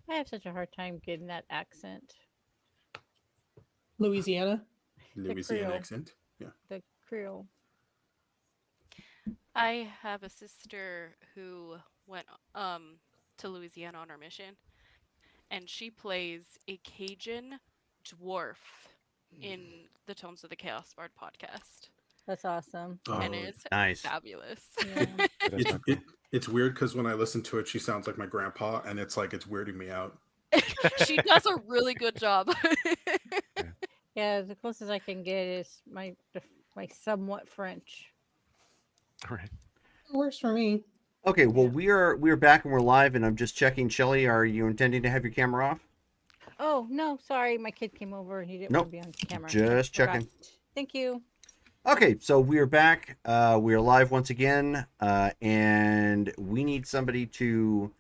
I have such a hard time getting that accent. Louisiana. The Louisiana Creole. accent. Yeah. The Creole. I have a sister who went to Louisiana on her mission, and she plays a Cajun dwarf in the Tomes of the Chaos Bard podcast, That's awesome. and Oh, it's Nice. fabulous. Yeah. That is it's not cool. it's weird because when I listen to it, she sounds like my grandpa, and it's like it's weirding me out. She does a really good job. Yeah, the closest I can get is my somewhat French. All right. It works for me. Okay, well Yeah. we're back and we're live, and I'm just checking. Shelly, are you intending to have your camera off? Oh, no, sorry. My kid came over and he didn't want Nope. to be on camera. Just Forgot. checking. Thank you. Okay, so we are back. We are live once again, and we need somebody to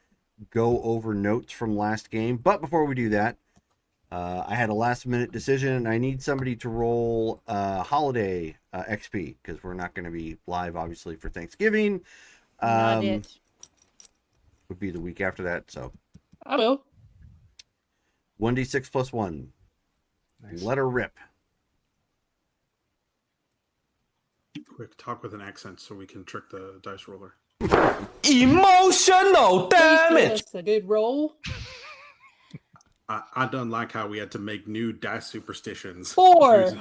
go over notes from last game. But before we do that, I had a last minute decision, and I need somebody to roll holiday XP because we're not going to be live, obviously, for Thanksgiving. Not it. Would be the week after that. So I will. 1d6 plus 1. Nice. Let her rip. Quick, talk with an accent so we can trick the dice roller. Emotional damage. That's a good roll. I don't like how we had to make new dice superstitions. 4.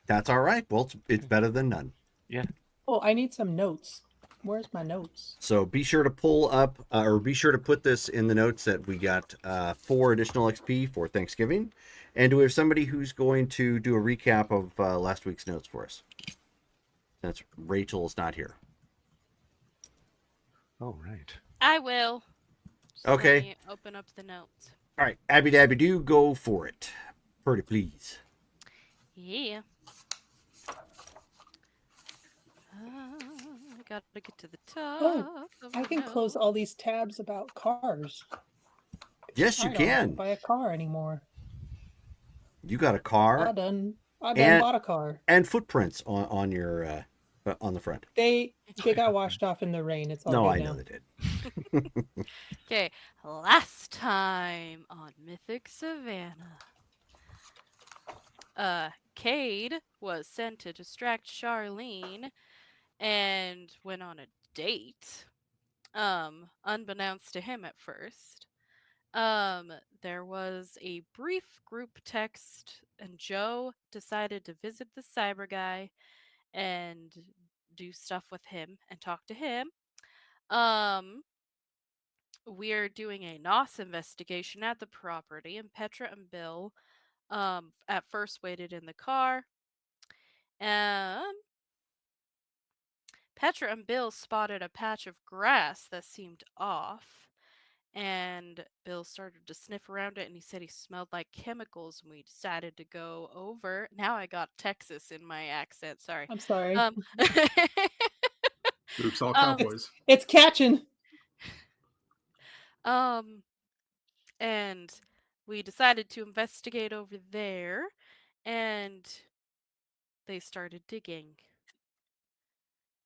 That's all right. Well, it's better than none. Yeah. Oh, I need some notes. Where's my notes? So be sure to pull up, or be sure to put this in the notes that we got 4 additional XP for Thanksgiving. And do we have somebody who's going to do a recap of last week's notes for us? Since Rachel is not here. Oh, right. I will. Just Okay. Let me open up the notes. All right, Abby Dabby do go for it. Pretty please. Yeah. I gotta get to the top. Oh, of I the can close notes. all these tabs about cars. Yes, you I don't have to can. buy a car anymore. You got a I car done And- bought a car. and footprints on your on the front. They got washed off in the rain. It's all No, good I now. know they did. Okay, last time on Mythic Savannah. Cade was sent to distract Charlene and went on a date. Unbeknownst to him at first. There was a brief group text, and Joe decided to visit the cyber guy and do stuff with him and talk to him. Um, we're doing a NOS investigation at the property, and Petra and Bill, at first waited in the car. Um, Petra and Bill spotted a patch of grass that seemed off. And Bill started to sniff around it, and he said he smelled like chemicals, and we decided to go over. Now I got Texas in my accent, sorry. I'm sorry. Um, Oops, all um, cowboys. It's catching. um, and we decided to investigate over there, and they started digging.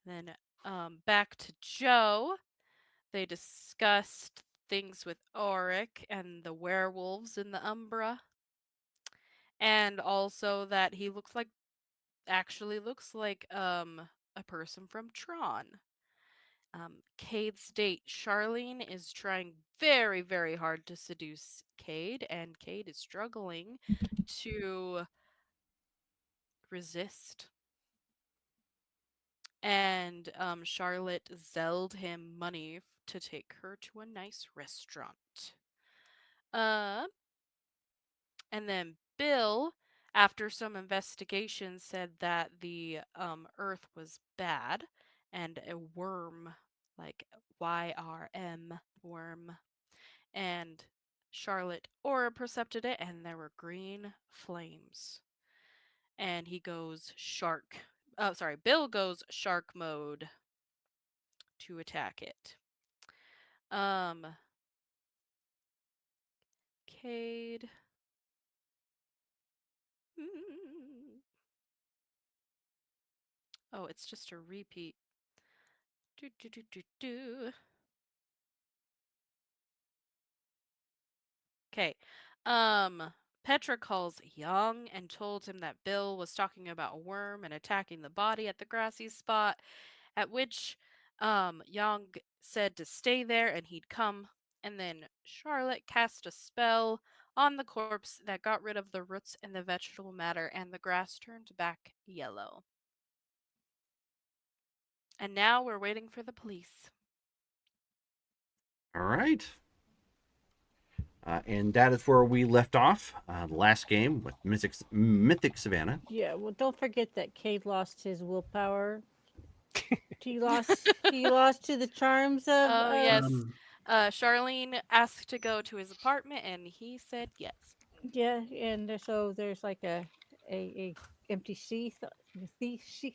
Then, back to Joe. They discussed things with Auric and the werewolves in the Umbra. And also that he looks like a person from Tron. Cade's date, Charlene, is trying very, very hard to seduce Cade, and Cade is struggling to resist. And Charlotte zelled him money to take her to a nice restaurant. Uh, and then Bill, after some investigation, said that the Earth was bad and a worm, like YRM worm, and Charlotte aura percepted it, and there were green flames. And he goes shark. Oh, sorry. Bill goes shark mode to attack it. Um, Cade. Oh, it's just a repeat. Do do do do do. Okay. Petra calls Young and told him that Bill was talking about a worm and attacking the body at the grassy spot, at which Young said to stay there and he'd come. And then Charlotte cast a spell on the corpse that got rid of the roots and the vegetable matter, and the grass turned back yellow. And now we're waiting for the police. All right. And that is where we left off the last game with Mythic Savannah. Yeah, well, don't forget that Cade lost his willpower. He lost to the charms of. Oh, yes. Um, Charlene asked to go to his apartment, and he said yes. Yeah, and so there's like a empty sheath, sheath.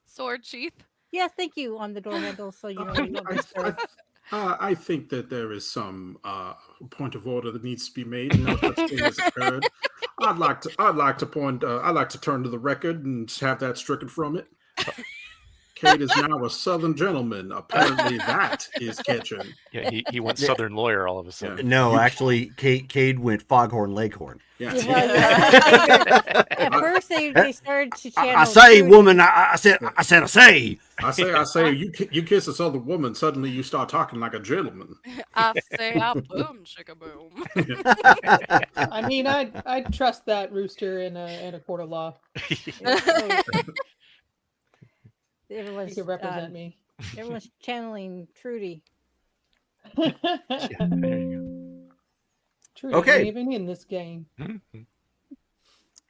Sword sheath. Yeah, thank you on the door handle, so you know I, you don't I, disturb. I think that there is some point of order that needs to be made. No such thing has occurred. I'd like to turn to the record and have that stricken from it. Kate is now a Southern gentleman. Apparently, that is catching. Yeah, he went Southern lawyer all of a Yeah. sudden. No, You- actually, Cade went Foghorn Leghorn. Yeah. Well, yeah, I figured at first they started to channel. I say, Trudy. woman. I said. I say. I say, you kiss this other woman, suddenly you start talking like a gentleman. I say, I boom, chicka boom. I mean, I'd trust that rooster in a court of law. He Everyone's could represent me. everyone's channeling Trudy. Yeah, there you Trudy Okay. ain't even in this game. go. Mhm.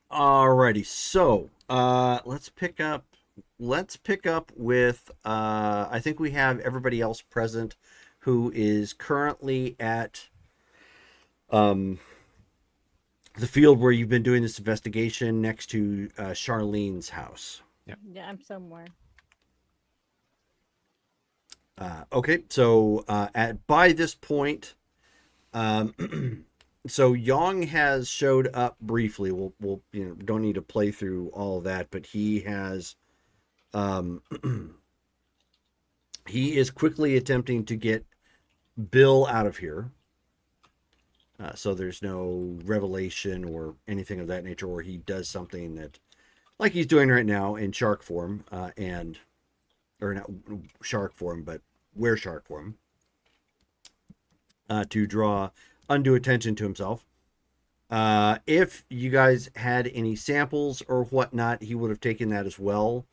Alrighty, so let's pick up with I think we have everybody else present who is currently at the field where you've been doing this investigation next to Charlene's house. Yeah, I'm somewhere. Okay, so by this point, so Yang has showed up briefly. We'll don't need to play through all of that, but he has he is quickly attempting to get Bill out of here. So there's no revelation or anything of that nature, or he does something that, like he's doing right now in shark form, or not shark form, but were shark form. to draw undue attention to himself. If you guys had any samples or whatnot, he would have taken that as well,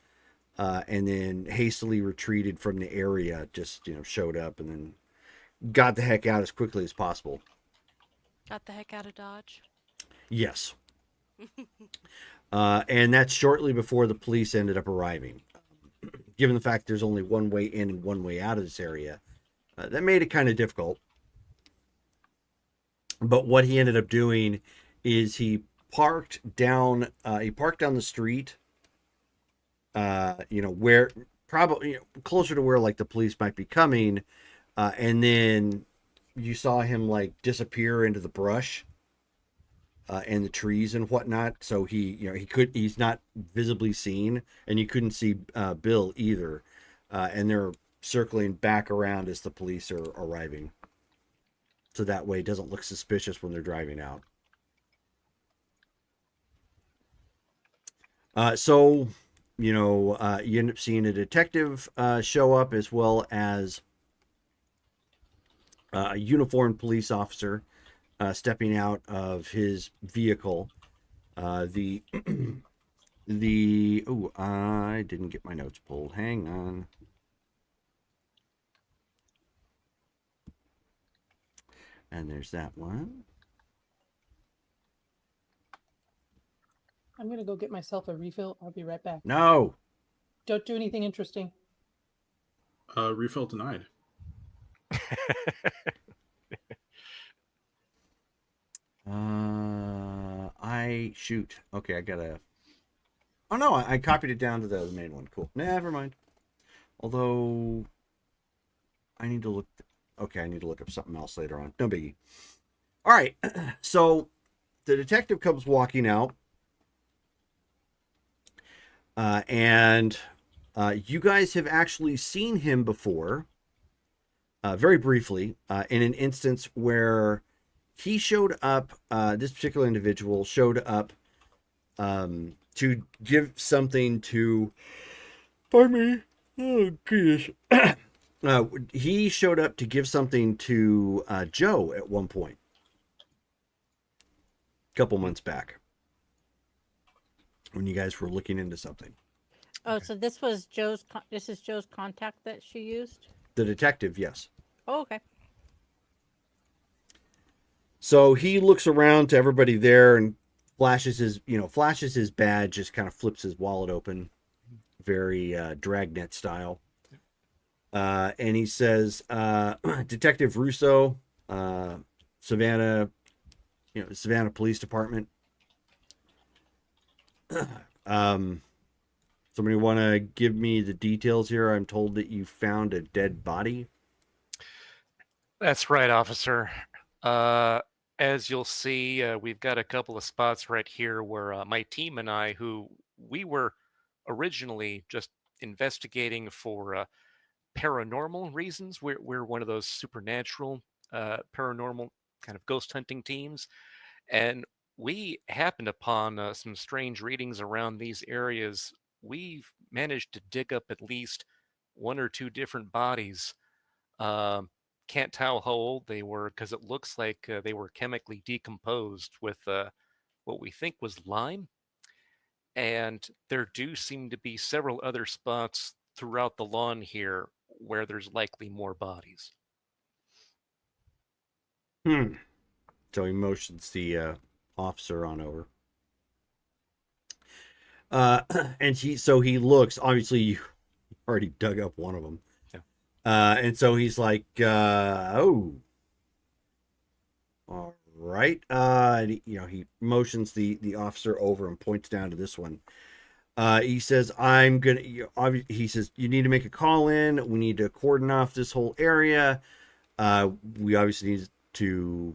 and then hastily retreated from the area. Just showed up and then got the heck out as quickly as possible. Got the heck out of Dodge. Yes. And that's shortly before the police ended up arriving. Given the fact there's only one way in and one way out of this area, that made it kind of difficult. But what he ended up doing is he parked down the street, where probably closer to where like the police might be coming, and then you saw him like disappear into the brush and the trees and whatnot. So he's not visibly seen, and you couldn't see Bill either. And they're circling back around as the police are arriving. So that way it doesn't look suspicious when they're driving out. So you end up seeing a detective show up, as well as a uniformed police officer stepping out of his vehicle. I didn't get my notes pulled. Hang on. And there's that one. I'm gonna go get myself a refill. I'll be right back. No. Don't do anything interesting. Refill denied. Shoot. Okay, I gotta. Oh no, I copied it down to the main one. Cool. Never mind. Although I need to look. Okay, I need to look up something else later on. No biggie. All right. So the detective comes walking out, and you guys have actually seen him before, very briefly, in an instance where he showed up. This particular individual showed up to give something to. Pardon me. Oh, goodness. He showed up to give something to Joe at one point, a couple months back, when you guys were looking into something. Oh, so this was this is Joe's contact that she used? The detective, yes. Oh, okay. So he looks around to everybody there and flashes his badge, just kind of flips his wallet open, very Dragnet style. And he says, Detective Russo, Savannah, Savannah Police Department. Somebody want to give me the details here? I'm told that you found a dead body. That's right, officer. As you'll see, we've got a couple of spots right here where my team and I, who we were originally just investigating for paranormal reasons. We're one of those supernatural, paranormal kind of ghost hunting teams, and we happened upon some strange readings around these areas. We've managed to dig up at least one or two different bodies. Can't tell how old they were because it looks like they were chemically decomposed with what we think was lime. And there do seem to be several other spots throughout the lawn here where there's likely more bodies. So he motions the officer on over. And he looks, obviously you already dug up one of them. Yeah. And so he's like, oh, all right. He motions the officer over and points down to this one. He says, he says, you need to make a call in. We need to cordon off this whole area. We obviously need to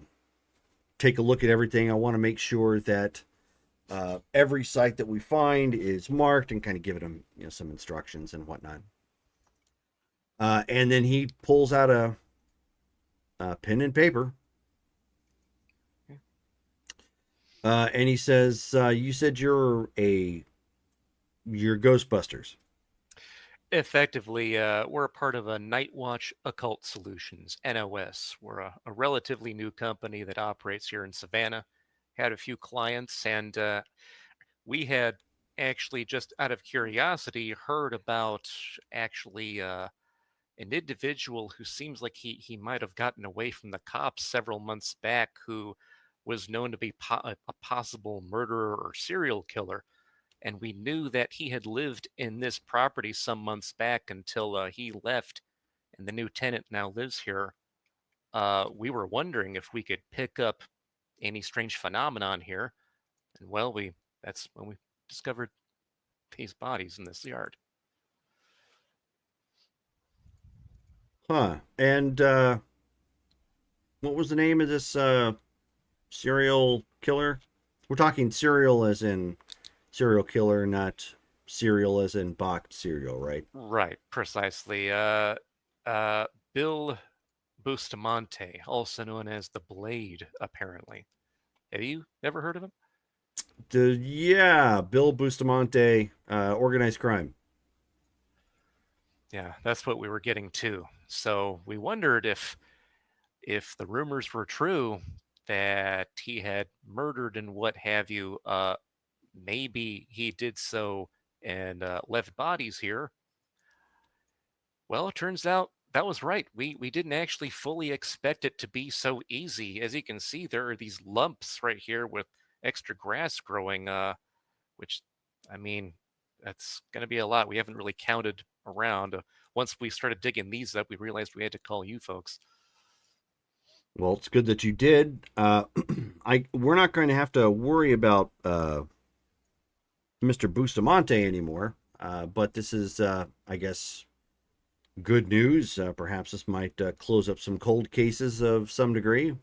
take a look at everything. I want to make sure that every site that we find is marked, and kind of give them some instructions and whatnot. And then he pulls out a pen and paper. And he says, you said you're Ghostbusters. effectively, we're a part of a Night Watch Occult Solutions, NOS. We're a relatively new company that operates here in Savannah. Had a few clients, and we had actually, just out of curiosity, heard about actually an individual who seems like he might have gotten away from the cops several months back, who was known to be a possible murderer or serial killer. And we knew that he had lived in this property some months back until he left, and the new tenant now lives here. We were wondering if we could pick up any strange phenomenon here, and well, that's when we discovered these bodies in this yard. Huh. And what was the name of this serial killer? We're talking serial as in serial killer, not cereal as in boxed cereal, right? Right, precisely. Bill Bustamante, also known as the Blade, apparently. Have you ever heard of him? Yeah, Bill Bustamante, organized crime. Yeah, that's what we were getting to. So we wondered if the rumors were true that he had murdered and what have you. Maybe he did so and left bodies here. Well, it turns out that was right. We didn't actually fully expect it to be so easy. As you can see, there are these lumps right here with extra grass growing, which, I mean, that's going to be a lot. We haven't really counted around. Once we started digging these up, we realized we had to call you folks. Well, it's good that you did. We're not going to have to worry about Mr. Bustamante anymore. But this is, I guess, good news. Perhaps this might close up some cold cases of some degree.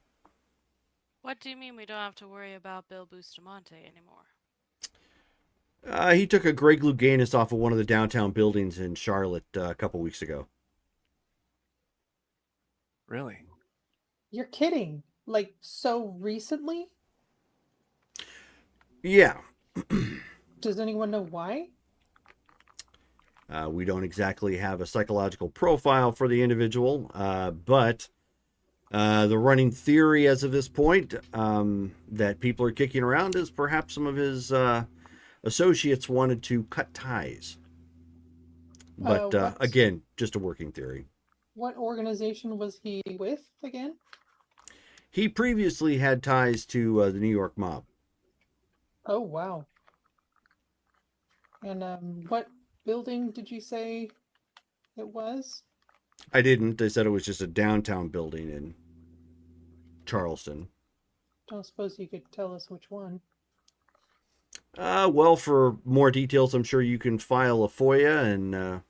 What do you mean we don't have to worry about Bill Bustamante anymore? He took a Greg Louganis off of one of the downtown buildings in Charlotte a couple weeks ago. Really? You're kidding. Like, so recently? Yeah. Does anyone know why? We don't exactly have a psychological profile for the individual, but the running theory as of this point that people are kicking around is perhaps some of his associates wanted to cut ties. But again, just a working theory. What organization was he with again? He previously had ties to the New York mob. Oh, wow. And what building did you say it was? I didn't. They said it was just a downtown building in Charleston. Don't suppose you could tell us which one. Well, for more details, I'm sure you can file a FOIA and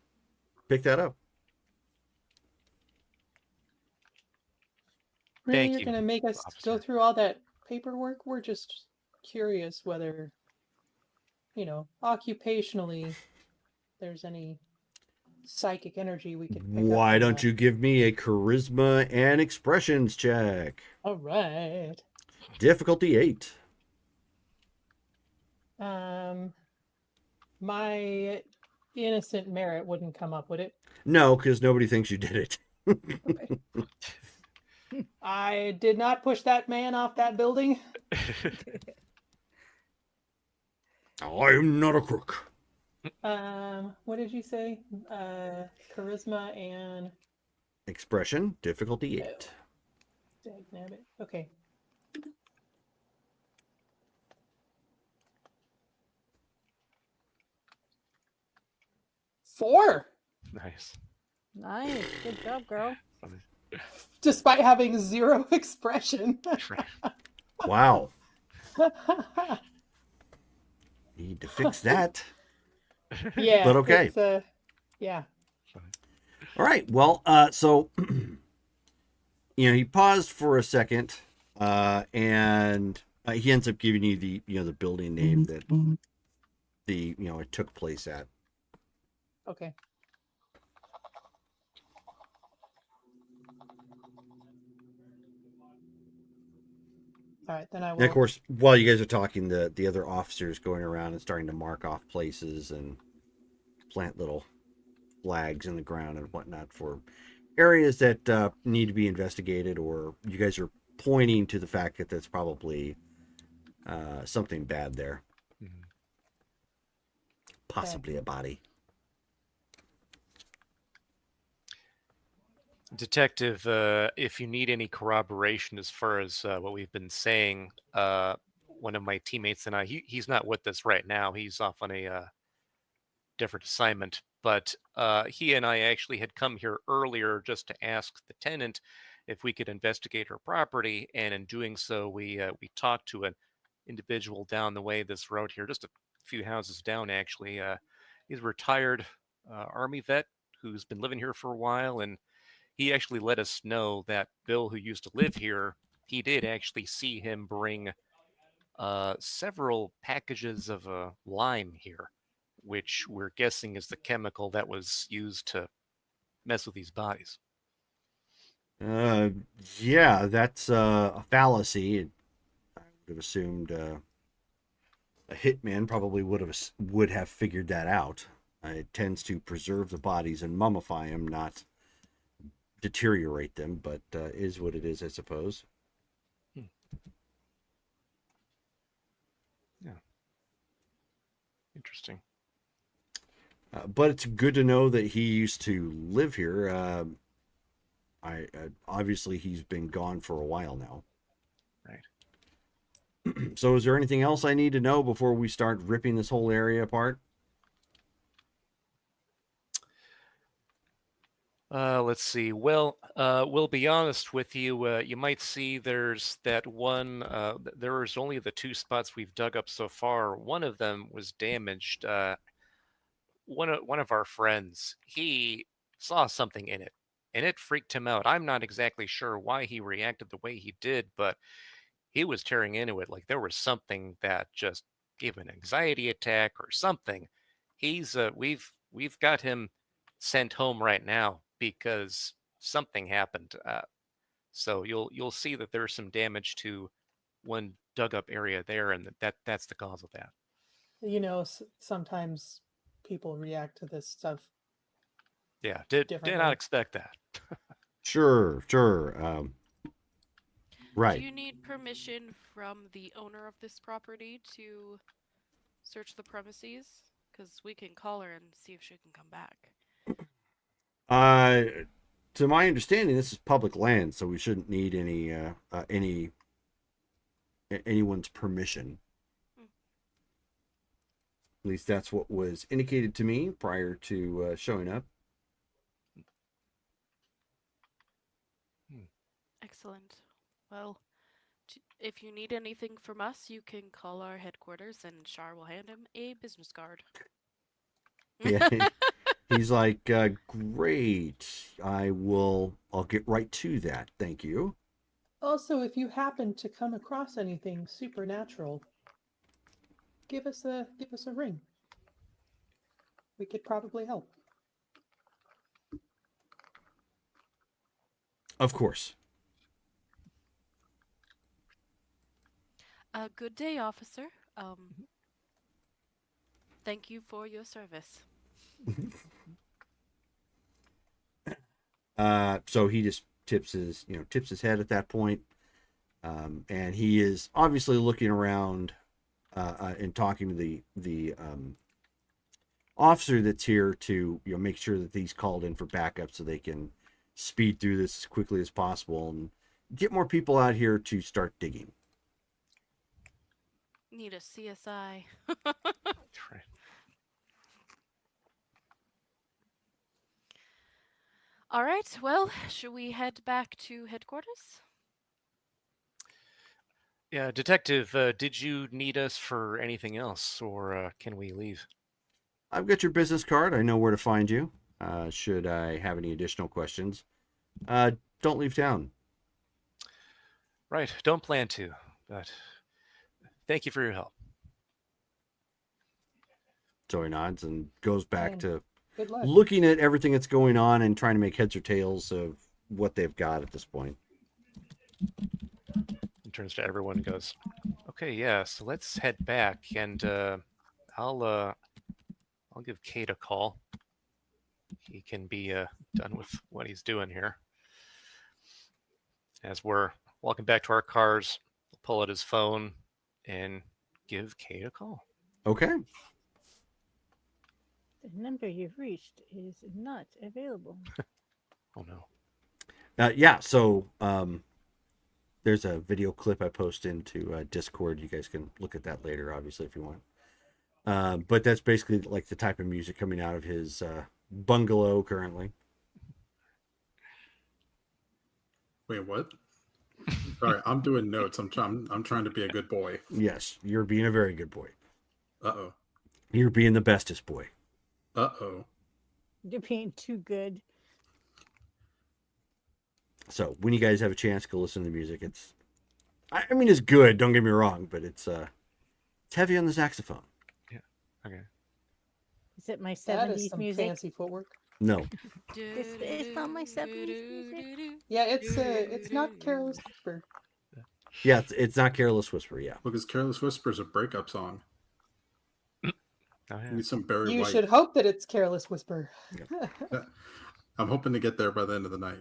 pick that up. Really, Thank you're you, going to make us go officer. through all that paperwork? We're just curious whether, occupationally, there's any psychic energy we could pick up Why from don't that. you give me a charisma and expressions check? All right. Difficulty 8. My innocent merit wouldn't come up, would it? No, because nobody thinks you did it. Okay. I did not push that man off that building. I'm not a crook. What did you say? Charisma and Expression, difficulty 8. dagnabbit. Okay. Four, Nice. Nice. Good job, girl. despite having zero expression. Wow. Need to fix that. Yeah, But okay. It's, yeah. All right. Well, so he paused for a second, and he ends up giving you the building name that it took place at. Okay. All right, then I will. And of course, while you guys are talking, the other officers going around and starting to mark off places and plant little flags in the ground and whatnot for areas that need to be investigated, or you guys are pointing to the fact that there's probably something bad there, Mhm. possibly a body. Detective, if you need any corroboration as far as what we've been saying, one of my teammates and I, he's not with us right now. He's off on a different assignment, but he and I actually had come here earlier just to ask the tenant if we could investigate her property, and in doing so, we talked to an individual down the way this road here, just a few houses down actually. He's a retired Army vet who's been living here for a while, and he actually let us know that Bill, who used to live here, he did actually see him bring several packages of lime here, which we're guessing is the chemical that was used to mess with these bodies. Uh, yeah, that's a fallacy. I would have assumed a hitman probably would have figured that out. It tends to preserve the bodies and mummify them, not deteriorate them, but is what it is, I suppose. Hmm. Yeah. Interesting. But it's good to know that he used to live here. I obviously he's been gone for a while now. Right. So, is there anything else I need to know before we start ripping this whole area apart? Let's see. Well, we'll be honest with you. You might see there's that one. There was only the two spots we've dug up so far. One of them was damaged. One of our friends, he saw something in it, and it freaked him out. I'm not exactly sure why he reacted the way he did, but he was tearing into it like there was something that just gave him an anxiety attack or something. He's we've got him sent home right now because something happened. So you'll see that there's some damage to one dug up area there, and that's the cause of that. Sometimes people react to this stuff Yeah, did not differently. expect that. Sure, sure. Do Right. you need permission from the owner of this property to search the premises? Because we can call her and see if she can come back. Uh, to my understanding, this is public land, so we shouldn't need anyone's permission. Hmm. At least that's what was indicated to me prior to showing up. Hmm. Excellent. Well, if you need anything from us, you can call our headquarters and Shar will hand him a business card. Yeah, he's like, great. I'll get right to that. Thank you. Also, if you happen to come across anything supernatural, give us a ring. We could probably help. Of course. Good day, officer. Thank you for your service. So he just tips his head at that point, and he is obviously looking around and talking to the officer that's here to make sure that he's called in for backup so they can speed through this as quickly as possible and get more people out here to start digging. Need a CSI. That's right. All right, well, should we head back to headquarters? Yeah, detective. Did you need us for anything else, or can we leave? I've got your business card. I know where to find you. Should I have any additional questions, don't leave town. Right. Don't plan to, but thank you for your help. So he nods and goes back And to good luck. looking at everything that's going on and trying to make heads or tails of what they've got at this point. And turns to everyone and goes, "Okay, yeah. So let's head back, and I'll give Kate a call." he can be done with what he's doing here. As we're walking back to our cars, pull out his phone and give Kate a call. Okay. The number you've reached is not available. Oh no. Yeah. So there's a video clip I post into Discord. You guys can look at that later, obviously, if you want. But that's basically like the type of music coming out of his bungalow currently. Wait, what? Sorry, I'm doing notes. I'm trying to be a good boy. Yes, you're being a very good boy. Uh-oh. You're being the bestest boy. Uh-oh. You're being too good. So when you guys have a chance, go listen to the music. I mean, it's good. Don't get me wrong, but it's heavy on the saxophone. Yeah. Okay. Is it my That is 70s some music? fancy footwork. No, It's not my 70s music. Yeah, it's not Careless Whisper. yeah, it's not Careless Whisper. Yeah, Because Careless Whisper is a breakup song. Oh yeah. Need some Barry You White. should hope that it's Careless Whisper. I'm hoping to get there by the end of the night.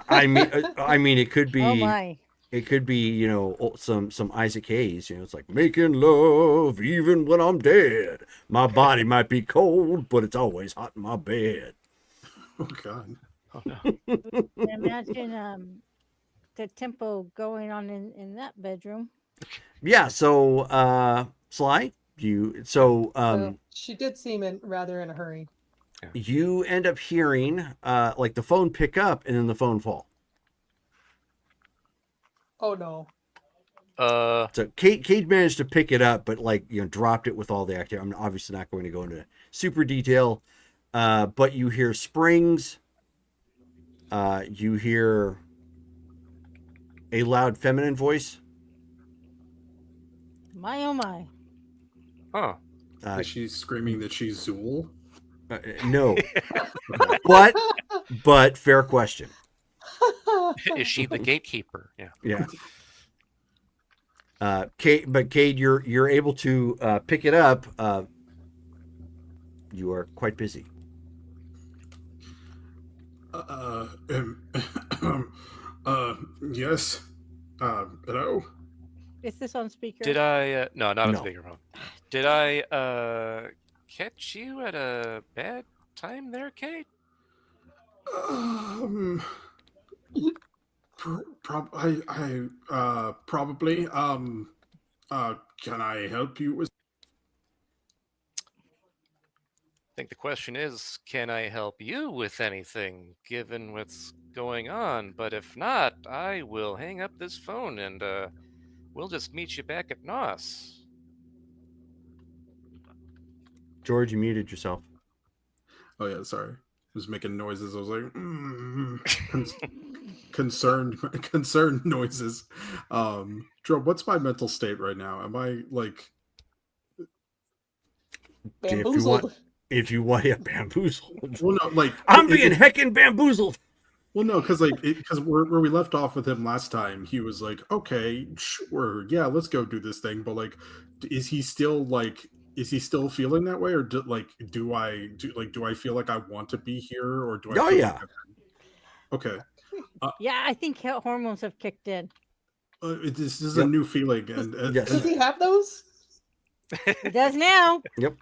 I mean, it could be. Oh my. It could be, you know, some Isaac Hayes. You know, it's like making love even when I'm dead. My body might be cold, but it's always hot in my bed. Oh God. Oh no. Imagine the tempo going on in that bedroom. Yeah. So, Sly, Well, she did seem rather in a hurry. you end up hearing like the phone pick up and then the phone fall. Oh no. So Kate managed to pick it up, but like, you know, dropped it with all the activity. I'm obviously not going to go into super detail, but you hear springs. You hear a loud feminine voice. My oh my. Huh. Is she screaming that she's Zool? No, Okay. but fair question. Is she the gatekeeper? Yeah. Yeah. Cade, you're able to pick it up. You are quite busy. Yes. Hello. Is this on speaker? Did I? No, not on No. speakerphone. Did I catch you at a bad time there, Kate? Um, probably. Can I help you with? I think the question is, can I help you with anything, given what's going on? But if not, I will hang up this phone and we'll just meet you back at NOS. George, you muted yourself. Oh yeah, sorry. I was making noises. I was like, concerned noises. Drew, what's my mental state right now? Am I like? Bamboozled. If you want, yeah, bamboozled. Well, no, like I'm being heckin' bamboozled. Well, no, because where we left off with him last time, he was like, "Okay, sure, yeah, let's go do this thing." But like, is he still feeling that way, or do I feel like I want to be here, or do I? Oh feel yeah. Okay. Yeah, I think hormones have kicked in. This is a Yep. new feeling, and Yes. Does he have those? He does now. Yep.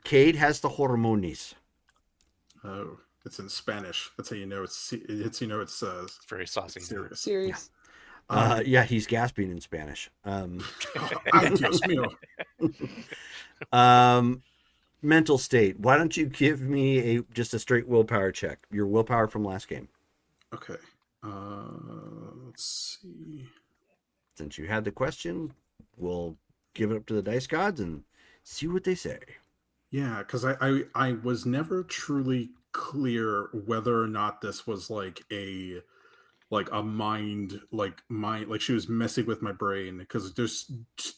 Cade has the hormones. oh, it's in Spanish. That's how you know it's Very saucy. serious. Serious. Yeah, he's gasping in Spanish. Ay, Dios mío. Mental state. Why don't you give me just a straight willpower check? Your willpower from last game. Okay. Let's see. Since you had the question, we'll give it up to the dice gods and see what they say. Yeah, because I was never truly clear whether or not this was like a mind like she was messing with my brain, because there's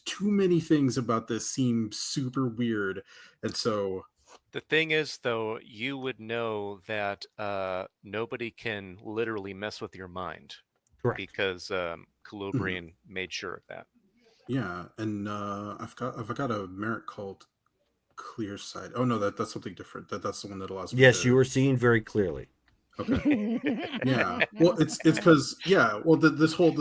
too many things about this seem super weird, and so The thing is, though, you would know that nobody can literally mess with your mind. Correct. Because Colubrian made sure of that. yeah, and I've got a merit cult clear sight. Oh no, that's something different. That's the one that allows me Yes, to. you were seeing very clearly. Okay. Yeah. Well, it's because yeah. Well, this whole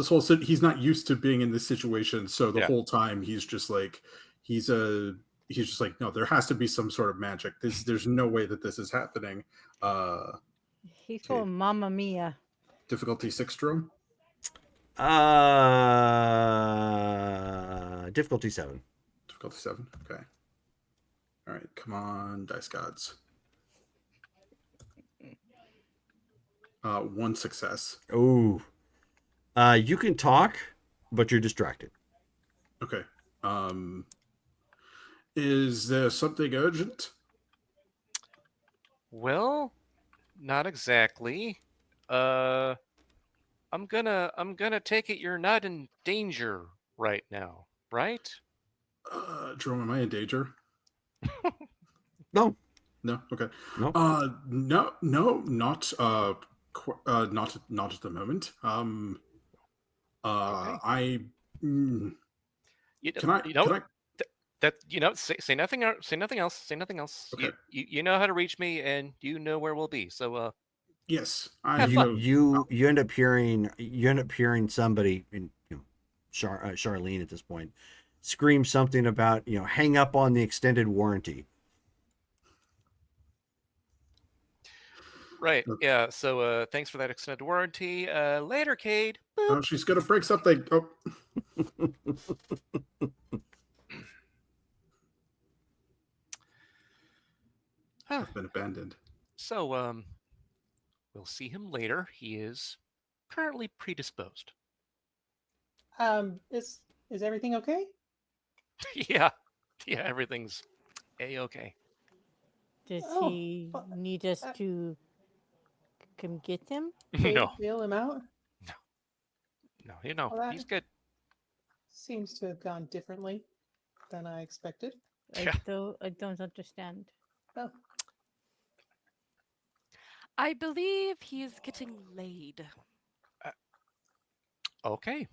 he's not used to being in this situation, so the Yeah. whole time he's just like he's a he's just like no, there has to be some sort of magic. There's no way that this is happening. He's Okay. going Mamma Mia. Difficulty 6 drone. Difficulty 7. Difficulty 7. Okay. All right. Come on, dice gods. One success. Oh. You can talk, but you're distracted. Okay. Is there something urgent? Well, not exactly. I'm gonna take it you're not in danger right now, right? Jerome, am I in danger? No, No. Okay. no. No, no, not not at the moment. Okay. I You know, can I you know can I? that say nothing say nothing else. Say nothing else. Okay. You know how to reach me and you know where we'll be. So Yes, I have You fun. you end up hearing somebody, in Charlene at this point, scream something about hang up on the extended warranty. Right. Yeah. So thanks for that extended warranty. Later, Cade. Oh, she's gonna break something. Oh, Huh. I've been abandoned. So we'll see him later. He is currently predisposed. Is everything okay? Yeah. Yeah, everything's a-okay. Does Oh, he well, need us uh, to come get him? No. bail him out? No, Well, that he's good. seems to have gone differently than I expected. Yeah. I don't understand. Oh, I believe he's getting laid. Okay.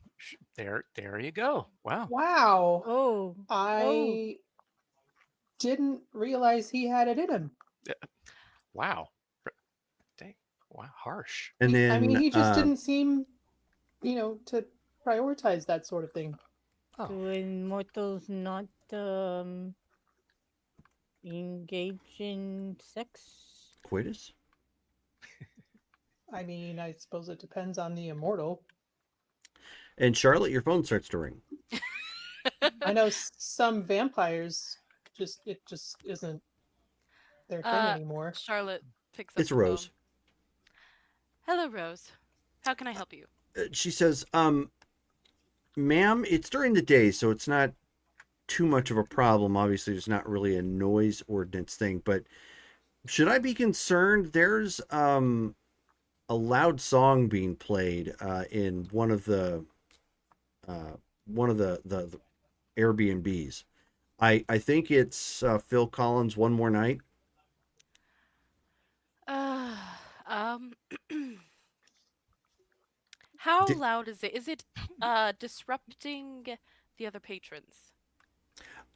There you go. Wow. wow! Oh, I didn't realize he had it in him. Wow. Dang. Wow, harsh. And I mean, then he just didn't seem, to prioritize that sort of thing. Oh. do immortals not engage in sex? coitus. I mean, I suppose it depends on the immortal. And Charlotte, your phone starts to ring. I know some vampires it just isn't their thing anymore. Charlotte picks up It's the Rose. phone. Hello, Rose. How can I help you? She says, "Ma'am, it's during the day, so it's not too much of a problem. Obviously, there's not really a noise ordinance thing, but should I be concerned? There's a loud song being played in one of the Airbnbs. I think it's Phil Collins' "One More Night." Uh, um, how Di- loud is it? Is it disrupting the other patrons?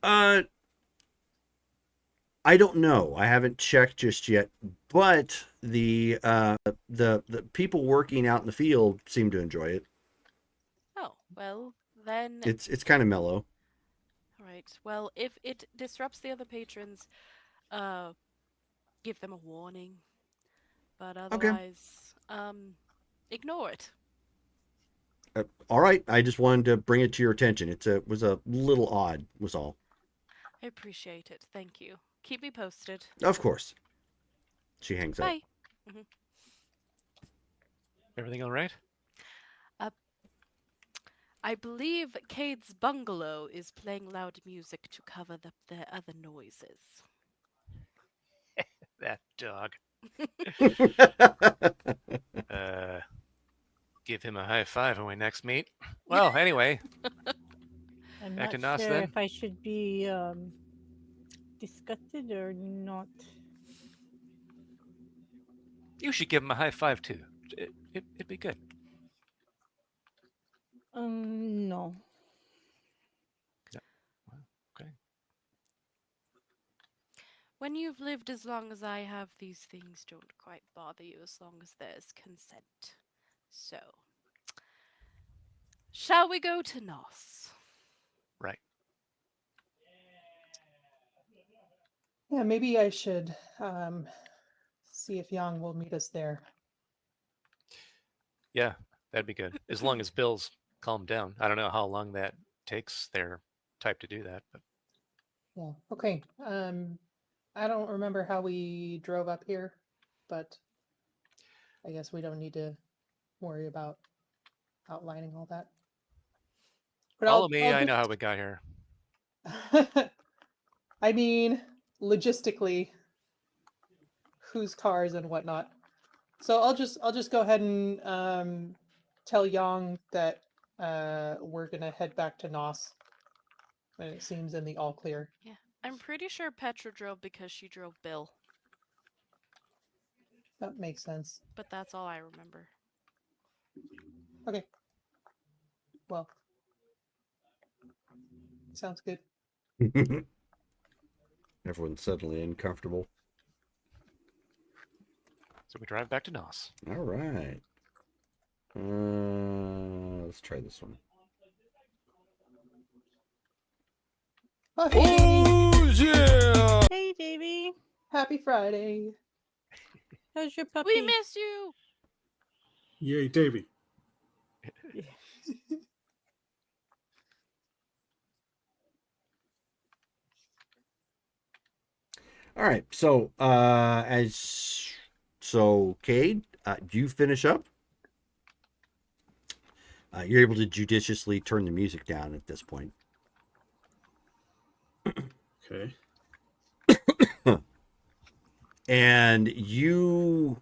Uh, I don't know. I haven't checked just yet, but the people working out in the field seem to enjoy it. Oh, well, then, It's kind of mellow. all right. Well, if it disrupts the other patrons, uh, give them a warning. But Okay. otherwise, ignore it. All right. I just wanted to bring it to your attention. It was a little odd, was all. I appreciate it. Thank you. Keep me posted. Of course. She hangs up. Bye. Everything all right? I believe Cade's bungalow is playing loud music to cover the other noises. That dog. Give him a high five when we next meet. Well, anyway, I'm Back to not Nos sure then? if I should be disgusted or not. you should give him a high five too. It'd be good. No. Okay. When you've lived as long as I have, these things don't quite bother you as long as there's consent. So, shall we go to Nos? Right. Yeah, maybe I should see if Yang will meet us there. Yeah, that'd be good. As long as Bill's calmed down. I don't know how long that takes their type to do that, but Yeah. Okay. I don't remember how we drove up here, but I guess we don't need to worry about outlining all that. But follow me. I'll I know how just we got here. I mean, logistically, whose cars and whatnot. So I'll just go ahead and tell Yang that we're gonna head back to Nos when it seems in the all clear. Yeah. I'm pretty sure Petra drove because she drove Bill, That makes sense. but that's all I remember. Okay. Well, sounds good. Everyone's suddenly uncomfortable. So we drive back to Nos. All right. Let's try this one. Oh, hey, yeah! Hey, Davy. happy Friday. How's your puppy? We miss you! Yay, Davy. All right. So, Cade, do you finish up? You're able to judiciously turn the music down at this point. Okay. And you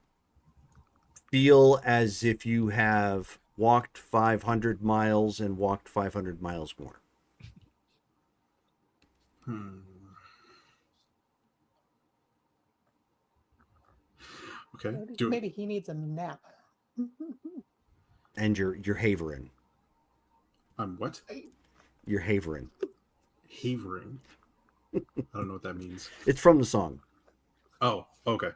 feel as if you have walked 500 miles and walked 500 miles more. Okay. Maybe he needs a nap. And you're havering. I'm what? You're havering. Havering. I don't know what that means. It's from the song. Oh, okay.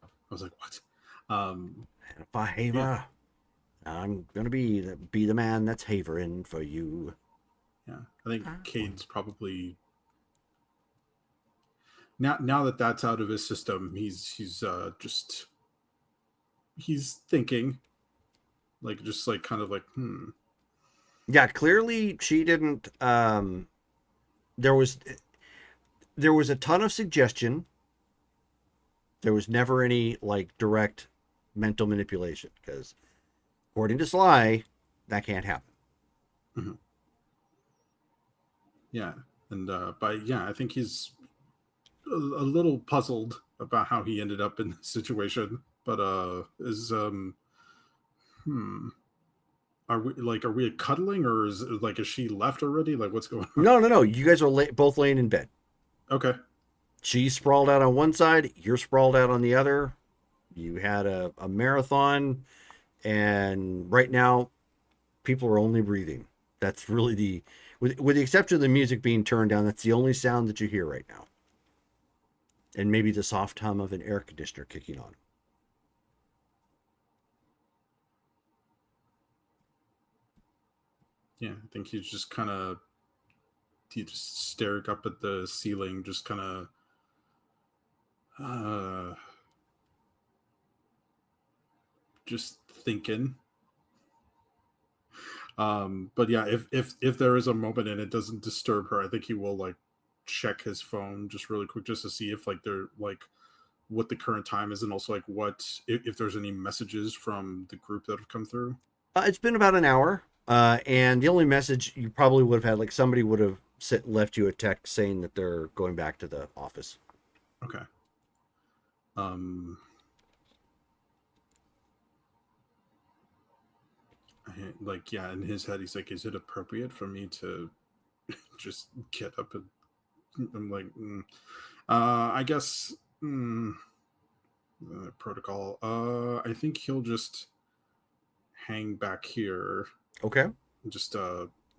I was like, what? If I haver, I'm gonna be the man that's havering for you. Yeah, I think Cade's probably now that that's out of his system, he's thinking, like just like kind of like Yeah, clearly she didn't. There was a ton of suggestion. There was never any like direct mental manipulation because, according to Sly, that can't happen. Mhm. Yeah, and but yeah, I think he's a little puzzled about how he ended up in this situation, but is hmm are we cuddling, or is she left already? Like, what's going on? No. You guys are both laying in bed. Okay. She's sprawled out on one side. You're sprawled out on the other. You had a marathon, and right now, people are only breathing. That's really with the exception of the music being turned down, that's the only sound that you hear right now. And maybe the soft hum of an air conditioner kicking on. Yeah, I think he just stared up at the ceiling, just kind of just thinking. But yeah, if there is a moment and it doesn't disturb her, I think he will like check his phone just really quick just to see if like they're like what the current time is, and also like what if there's any messages from the group that have come through. It's been about an hour, and the only message you probably would have had, like somebody would have left you a text saying that they're going back to the office. Okay. Like yeah, in his head he's like, is it appropriate for me to just get up and I'm like I guess protocol. I think he'll just hang back here. Okay. Just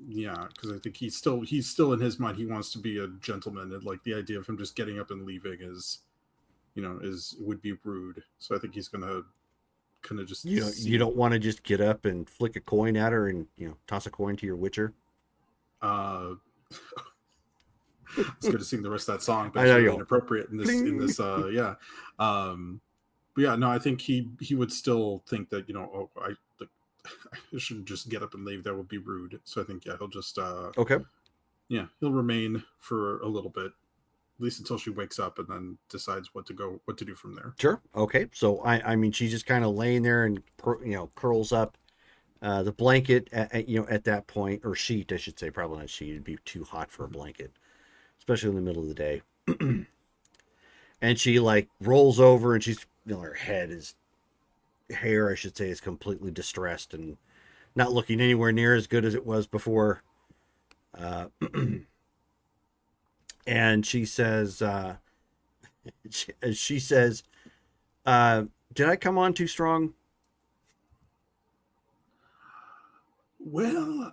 yeah, because I think he's still in his mind he wants to be a gentleman, and like the idea of him just getting up and leaving is, would be rude. So I think he's gonna kind of just You see. don't want to just get up and flick a coin at her and toss a coin to your witcher. I was going to sing the rest of that song, but I it's know really you'll inappropriate in this. In pling. this, yeah. But yeah, no, I think he would still think that like, I shouldn't just get up and leave. That would be rude. So I think he'll just Okay, he'll remain for a little bit, at least until she wakes up, and then decides what to do from there. sure. Okay, so I mean, she's just kind of laying there and curls up the blanket at that point, or sheet, I should say, probably not sheet. It'd be too hot for a blanket, especially in the middle of the day. And she like rolls over, and she's her hair, I should say, is completely distressed and not looking anywhere near as good as it was before. Uh, and she says, she says, "Did I come on too strong?" Well,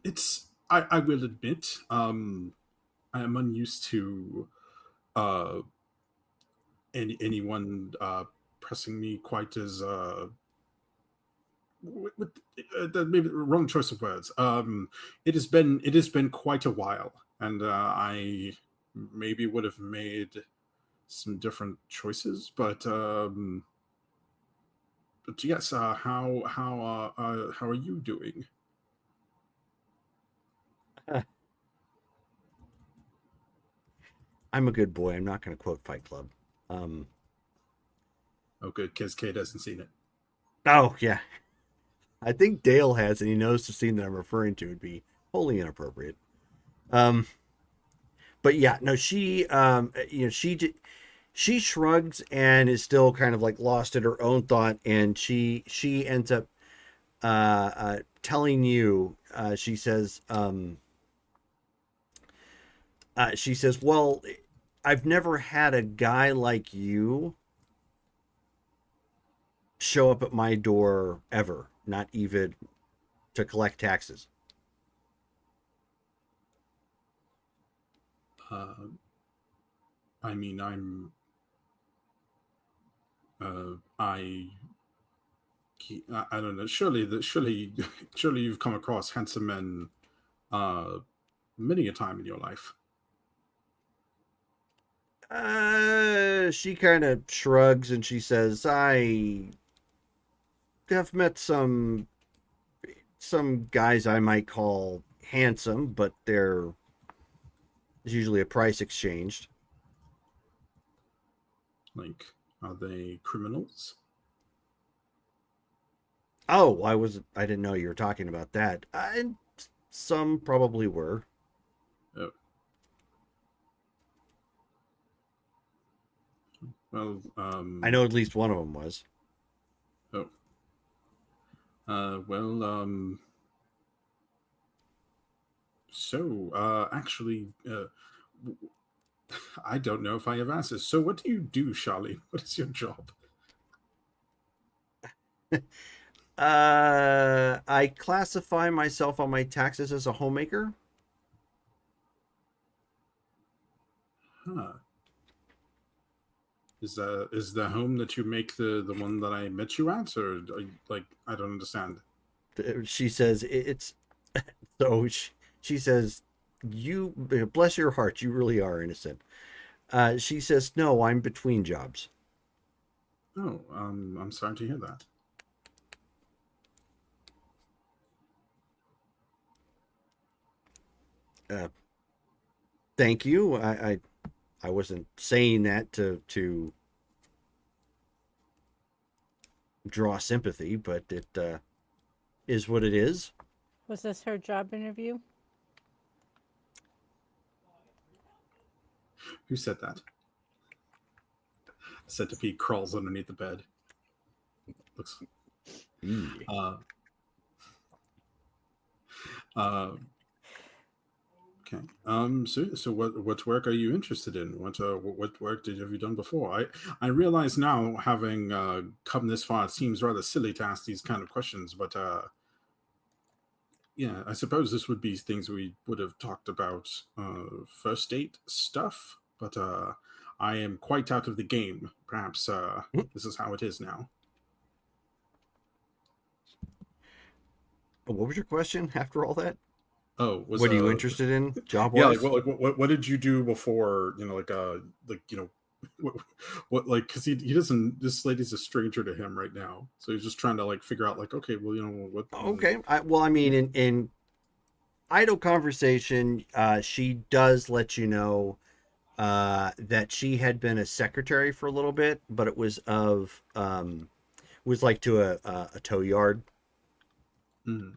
it's I will admit, I am unused to uh anyone pressing me quite as with maybe the wrong choice of words. It has been quite a while, and I maybe would have made some different choices, but yes. How are you doing? I'm a good boy. I'm not going to quote Fight Club. Um, Oh, good, because Kate hasn't seen it. oh yeah, I think Dale has, and he knows the scene that I'm referring to would be wholly inappropriate. Um, but yeah, no, she shrugs and is still kind of like lost in her own thought, and she ends up telling you. She says, "Well, I've never had a guy like you show up at my door ever, not even to collect taxes." Uh, I mean, I I don't know. Surely you've come across handsome men uh, many a time in your life. She kind of shrugs and she says, "I have met some guys I might call handsome, but there's usually a price exchanged." Like, are they criminals? Oh, I didn't know you were talking about that. And some probably were. Oh, well, I know at least one of them was. oh, well, so, actually, I don't know if I have asked this. So, what do you do, Charlie? What is your job? I classify myself on my taxes as a homemaker. Huh. Is the home that you make the one that I met you at, or like, I don't understand. She says it's so she says, "You bless your heart, you really are innocent." She says, "No, I'm between jobs." Oh, I'm sorry to hear that. Uh, Thank you. I wasn't saying that to draw sympathy, but it is what it is. Was this her job interview? Who said that? Centipede crawls underneath the bed. Looks. Yeah. Uh, okay. So what work are you interested in? What work have you done before? I realize now, having come this far, it seems rather silly to ask these kind of questions, but Yeah, I suppose this would be things we would have talked about first date stuff, but I am quite out of the game. Perhaps this is how it is now. What was your question after all that? Oh, was What are you interested in job yeah, like wise? what did you do before, what, like, because he doesn't, this lady's a stranger to him right now, so he's just trying to like figure out like, okay, well, what. Okay. Well, I mean, in idle conversation, she does let you know that she had been a secretary for a little bit, but it was was like to a tow yard, Mm,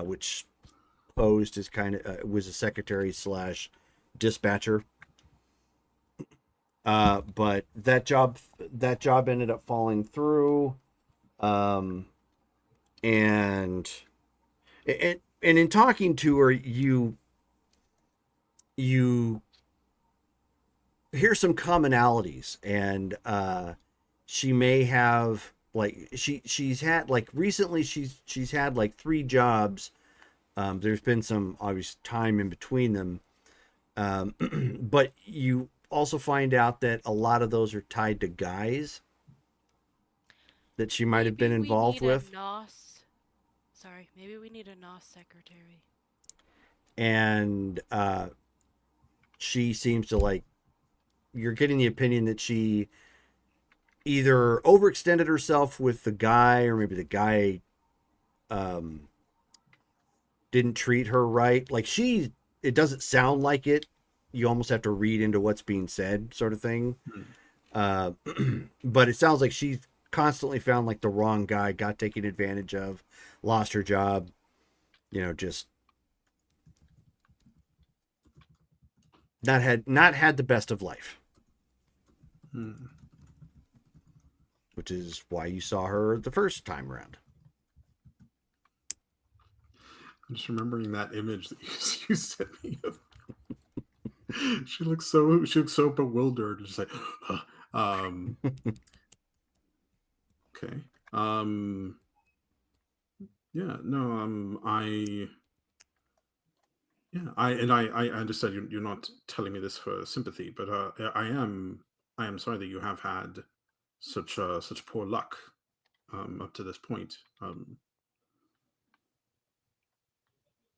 which posed as kind of was a secretary slash dispatcher. But that job ended up falling through, um, and and in talking to her, you hear some commonalities, and she may have like she's had like recently she's had like 3 jobs. There's been some obvious time in between them, but you also find out that a lot of those are tied to guys that she might have been Maybe we involved need a with. NOS. Sorry, maybe we need a NOS secretary. And she seems to like, you're getting the opinion that she either overextended herself with the guy, or maybe the guy um, didn't treat her right. Like it doesn't sound like it. You almost have to read into what's being said, sort of thing. mm, Uh, but it sounds like she's constantly found like the wrong guy, got taken advantage of, lost her job. Just not had the best of life, mm. which is why you saw her the first time around. I'm just remembering that image that you sent me of. She looks so bewildered, just like, um, okay, um, yeah, no, I understand you're not telling me this for sympathy, but I am sorry that you have had such poor luck up to this point.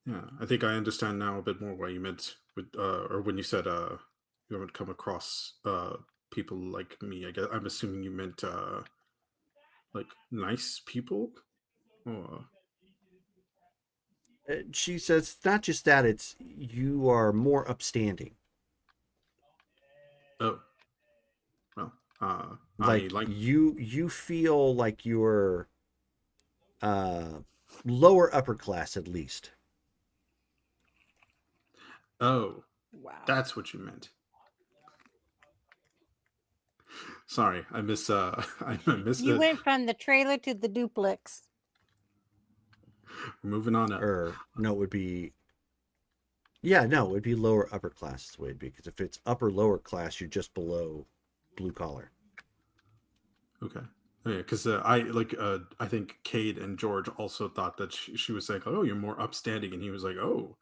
Yeah, I think I understand now a bit more what you meant with or when you said you haven't come across people like me. I guess I'm assuming you meant like nice people. Or She says not just that, it's you are more upstanding. oh well, I Like like. you feel like you're uh lower upper class at least. Oh, Wow. that's what you meant. Sorry, I miss I missed You it. went from the trailer to the duplex. Moving on up. Or no, it would be, yeah, no, it would be lower upper class is the way it'd be, because if it's upper lower class, you're just below blue collar. Okay. Yeah, because I think Cade and George also thought that she was saying, "Oh, you're more upstanding," and he was like, "Oh,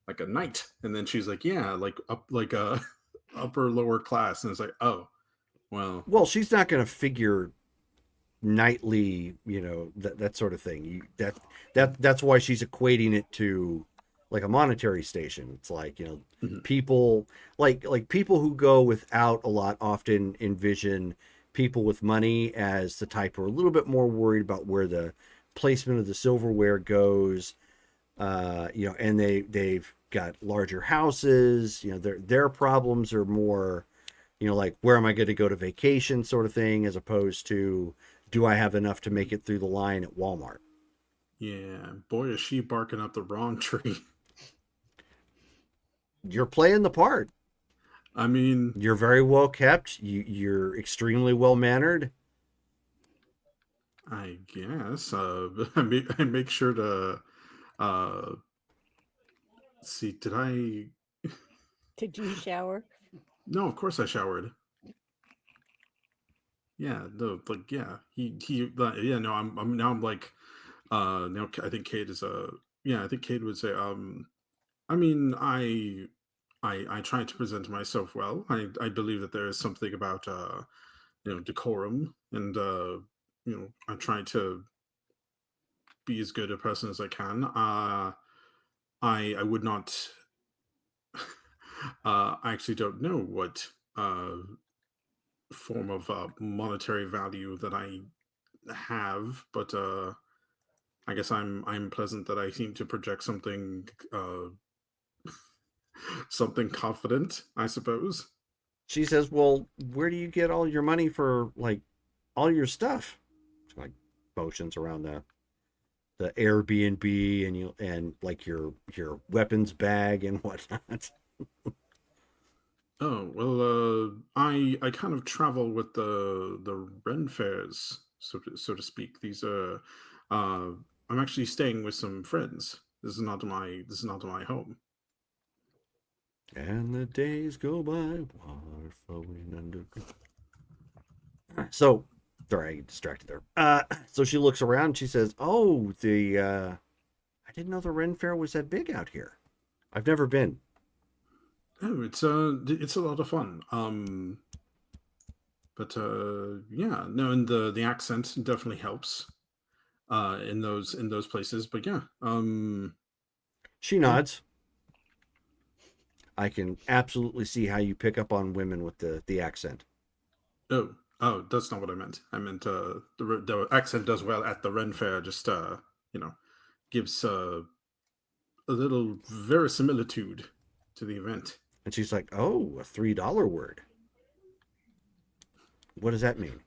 like a knight," and then she's like, "Yeah, like up like a upper lower class," and it's like, "Oh, well, Well, she's not going to figure nightly, that sort of thing. That's why she's equating it to like a monetary station. It's like, mhm, people like people who go without a lot often envision people with money as the type who are a little bit more worried about where the placement of the silverware goes. And they've got larger houses. Their problems are more, like, where am I going to go to vacation, sort of thing, as opposed to, do I have enough to make it through the line at Walmart? yeah, boy, is she barking up the wrong tree." You're playing the part. I mean, You're very well kept. You're extremely well mannered. I guess I make sure to uh see. Did I? Did you shower? No, of course I showered. Yeah, no, like yeah, he yeah, no, I'm now I'm like now I think Kate is yeah, I think Cade would say, I mean, I try to present myself well. I believe that there is something about decorum, and I try to be as good a person as I can. I would not. I actually don't know what form of monetary value that I have, but I guess I'm pleasant that I seem to project something something confident, I suppose. She says, "Well, where do you get all your money for like all your stuff?" She, like, motions around the Airbnb and like your weapons bag and whatnot. Oh well, I kind of travel with the Ren fairs, so to speak. These are, uh, I'm actually staying with some friends. This is not my home. And the days go by, water flowing under. So, sorry, I get distracted there. So she looks around and she says, "Oh, the I didn't know the Ren Fair was that big out here. I've never been." Oh, it's a lot of fun. But yeah, no, and the accent definitely helps in those places. But yeah, She yeah. nods. I can absolutely see how you pick up on women with the accent. Oh, that's not what I meant. I meant the accent does well at the Ren Fair. Just you know, gives a little verisimilitude to the event. And she's like, "Oh, a $3 word. What does that mean?"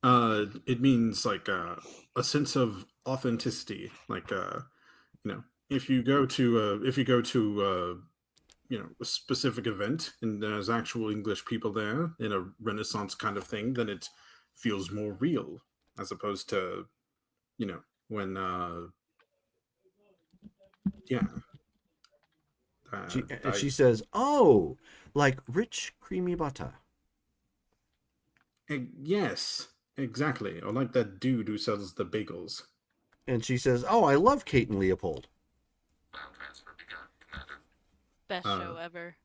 It means like a sense of authenticity. Like if you go to a specific event and there's actual English people there in a Renaissance kind of thing, then it feels more real as opposed to when yeah And I she says, "Oh, like rich creamy butter." yes, exactly, or like that dude who sells the bagels. And she says, "Oh, I love Kate and Leopold." Best uh show ever.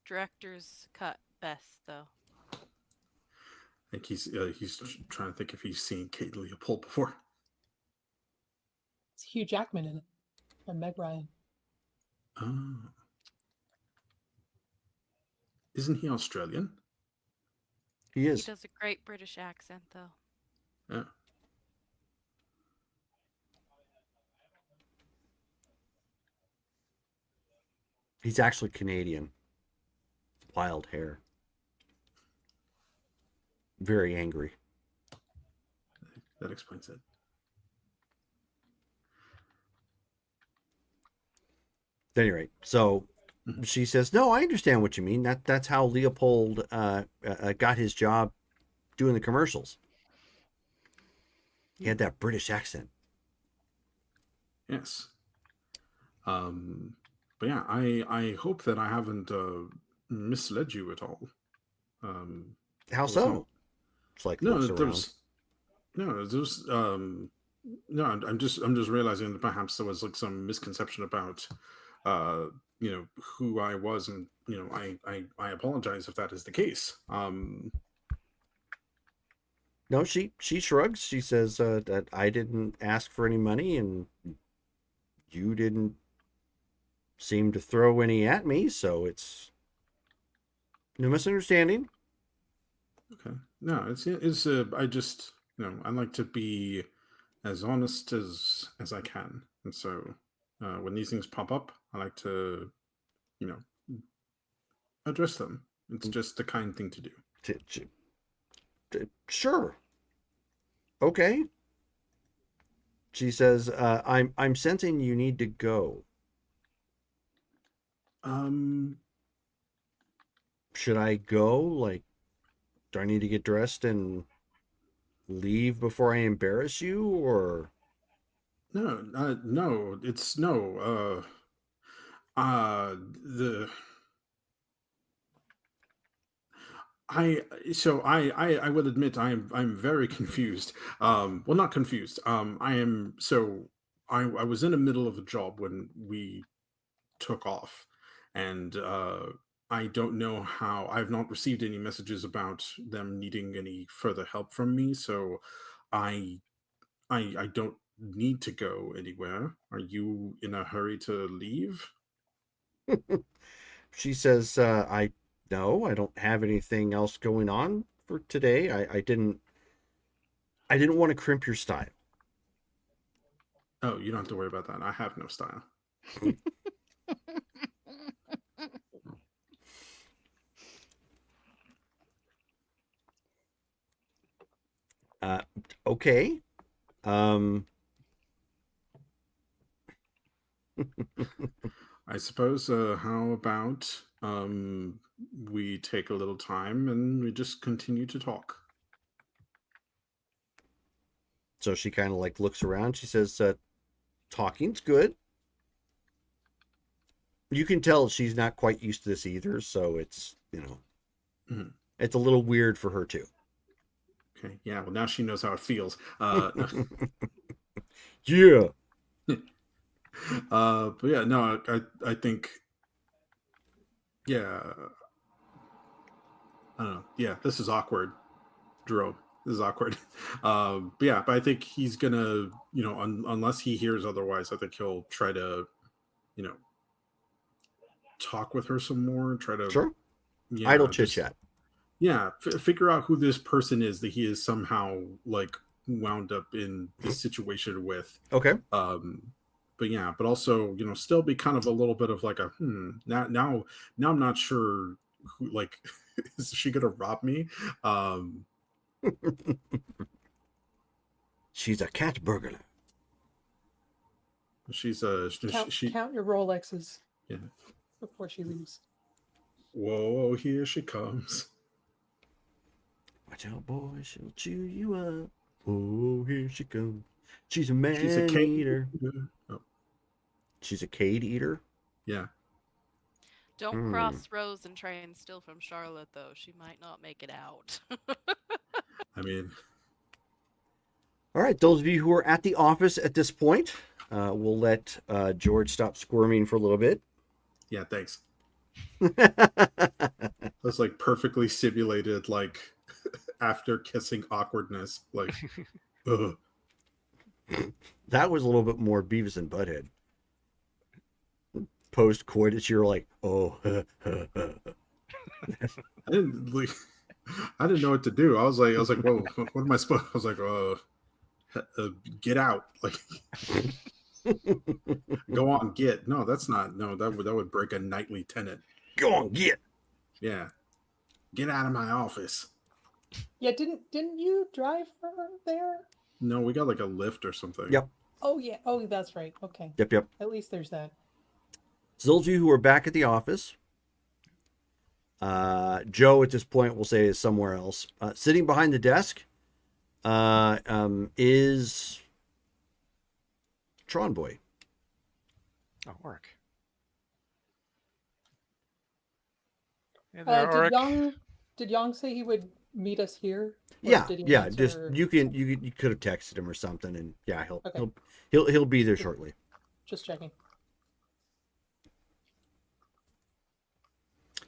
Director's cut best though. like he's trying to think if he's seen Kate Leopold before. It's Hugh Jackman in it, and Meg Ryan. Oh, isn't he Australian? He He is. does a great British accent though. Yeah. He's actually Canadian. Wild hair. Very angry. That explains it. At any rate, so Mhm. she says, "No, I understand what you mean. That's how Leopold got his job doing the commercials. He had that British accent." Yes. Um, but yeah, I hope that I haven't misled you at all. How There was not so? It's like no looks there around. was no there was no I'm just realizing that perhaps there was like some misconception about uh who I was, and I apologize if that is the case. No, she shrugs. She says that I didn't ask for any money, and you didn't seem to throw any at me, so it's no misunderstanding. Okay, no, it's I just I like to be as honest as I can, and so when these things pop up, I like to you know address them. It's just the kind thing to do. Sure, okay. She says, I'm sensing you need to go. Um, Should I go? Like, do I need to get dressed and leave before I embarrass you, or no, no, it's no. The I so I will admit I'm very confused. Well, not confused. I am so I was in the middle of a job when we took off, and I don't know how. I've not received any messages about them needing any further help from me, so I I don't need to go anywhere. Are you in a hurry to leave? She says, I no, I don't have anything else going on for today. I didn't want to crimp your style. Oh, you don't have to worry about that. I have no style. Uh, okay. Um, I suppose. How about we take a little time and we just continue to talk? so she kind of like looks around. She says, talking's good. You can tell she's not quite used to this either, so it's, Mhm. it's a little weird for her too. Okay. Yeah. Well, now she knows how it feels. No. Yeah. But yeah, no, I think, yeah, I don't know. Yeah, this is awkward, Jerome. This is awkward. But yeah, but I think he's gonna, unless he hears otherwise, I think he'll try to, you know, talk with her some more. Try to, Sure. Idle yeah, chit just chat. yeah, figure out who this person is that he is somehow like wound up in this situation with. Okay. Um, but yeah, but also still be kind of a little bit of like a now I'm not sure who, like, is she gonna rob me? Um, She's a cat burglar. she's she Count your Rolexes yeah. before she leaves. Whoa, here she comes. Watch out, boy, she'll chew you up. Oh, here she comes. She's a She's a man king. eater. Oh, She's a cade eater. yeah. Don't Hmm. cross Rose and try and steal from Charlotte, though. She might not make it out. I mean, All right, those of you who are at the office at this point, we'll let George stop squirming for a little bit. yeah. Thanks. That's like perfectly simulated, like after kissing awkwardness. Like, ugh. That was a little bit more Beavis and Butthead. Post coitus, you're like, oh. I didn't like, I didn't know what to do. I was like, whoa, what am I supposed? I was like, get out, like, go on, get. No, that's not. No, that would break a nightly tenant. Go on, get. Yeah, get out of my office. Yeah, didn't you drive her there? No, we got like a lift or something. Yep. Oh yeah. Oh, that's right. Okay. Yep. At least there's that. So those of you who are back at the office, Joe at this point will say is somewhere else. Sitting behind the desk is Tron Boy. Oh, Orc. Hey there, Orc. Did Young say he would meet us here? Or Yeah, did he yeah. answer- Just you could have texted him or something, and yeah, Okay. he'll be there shortly. Just checking.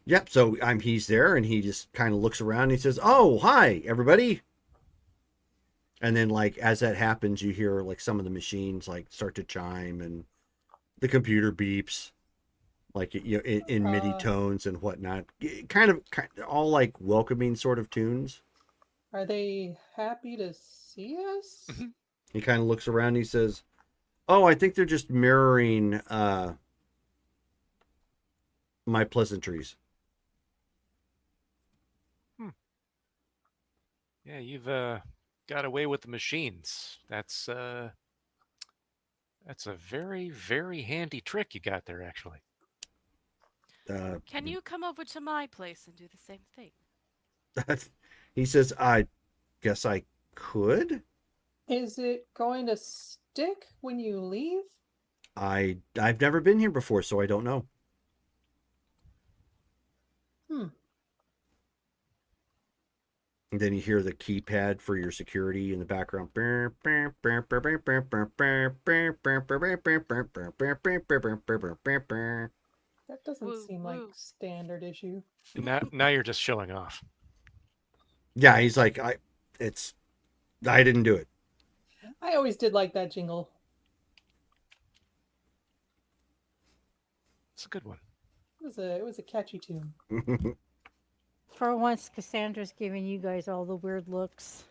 Yep. So he's there, and he just kind of looks around. And he says, "Oh, hi, everybody." And then, like as that happens, you hear like some of the machines like start to chime, and the computer beeps, like in MIDI tones and whatnot. Kind of all like welcoming sort of tunes. Are they happy to see us? He kind of looks around. And he says, "Oh, I think they're just mirroring my pleasantries." Yeah, you've got away with the machines. That's a very, very handy trick you got there, actually. Can you come over to my place and do the same thing? He says, "I guess I could." Is it going to stick when you leave? I've never been here before, so I don't know. And then you hear the keypad for your security in the background. That doesn't Woo seem like woo. standard issue. Now you're just showing off. Yeah, he's like, I didn't do it. I always did like that jingle. It's a good one. It was a catchy tune. For once, Cassandra's giving you guys all the weird looks.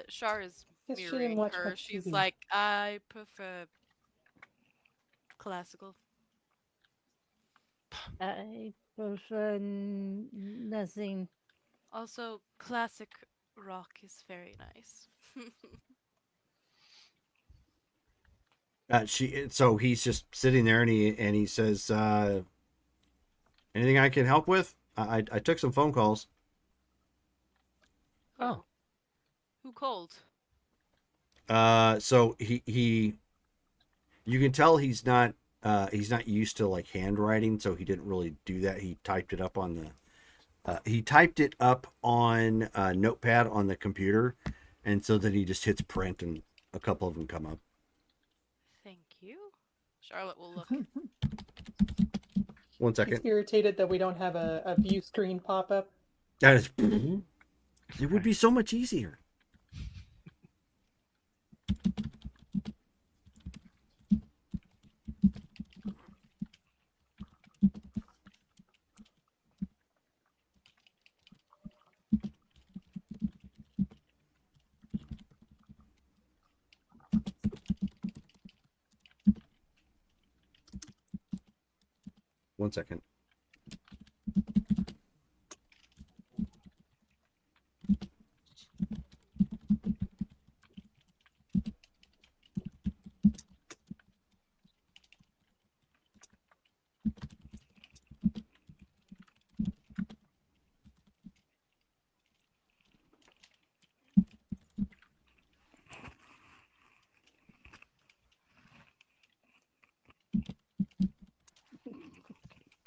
Shar is Guess she didn't mirroring watch her. much She's TV. like, I prefer classical. I prefer nothing. Also, classic rock is very nice. So he's just sitting there and he says, anything I can help with? I took some phone calls. Oh. Who called? So he you can tell he's not used to like handwriting, so he didn't really do that. He typed it up on Notepad on the computer, and so then he just hits print and a couple of them come up. Thank you. Charlotte will look. 1 He's second. irritated that we don't have a view screen pop up. That is it would be so much easier. One second.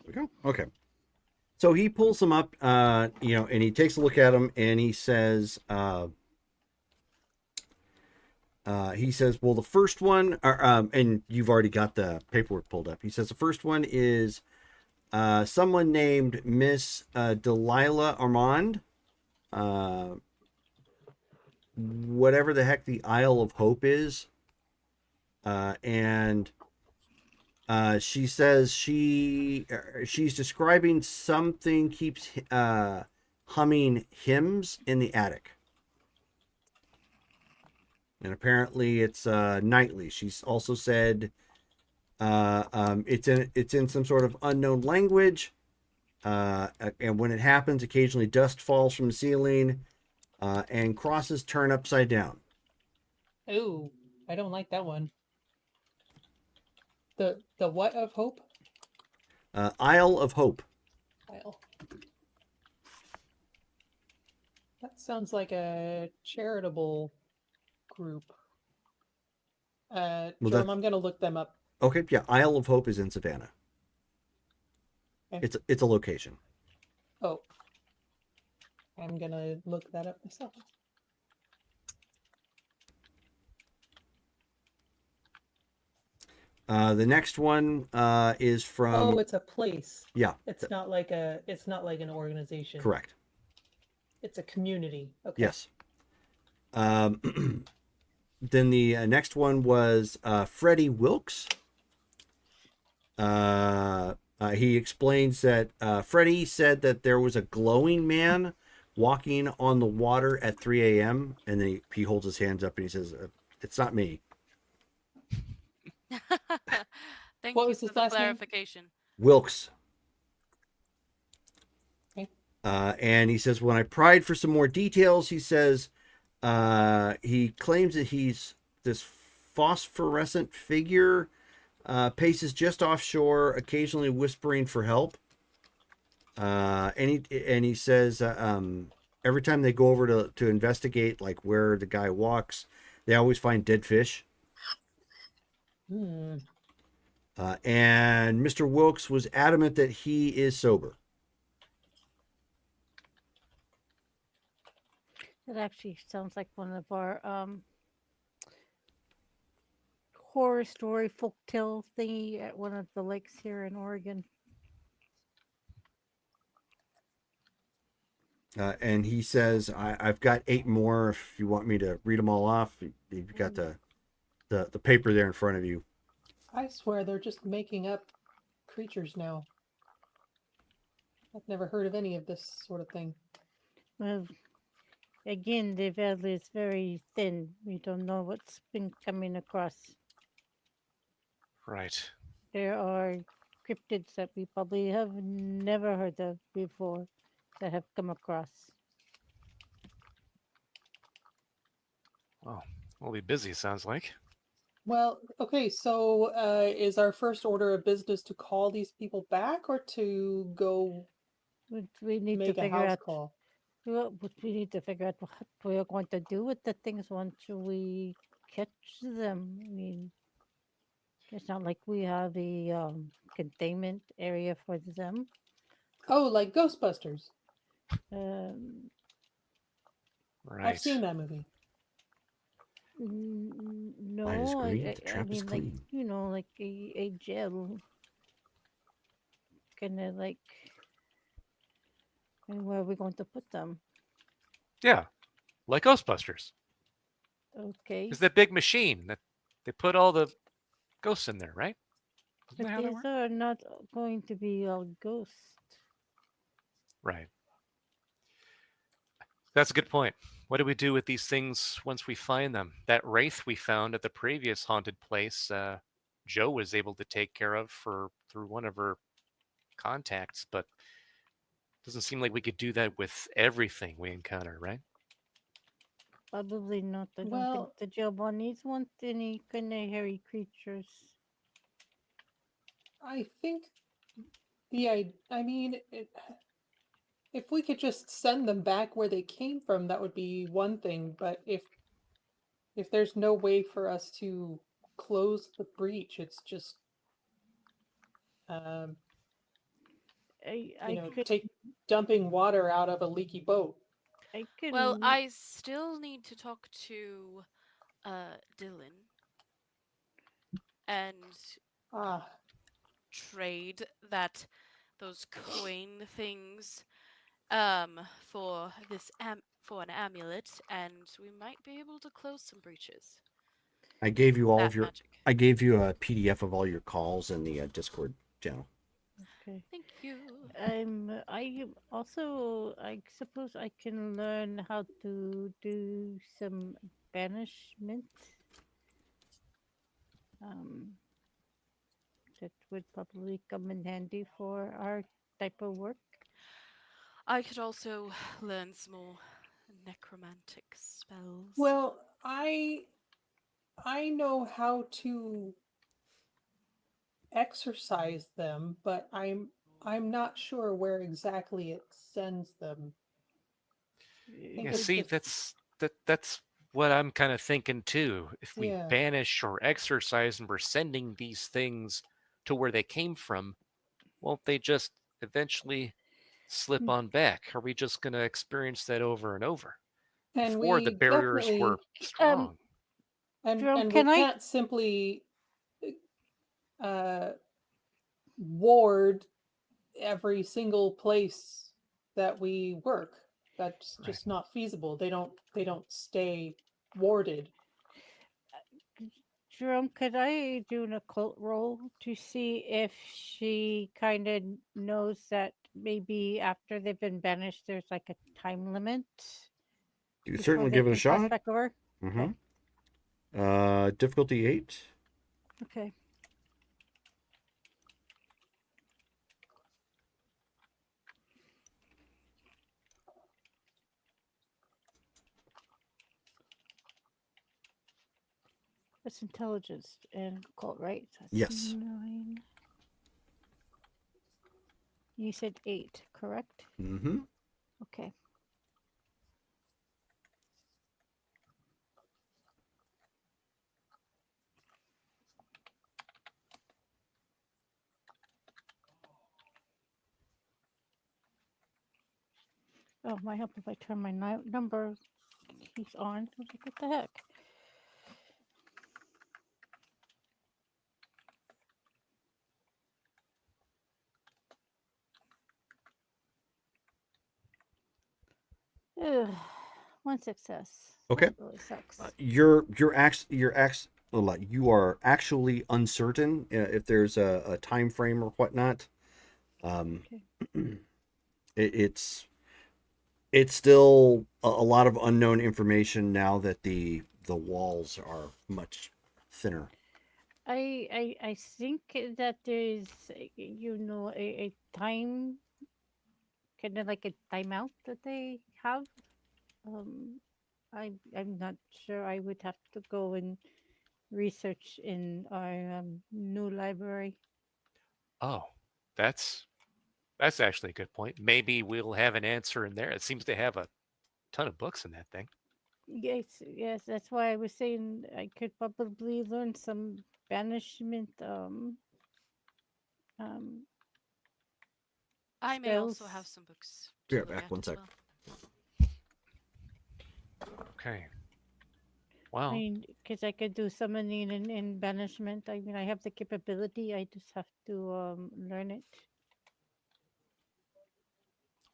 There we go. Okay. So he pulls them up, and he takes a look at them, and he says, well, the first one, and you've already got the paperwork pulled up. He says the first one is someone named Miss Delilah Armand, whatever the heck the Isle of Hope is, and she says she's describing something keeps humming hymns in the attic, and apparently it's nightly. She's also said it's in some sort of unknown language, and when it happens, occasionally dust falls from the ceiling, and crosses turn upside down. Ooh, I don't like that one. The what of hope? Isle of Hope. Isle. That sounds like a charitable group. Jerome, I'm gonna look them up. Okay, yeah, Isle of Hope is in Savannah. Okay. It's a location. Oh, I'm gonna look that up myself. The next one is from. Oh, it's a place. Yeah. It's not like an organization. Correct. It's a community. Okay. Yes. Then the next one was Freddie Wilkes. He explains that Freddie said that there was a glowing man walking on the water at 3 a.m. and then he holds his hands up and he says, "It's not me." Thank What you was for his the last name? clarification. Wilkes. Okay. And he says, when I pried for some more details, he says he claims that he's this phosphorescent figure, paces just offshore, occasionally whispering for help. And he says every time they go over to investigate like where the guy walks, they always find dead fish. Hmm. And Mr. Wilkes was adamant that he is sober. It actually sounds like one of our horror story folktale thingy at one of the lakes here in Oregon. And he says, I've got 8 more. If you want me to read them all off, you've got the paper there in front of you. I swear they're just making up creatures now. I've never heard of any of this sort of thing. Well, again, the veil is very thin. We don't know what's been coming across. Right. There are cryptids that we probably have never heard of before that have come across. Well, we'll be busy, sounds like. Well, okay, so is our first order of business to call these people back or to go We need to make a figure house out. call? Well, we need to figure out what we are going to do with the things once we catch them. I mean, it's not like we have a containment area for them. Oh, like Ghostbusters. Um, Right. I've seen that movie. Light is no, green, the I trap is mean, like, clean. like a jail, kind of like, and where are we going to put them? Yeah, like Ghostbusters. Okay, Is that big machine that they put all the ghosts in there, right? Isn't but that how that these works? are not going to be all ghosts. Right. That's a good point. What do we do with these things once we find them? That wraith we found at the previous haunted place, Joe was able to take care of for through one of her contacts, but doesn't seem like we could do that with everything we encounter, right? Probably not. I don't think Well, the jail bunnies want any kind of hairy creatures. I think I mean, if we could just send them back where they came from, that would be one thing. But if there's no way for us to close the breach, it's just um, I could take dumping water out of a leaky boat. I Well, can I still need to talk to Dylan and Ah, trade those coin things for for an amulet, and we might be able to close some breaches I with gave you all that of your. magic. I gave you a PDF of all your calls in the Discord channel. okay. Thank you. I also I suppose I can learn how to do some banishment. Um, that would probably come in handy for our type of work. I could also learn some more necromantic spells. well, I know how to exercise them, but I'm not sure where exactly it sends them. I think Yeah, it's see, just that's what I'm kind of thinking too. If we yeah. banish or exorcise and we're sending these things to where they came from, won't they just eventually slip on back? Are we just going to experience that over and over? And Before the we barriers were definitely Um, strong. Jerome, we can I? can't simply uh ward every single place that we work. That's Right. just not feasible. They don't stay warded. Jerome, could I do an occult roll to see if she kind of knows that maybe after they've been banished, there's like a time limit You before certainly they give it a can cross shot. back over? Mm-hmm. Okay. Difficulty 8. Okay. That's intelligence and occult, right? That's Yes. 9. You said 8, correct? Mm-hmm. Okay. Oh, might help if I turn my number he's on. I was like, what the heck? Ugh, one success. Okay. That really sucks. You are actually uncertain if there's a time frame or whatnot. Okay. It's still a lot of unknown information now that the walls are much thinner. I think that there's a time, kind of like a timeout that they have. Um, I'm not sure. I would have to go and research in our new library. Oh, that's actually a good point. Maybe we'll have an answer in there. It seems to have a ton of books in that thing. Yes, yes, that's why I was saying I could probably learn some banishment um I may also have spells. some books Be to right look back. at One as sec. well. Okay. I Well, mean, because I could do summoning and banishment. I mean, I have the capability. I just have to learn it.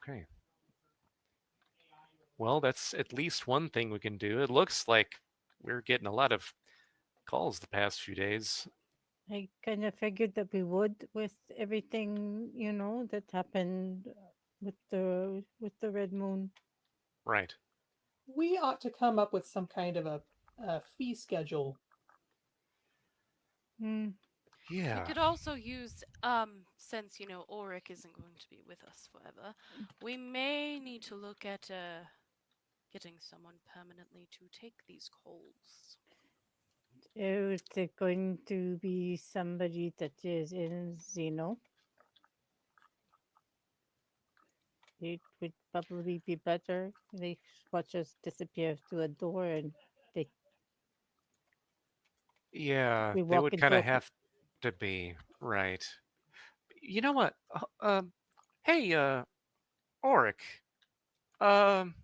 okay. Well, that's at least one thing we can do. It looks like we're getting a lot of calls the past few days. I kind of figured that we would with everything, that happened with the red moon. Right. We ought to come up with some kind of a fee schedule. Mm. We Yeah. could also use, since Ulrich isn't going to be with us forever, we may need to look at getting someone permanently to take these calls. Is it going to be somebody that is in Xeno? It would probably be better. They watch us disappear through a door and they Yeah, we they walk would into kind a of have to be right. You know what? Hey, Auric. Um,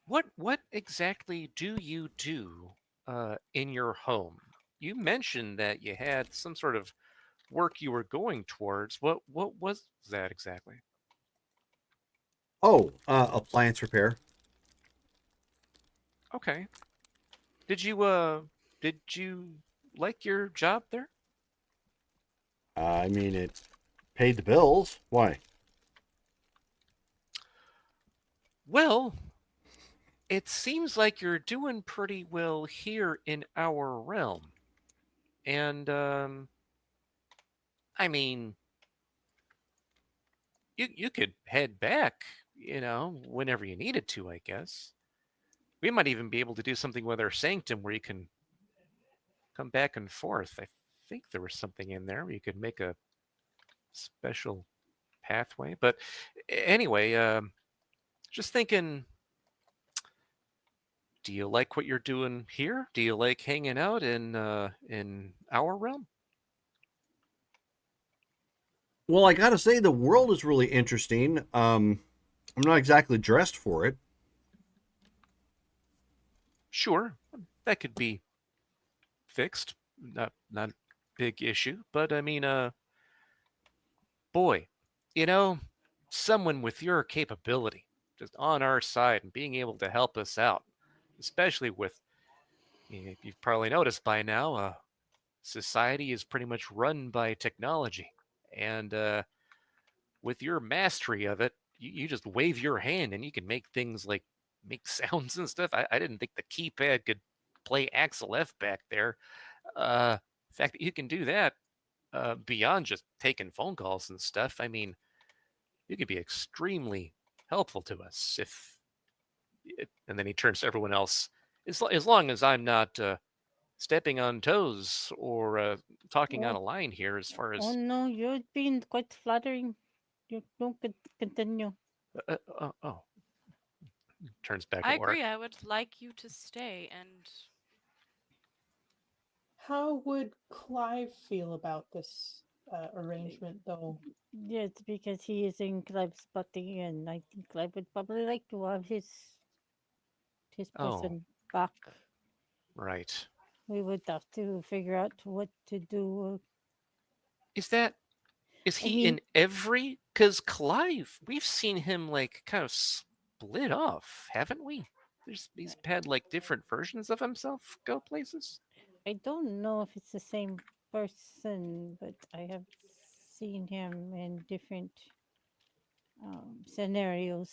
what exactly do you do in your home? You mentioned that you had some sort of work you were going towards. What was that exactly? Oh, appliance repair. Okay. Did you like your job there? I mean, it paid the bills. Why? Well, it seems like you're doing pretty well here in our realm. And I mean, you could head back, whenever you needed to, I guess. We might even be able to do something with our sanctum where you can come back and forth. I think there was something in there where you could make a special pathway. But anyway, just thinking, do you like what you're doing here? Do you like hanging out in our realm? Well, I gotta say, the world is really interesting. I'm not exactly dressed for it. Sure, that could be fixed. Not a big issue, but I mean, boy, you know, someone with your capability just on our side and being able to help us out, especially with, you've probably noticed by now, society is pretty much run by technology. And with your mastery of it, you just wave your hand and you can make things like make sounds and stuff. I didn't think the keypad could play Axel F back there. The fact that you can do that beyond just taking phone calls and stuff, I mean, you could be extremely helpful to us if. And then he turns to everyone else. As long as I'm not stepping on toes or talking out oh, of line here, as far oh as no, you're being quite flattering. You don't continue. oh, turns back to I agree. Oric. I would like you to stay and How would Clive feel about this arrangement, though? Yes, because he is in Clive's party, and I think Clive would probably like to have his his Oh. person back. Right. We would have to figure out what to do. Is I he mean, in every? Because Clive, we've seen him like kind of split off, haven't we? He's had like different versions of himself go places. I don't know if it's the same person, but I have seen him in different scenarios.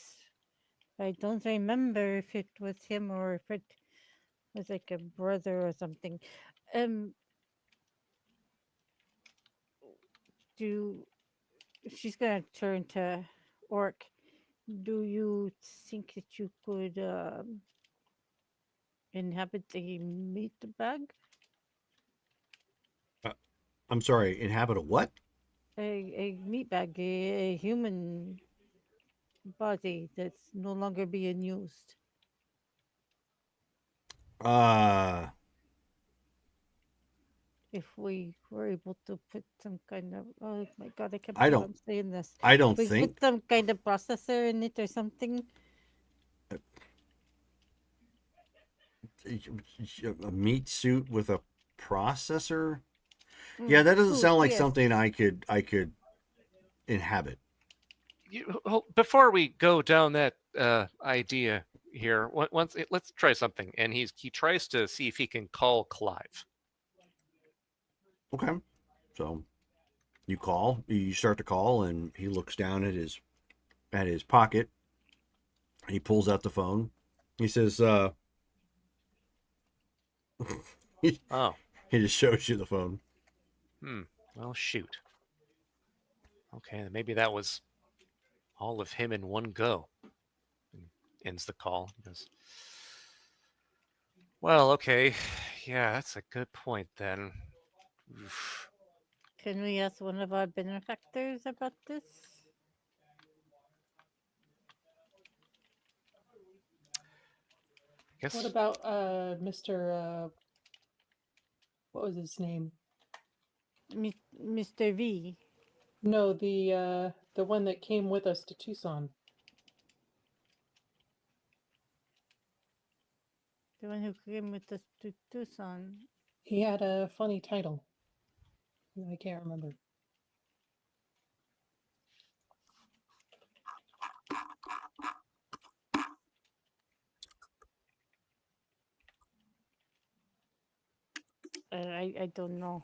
I don't remember if it was him or if it was like a brother or something. Um, do she's gonna turn to Orc. Do you think that you could inhabit a meat bag? I'm sorry, inhabit a what? A meat bag, a human body that's no longer being used. Uh, If we were able to put some kind of, oh my god, I can't I believe don't. I'm saying this. I don't We put think some kind of processor in it or something. a meat suit with a processor. Yeah, that doesn't Suit, sound like yes. something I could inhabit. Before we go down that idea here, let's try something. And he tries to see if he can call Clive. Okay, so you start to call, and he looks down at his pocket. He pulls out the phone. He says, he Oh, just shows you the phone. well, shoot. Okay, then maybe that was all of him in one go. And ends the call. He goes, well, okay, yeah, that's a good point then. Oof. Can we ask one of our benefactors about this? I guess. What about Mr. What was his name? Mr. V, No, the one that came with us to Tucson. the one who came with us to Tucson. He had a funny title. I can't remember. I don't know.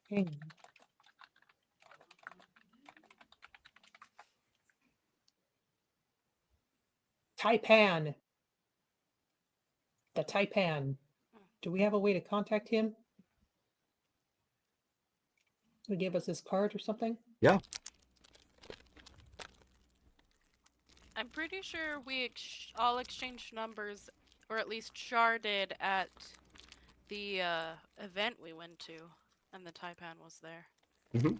Hang on. Taipan. The Taipan. Do we have a way to contact him? He gave us his card or something? Yeah. I'm pretty sure we all exchanged numbers, or at least sharded at the event we went to, and the Taipan was there. Mm-hmm.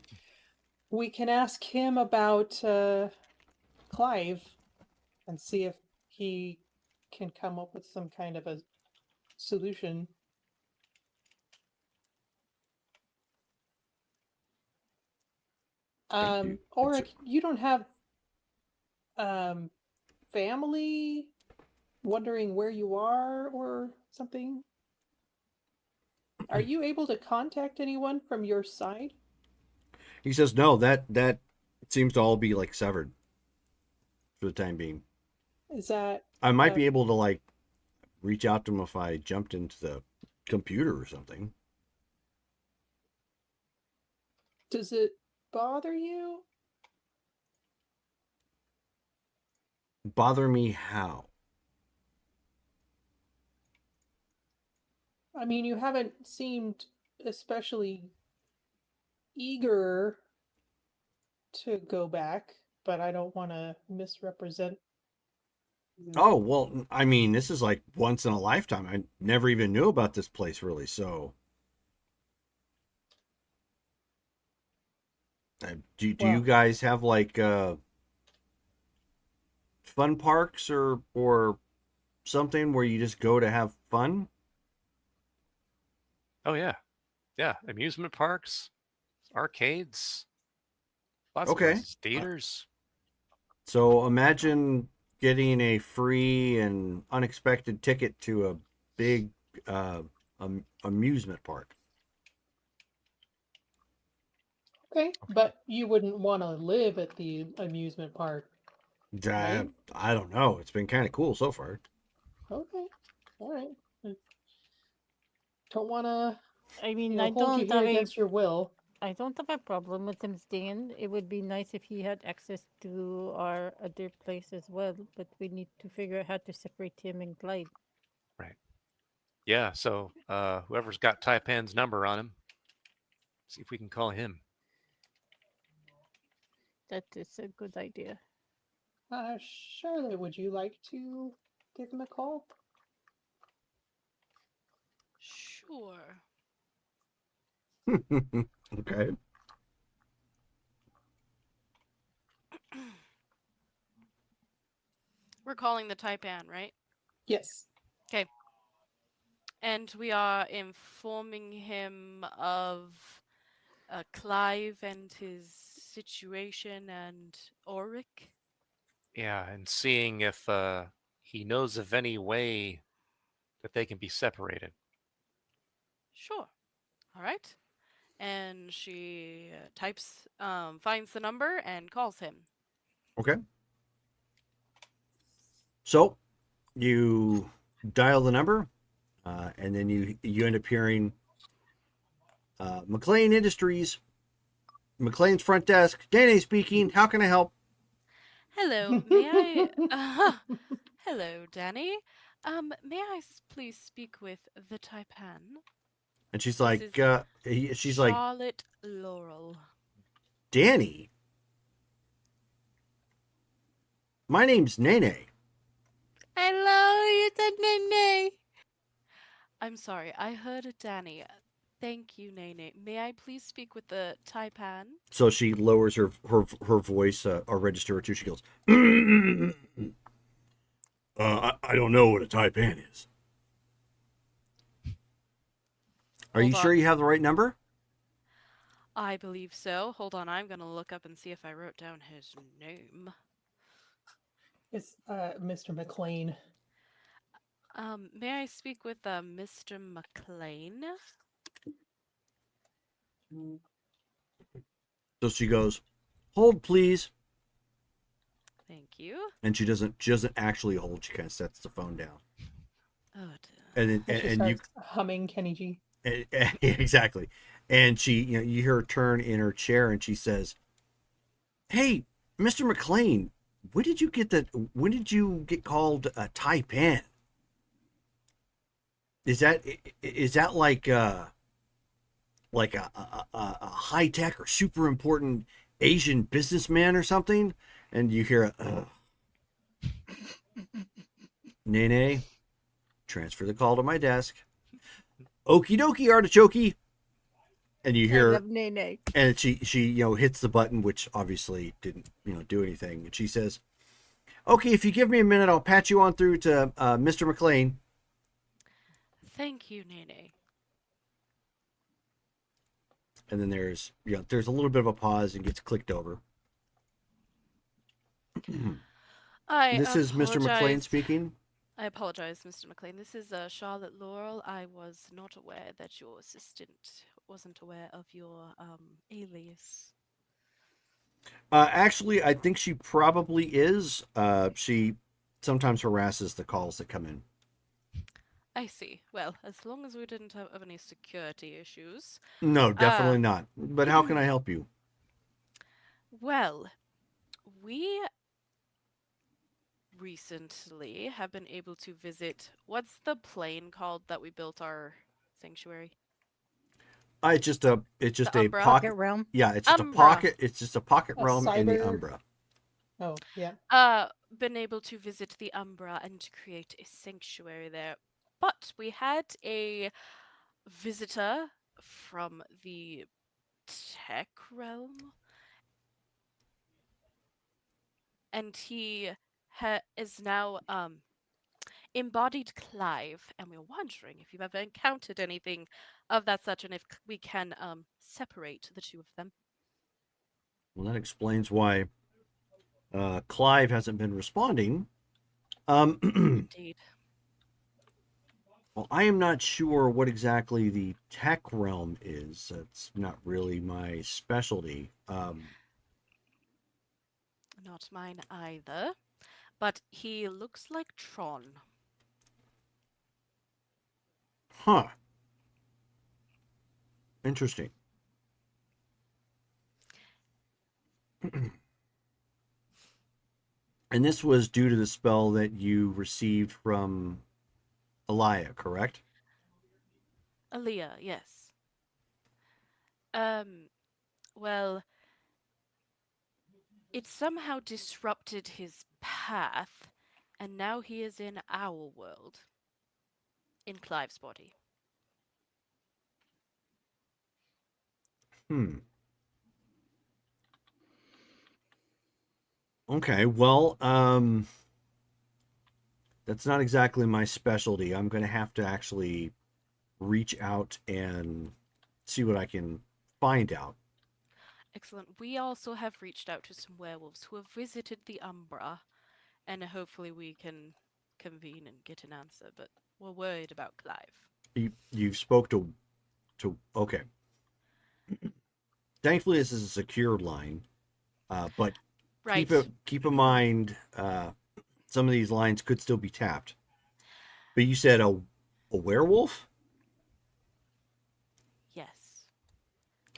We can ask him about Clive and see if he can come up with some kind of a solution. Ulrich, you don't have family wondering where you are or something? Are you able to contact anyone from your side? He says, no, that seems to all be like severed for the time being. Is that I might be able to like reach out to him if I jumped into the computer or something. does it bother you? Bother me how? I mean, you haven't seemed especially eager to go back, but I don't want to misrepresent. Oh, well, I mean, this is like once in a lifetime. I never even knew about this place really, so do you Well- guys have like fun parks or something where you just go to have fun? Oh yeah, yeah. Amusement parks, arcades, lots of Okay. places, theaters. So imagine getting a free and unexpected ticket to a big amusement park. Okay, but you wouldn't want to live at the amusement park, right? I don't know. It's been kind of cool so far. Okay, all right. I don't want to, I mean, hold you here against your will. I don't have a problem with him staying. It would be nice if he had access to our other place as well, but we need to figure out how to separate him and Clyde. Right. Yeah, so whoever's got Taipan's number on him, see if we can call him. That is a good idea. Charlotte, would you like to give him a call? Sure. Okay. We're calling the Taipan, right? Yes. Okay. And we are informing him of Clive and his situation and Ulrich. Yeah, and seeing if he knows of any way that they can be separated. Sure. All right. And she finds the number and calls him. Okay. So you dial the number, and then you end up hearing McLean Industries, McLean's front desk. Dane speaking. How can I help? Hello, may I? Hello, Danny. May I please speak with the Taipan? And she's This like, is she's like, Charlotte Laurel. Danny, my name's Nene. Hello, you said Nene. I'm sorry, I heard a Danny. Thank you, Nene. May I please speak with the Taipan? So she lowers her voice a register or two. She goes, I don't know what a Taipan is. Are you Hold sure on. you have the right number? I believe so. Hold on, I'm gonna look up and see if I wrote down his name. It's Mr. McLean. May I speak with Mr. McLean? So she goes, hold please. Thank you. And she doesn't actually hold. She kind of sets the phone down. Oh dear. And then, And she and you starts humming Kenny G. exactly. And she, you hear her turn in her chair, and she says, "Hey, Mr. McLean, when did you get that? When did you get called a Taipan? Is that like a high tech or super important Asian businessman or something?" And you hear a, Nene, transfer the call to my desk. Okie dokie, artichoke. And you I hear, love Nene. and she hits the button, which obviously didn't do anything. And she says, "Okay, if you give me a minute, I'll patch you on through to Mr. McLean." Thank you, Nene. And then there's there's a little bit of a pause and gets clicked over. I This is Mr. McLean apologize. speaking. I apologize, Mr. McLean. This is Charlotte Laurel. I was not aware that your assistant wasn't aware of your alias. Actually, I think she probably is. She sometimes harasses the calls that come in. I see. Well, as long as we didn't have any security issues. No, definitely not. But how can I help you? Well, we recently have been able to visit. What's the plane called that we built our sanctuary? It's just a Umbra? pocket. Realm. Yeah, it's just a Umbra. pocket. It's just a pocket A realm in the cyber- Umbra. Oh, yeah. Been able to visit the Umbra and create a sanctuary there. But we had a visitor from the tech realm, and he is now embodied Clive, and we're wondering if you've ever encountered anything of that such, and if we can separate the two of them. Well, that explains why Clive hasn't been responding. Indeed. Well, I am not sure what exactly the tech realm is. It's not really my specialty. Not mine either. But he looks like Tron. Huh. Interesting. And this was due to the spell that you received from Elia, correct? Aaliyah, yes. Um, well, it somehow disrupted his path, and now he is in our world. In Clive's body. Hmm. Okay, well, that's not exactly my specialty. I'm going to have to actually reach out and see what I can find out. Excellent. We also have reached out to some werewolves who have visited the Umbra, and hopefully we can convene and get an answer, but we're worried about Clive. You spoke to okay. Thankfully, this is a secured line, but Right. keep in mind some of these lines could still be tapped. But you said a werewolf? Yes.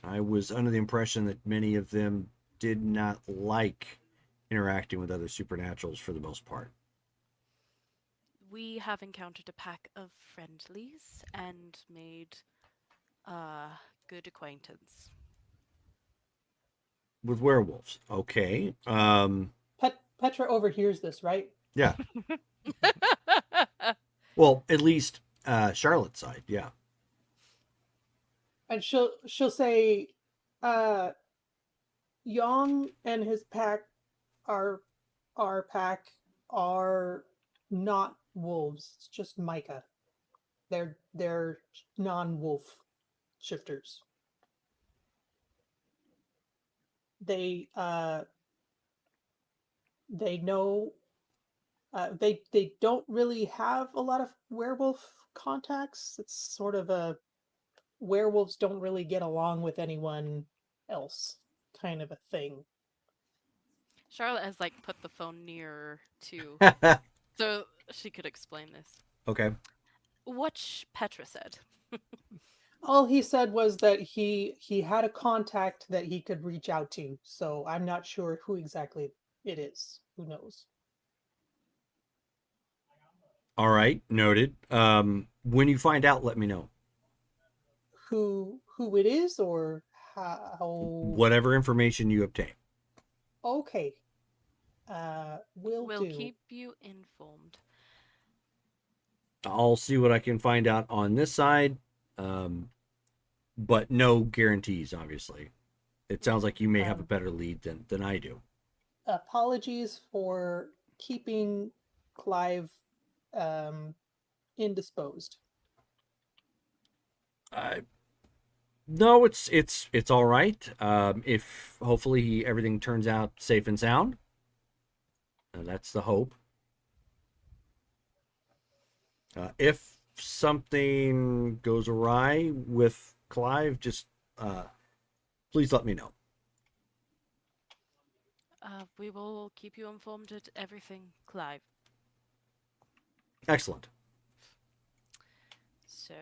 I was under the impression that many of them did not like interacting with other supernaturals for the most part. We have encountered a pack of friendlies and made good acquaintance. With werewolves. Okay. Petra overhears this, right? Yeah. Well, at least Charlotte's side, yeah. And she'll say, Yong and his pack are our pack are not wolves. It's just Micah. They're non-wolf shifters. They they know they don't really have a lot of werewolf contacts. It's sort of a werewolves don't really get along with anyone else kind of a thing. Charlotte has put the phone nearer to so she could explain this. Okay. What Petra said. All he said was that he had a contact that he could reach out to, so I'm not sure who exactly it is. Who knows? All right, noted. When you find out, let me know. Who it is or how? Whatever information you obtain. Okay. Will We'll do. keep you informed. I'll see what I can find out on this side, but no guarantees, obviously. It sounds like you may have a better lead than I do. Apologies for keeping Clive indisposed. No, it's all right. If hopefully everything turns out safe and sound, that's the hope. If something goes awry with Clive, just please let me know. We will keep you informed of everything, Clive. Excellent. So,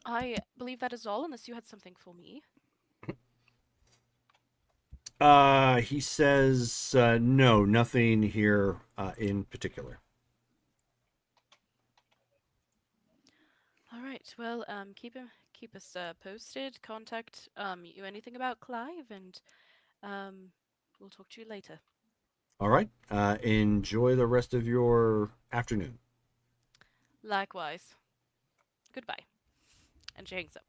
I believe that is all, unless you had something for me. He says no, nothing here in particular. All right. Well, keep us posted. Contact you anything about Clive, and we'll talk to you later. All right. Enjoy the rest of your afternoon. Likewise. Goodbye. And she hangs up.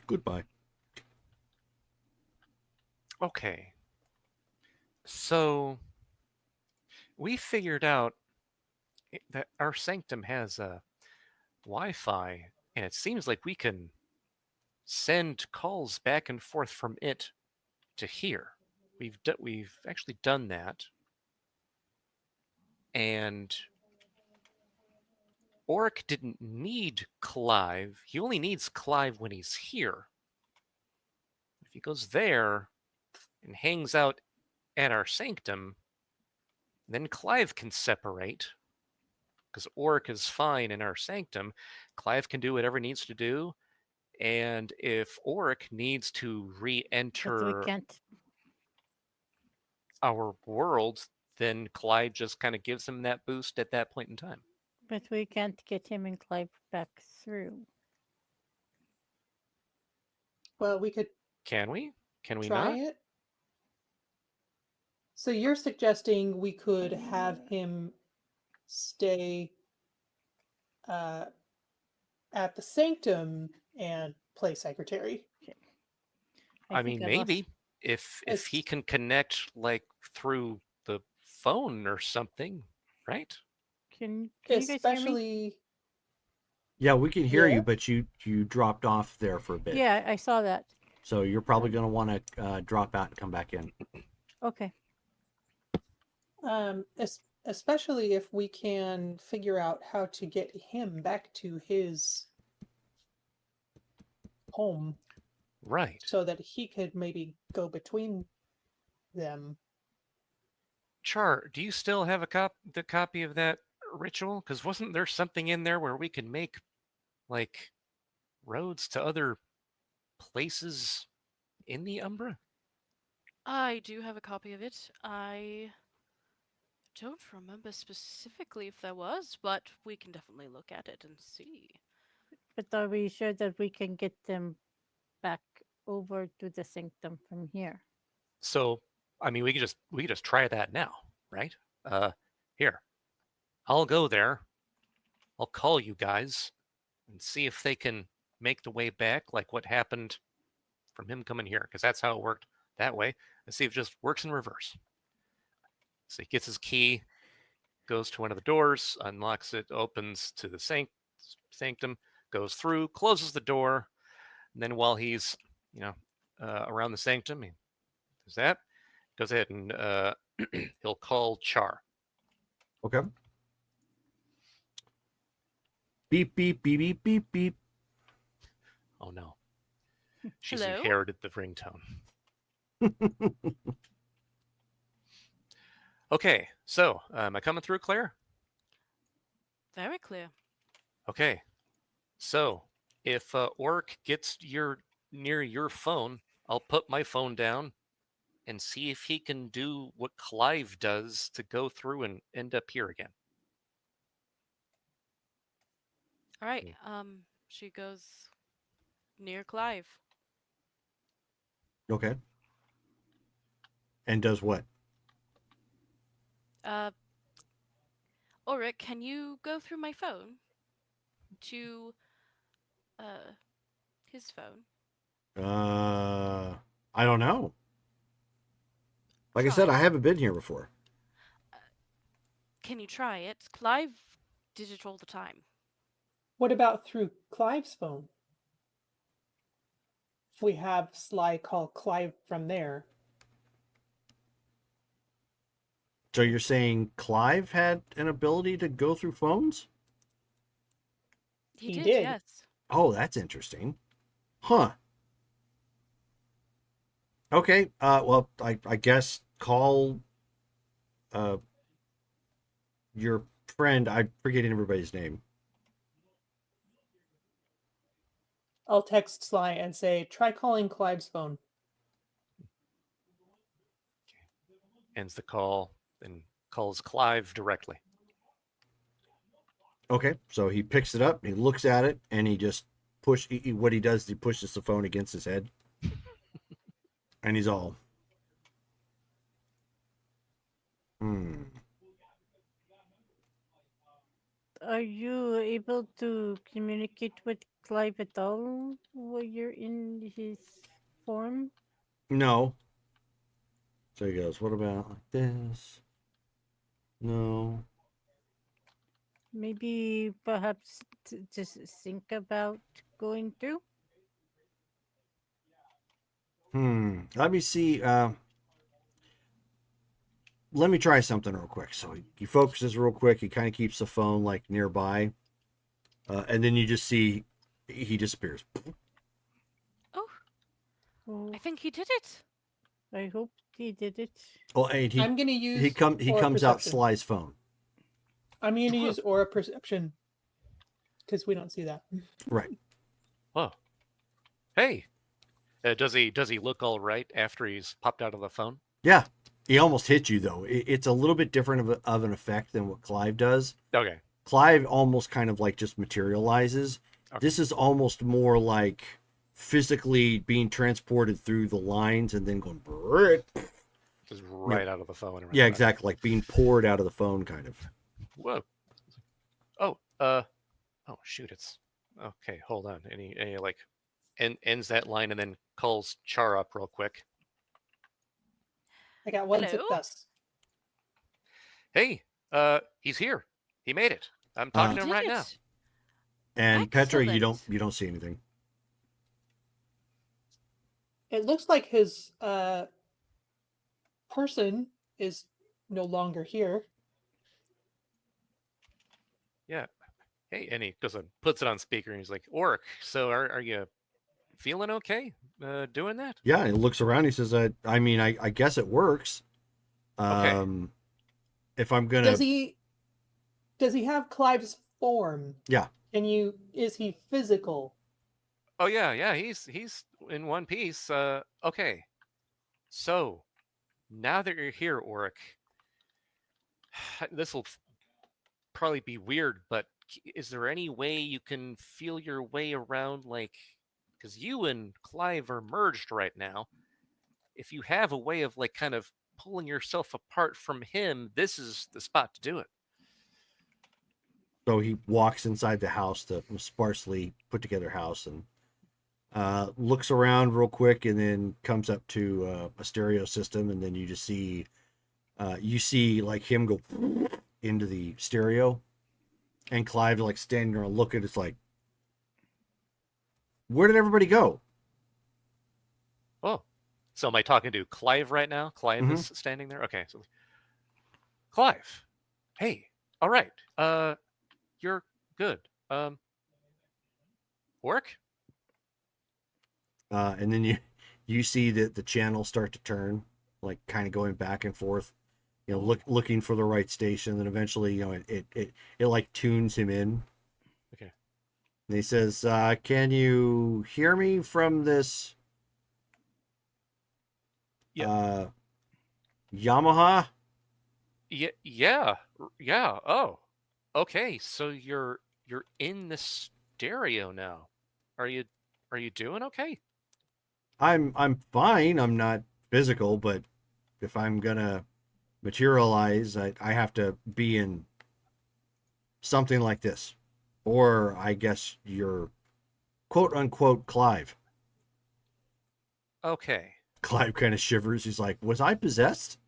Goodbye. Okay. So we figured out that our sanctum has a Wi-Fi, and it seems like we can send calls back and forth from it to here. We've actually done that, and Oric didn't need Clive. He only needs Clive when he's here. If he goes there and hangs out at our sanctum, then Clive can separate because Oric is fine in our sanctum. Clive can do whatever he needs to do, and if Oric needs to But we re-enter can't. our world, then Clyde just kind of gives him that boost at that point in time. But we can't get him and Clive back through. Well, we could Can we? Can we try not? it. So you're suggesting we could have him stay uh, at the sanctum and play secretary. I think mean, I lost- maybe if he It's- can connect like through the phone or something, right? Can you guys hear me? Especially, Yeah, we can hear Yeah. you, but you dropped off there for a bit. Yeah, I saw that. So you're probably going to want to drop out and come back in. Okay. especially if we can figure out how to get him back to his home Right. so that he could maybe go between them. Char, do you still have the copy of that ritual? Because wasn't there something in there where we could make like roads to other places in the Umbra? I do have a copy of it. I don't remember specifically if there was, but we can definitely look at it and see. But are we sure that we can get them back over to the sanctum from here? So, I mean, we could just try that now, right? Here, I'll go there. I'll call you guys and see if they can make the way back, like what happened from him coming here, because that's how it worked that way. And see if it just works in reverse. So he gets his key, goes to one of the doors, unlocks it, opens to the sanctum, goes through, closes the door, and then while he's, around the sanctum, he does that. Goes ahead and he'll call Char. Okay. Beep, beep, beep, beep, beep, beep. Oh no. She's Hello? inherited the ringtone. Okay, so am I coming through, Claire? Very clear. Okay, so if Orc gets near your phone, I'll put my phone down and see if he can do what Clive does to go through and end up here again. All right. Yeah. She goes near Clive. Okay. And does what? Ulrich, can you go through my phone to his phone? I don't know. Like I Try said, I it. haven't been here before. Can you try it? Clive did it all the time. What about through Clive's phone? If we have Sly call Clive from there. So you're saying Clive had an ability to go through phones? He He did. yes. Oh, that's interesting. Huh. Okay. Well, I guess call your friend. I'm forgetting everybody's name. I'll text Sly and say, try calling Clive's phone. Ends the call and calls Clive directly. Okay. So he picks it up, he looks at it, and he just what he does is he pushes the phone against his head. And he's all, Are you able to communicate with Clive at all while you're in his form? No. So he goes, what about like this? No. Maybe perhaps just think about going through. Let me see. Let me try something real quick. So he focuses real quick. He kind of keeps the phone like nearby, and then you just see he disappears. Oh, Oh, I think he did it. I hope he did it. Oh, and I'm gonna he use he aura comes out perception. Sly's phone. I'm gonna use aura perception because we don't see that. Right. Whoa. Hey. Does he look all right after he's popped out of the phone? Yeah. He almost hit you though. It's a little bit different of an effect than what Clive does. Okay. Clive almost kind of like just materializes. Okay. This is almost more like physically being transported through the lines and then going Just right out of the phone. yeah, exactly, like being poured out of the phone kind of. Whoa. Oh, oh shoot, it's okay, hold on. Any like ends that line and then calls Char up real quick. I got one Hello? success. Hey, he's here. He made it. I'm Uh, talking to him Did right it. now. And Petra, you Excellent. don't see anything. It looks like his person is no longer here. Yeah. Hey, and he goes and puts it on speaker and he's like, Orc, so are you feeling okay? Doing that? Yeah, he looks around. He says, I mean, I guess it works. Okay. If I'm gonna, Does he have Clive's form? yeah, Is he physical? Oh yeah, he's in one piece. Okay. So now that you're here, Oric, this will probably be weird, but is there any way you can feel your way around, like, because you and Clive are merged right now? If you have a way of like kind of pulling yourself apart from him, this is the spot to do it. so he walks inside the house, the sparsely put together house, and looks around real quick, and then comes up to a stereo system, and then you just see, you see like him go into the stereo, and Clive like standing there looking. It's like, where did everybody go? Oh, so am I talking to Clive right now? Clive Mhm. is standing there. Okay, so Clive, hey, all right, you're good. Work? And then you see that the channels start to turn, like kind of going back and forth, you know, looking for the right station. And eventually, you know, it like tunes him in. Okay. And he says, "Can you hear me from this Yamaha?" Yeah. Oh, okay. So you're in the stereo now. Are you doing okay? I'm fine. I'm not physical, but if I'm gonna materialize, I have to be in something like this, or I guess you're quote unquote Clive. Okay. Clive kind of shivers. He's like, "Was I possessed?"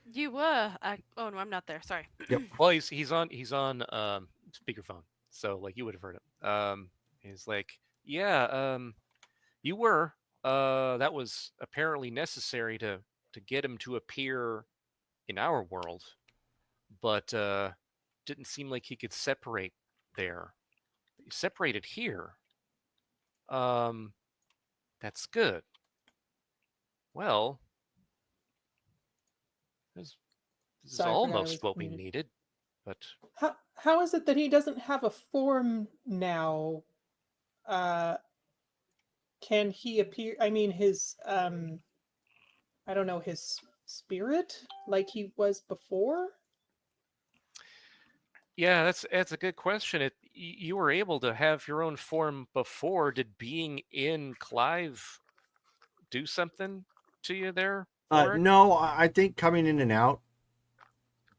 You were. Oh no, I'm not there. Sorry. Yep. Well, he's on speakerphone, so like you would have heard it. He's like, yeah, you were. That was apparently necessary to get him to appear in our world, but didn't seem like he could separate there. He separated here. Um, that's good. Well, this, this is Sorry, I forgot I almost was what we muted. needed, but How is it that he doesn't have a form now? Can he appear? I mean, his I don't know, his spirit like he was before. yeah, that's a good question. You were able to have your own form before. Did being in Clive do something to you there, Warwick? No, I think coming in and out,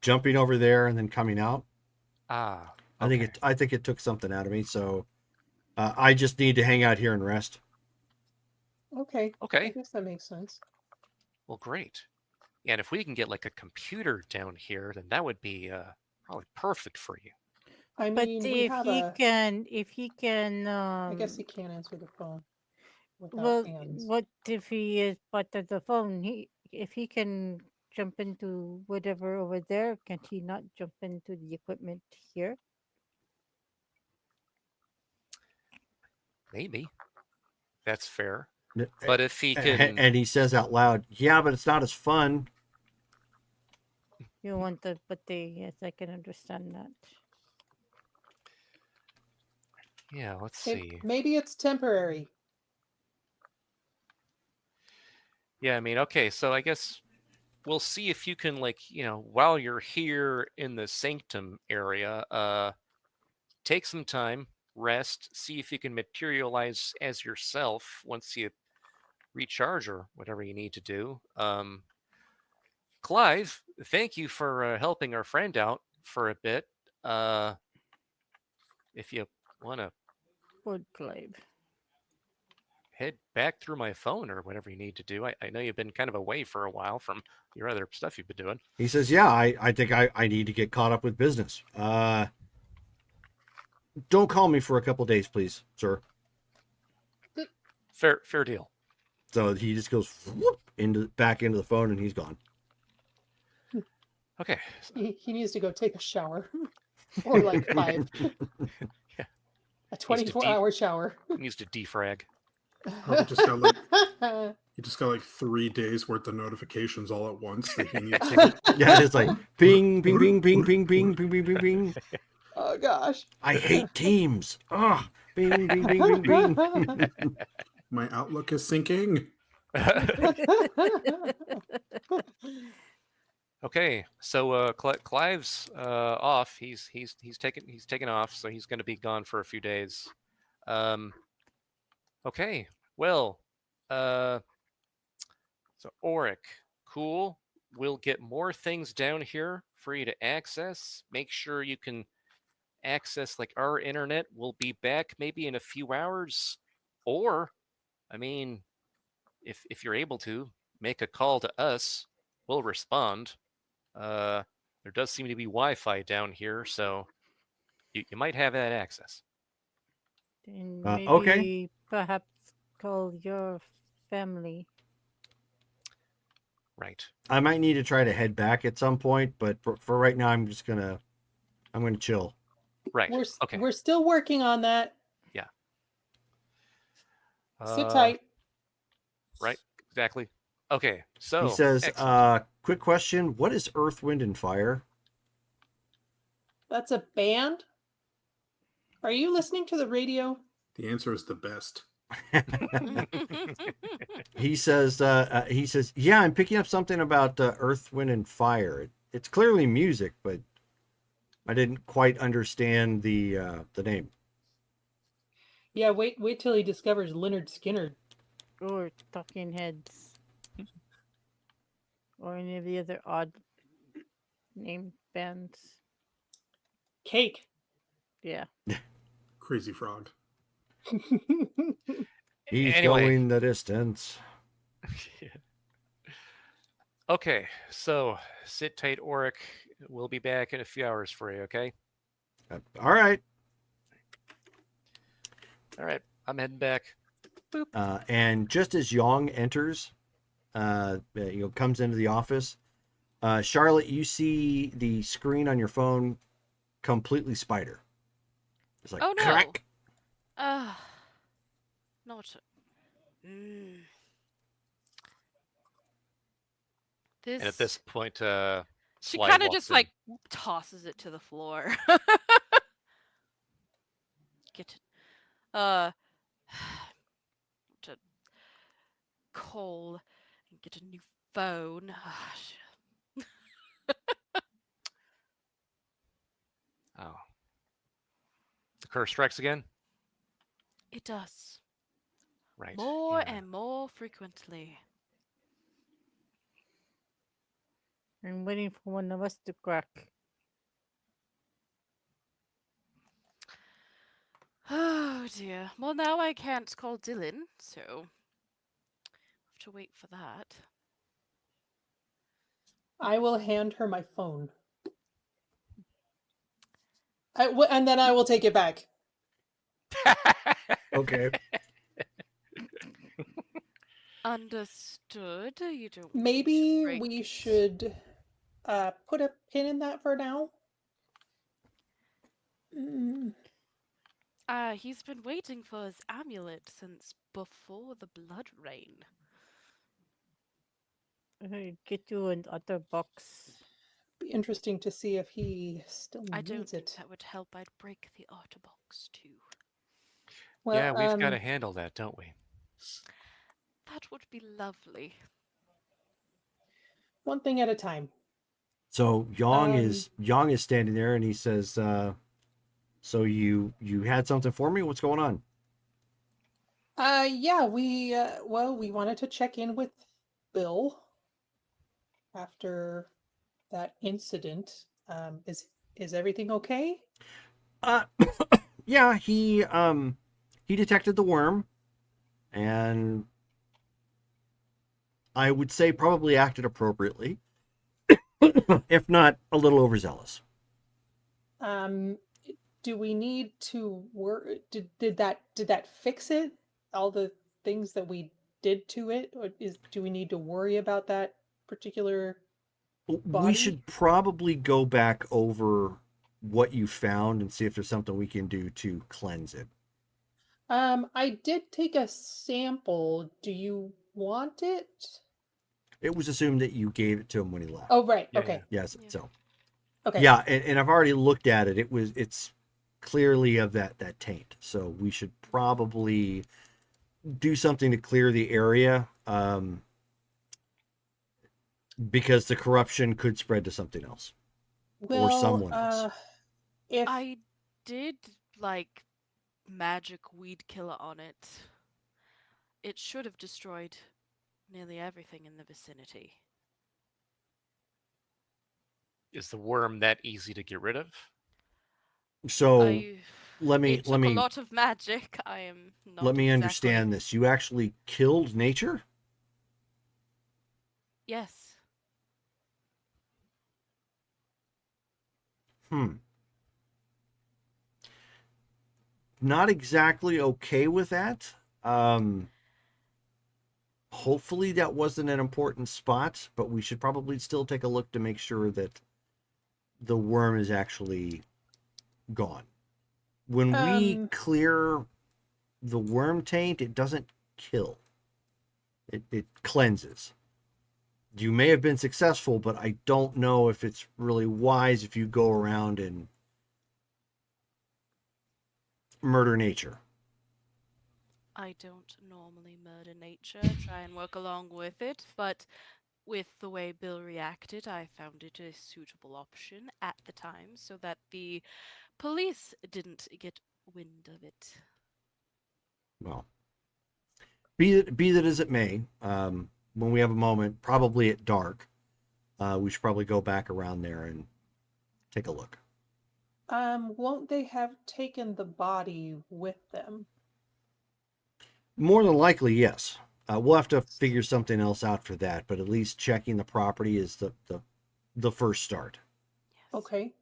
jumping over there and then coming out. Ah, I okay. think it took something out of me. So I just need to hang out here and rest. Okay. I Okay. guess that makes sense. Well, great. And if we can get like a computer down here, then that would be probably perfect for you. I But mean, we if have he a. can, if he can, I guess he can't answer the phone without well, hands. what if he is part of the phone? If he can jump into whatever over there, can he not jump into the equipment here? Maybe that's fair. N- But if he can, And he says out loud, "Yeah, but it's not as fun." You want the, but they, yes, I can understand that. yeah, let's It, see. maybe it's temporary. Yeah, I mean, okay, so I guess we'll see if you can, like, while you're here in the sanctum area, take some time, rest, see if you can materialize as yourself once you recharge or whatever you need to do. Clive, thank you for helping our friend out for a bit. Uh, if you want to Wood Clive. head back through my phone or whatever you need to do, I know you've been kind of away for a while from your other stuff you've been doing. He says, "Yeah, I think I need to get caught up with business. Don't call me for a couple days, please, sir." Fair deal. So he just goes whoop, back into the phone, and he's gone. Okay. He needs to go take a shower. Or like 5. Yeah. A 24-hour shower. Needs to defrag. Oh, he just got like he just got like 3 days worth of notifications all at once that he needs to. Yeah, it's like ping, ping, ping, ping, ping, ping, ping, ping, ping, ping. Oh gosh. I hate Teams. Ugh. Bing, bing, bing, bing, bing. My outlook is sinking. Okay, so Clive's off. He's taken off, so he's going to be gone for a few days. Okay, well, so Auric, cool. We'll get more things down here for you to access. Make sure you can access like our internet. We'll be back maybe in a few hours, or, I mean, if you're able to make a call to us, we'll respond. There does seem to be Wi-Fi down here, so you might have that access. And Okay. maybe perhaps call your family. Right. I might need to try to head back at some point, but for right now, I'm gonna chill. Right. Okay. We're still working on that. Yeah. Sit tight. Right. Exactly. Okay. So He says, excellent. "Quick question: what is Earth, Wind, and Fire?" That's a band? Are you listening to the radio? The answer is the best. He says, "Yeah, I'm picking up something about Earth, Wind, and Fire. It's clearly music, but I didn't quite understand the name." Yeah, wait till he discovers Leonard Skinner. Or Talking Heads. Or any of the other odd named bands. Cake. Yeah. Crazy Frog. He's Anyway. going the distance. Okay. So sit tight, Auric. We'll be back in a few hours for you. Okay. All right. All right. I'm heading back. Boop. And just as Yong enters, comes into the office, Charlotte, you see the screen on your phone completely spider. It's like, Oh, no. crack. Not. This. And at this point, she Sly kind of walks just in. like tosses it to the floor. Get to call and get a new phone. Oh. The curse strikes again? It does. Right. More yeah. and more frequently. I'm waiting for one of us to crack. Oh dear. Well, now I can't call Dylan, so have to wait for that. I will hand her my phone. And then I will take it back. Okay. Understood. You don't want Maybe to break we it. should put a pin in that for now. Mm, He's been waiting for his amulet since before the blood rain. Get you another box. be interesting to see if he still I don't needs think it. that would help. I'd break the otterbox too. Yeah, Well, we've got to handle that, don't we? That would be lovely. one thing at a time. So Um, Yang is standing there, and he says, "So you had something for me? What's going on?" Yeah, we wanted to check in with Bill after that incident. Is everything okay? Uh, yeah, he detected the worm, and I would say probably acted appropriately, if not a little overzealous. Um, do we need to work? Did that fix it? All the things that we did to it, or do we need to worry about that particular We body? should probably go back over what you found and see if there's something we can do to cleanse it. I did take a sample. Do you want it? It was assumed that you gave it to him when he left. Oh, right. Yeah, Okay. Yes, Yeah. so Okay. yeah, and I've already looked at it. It's clearly of that taint. So we should probably do something to clear the area, because the corruption could spread to something else or Well, someone else. if I did like magic weed killer on it. It should have destroyed nearly everything in the vicinity. Is the worm that easy to get rid of? So I let me It took a lot of magic. I am not let me exactly. understand this. You actually killed nature? Yes. Hmm. Not exactly okay with that. Hopefully that wasn't an important spot, but we should probably still take a look to make sure that the worm is actually gone. When we um clear the worm taint, it doesn't kill. It cleanses. You may have been successful, but I don't know if it's really wise if you go around and murder nature. I don't normally murder nature, try and work along with it, but with the way Bill reacted, I found it a suitable option at the time so that the police didn't get wind of it. Well, be that as it may, when we have a moment, probably at dark, we should probably go back around there and take a look. won't they have taken the body with them? More than likely, yes. We'll have to figure something else out for that, but at least checking the property is the first start. Yes. Okay.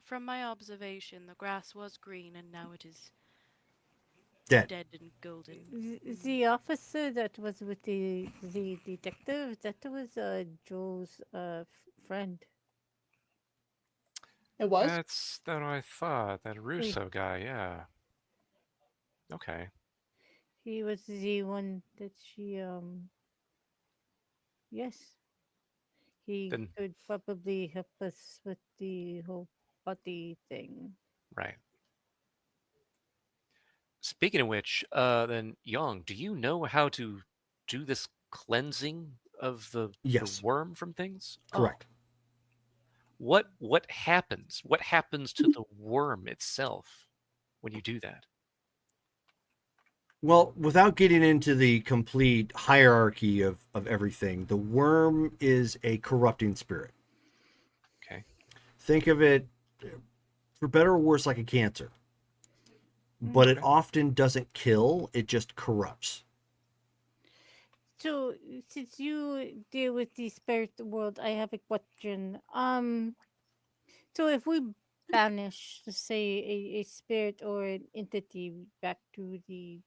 From my observation, the grass was green and now it is Dead. dead and golden. The officer that was with the detective, that was Joe's friend. It was? That's what I thought. That Russo guy, yeah. Okay. He was the one that she yes. He Then, could probably help us with the whole body thing. right. Speaking of which, then Young, do you know how to do this cleansing of the Yes, worm from things? correct. Oh, what happens? What happens to the worm itself when you do that? Well, without getting into the complete hierarchy of everything, the worm is a corrupting spirit. Okay. Think of it, for better or worse, like a cancer. But it Okay. often doesn't kill, it just corrupts. So, since you deal with the spirit world, I have a question. So if we banish, let's say, a spirit or an entity back to the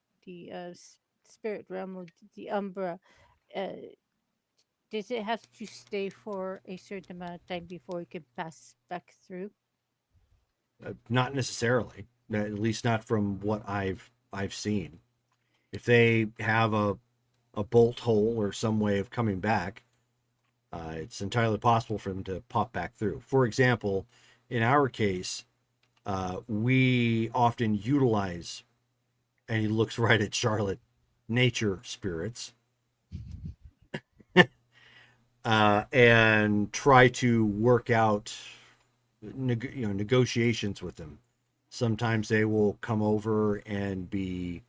spirit realm or the Umbra, uh, does it have to stay for a certain amount of time before it can pass back through? Not necessarily, at least not from what I've seen. If they have a bolt hole or some way of coming back, it's entirely possible for them to pop back through. For example, in our case, we often utilize, and he looks right at Charlotte, nature spirits, and try to work out negotiations with them. Sometimes they will come over and be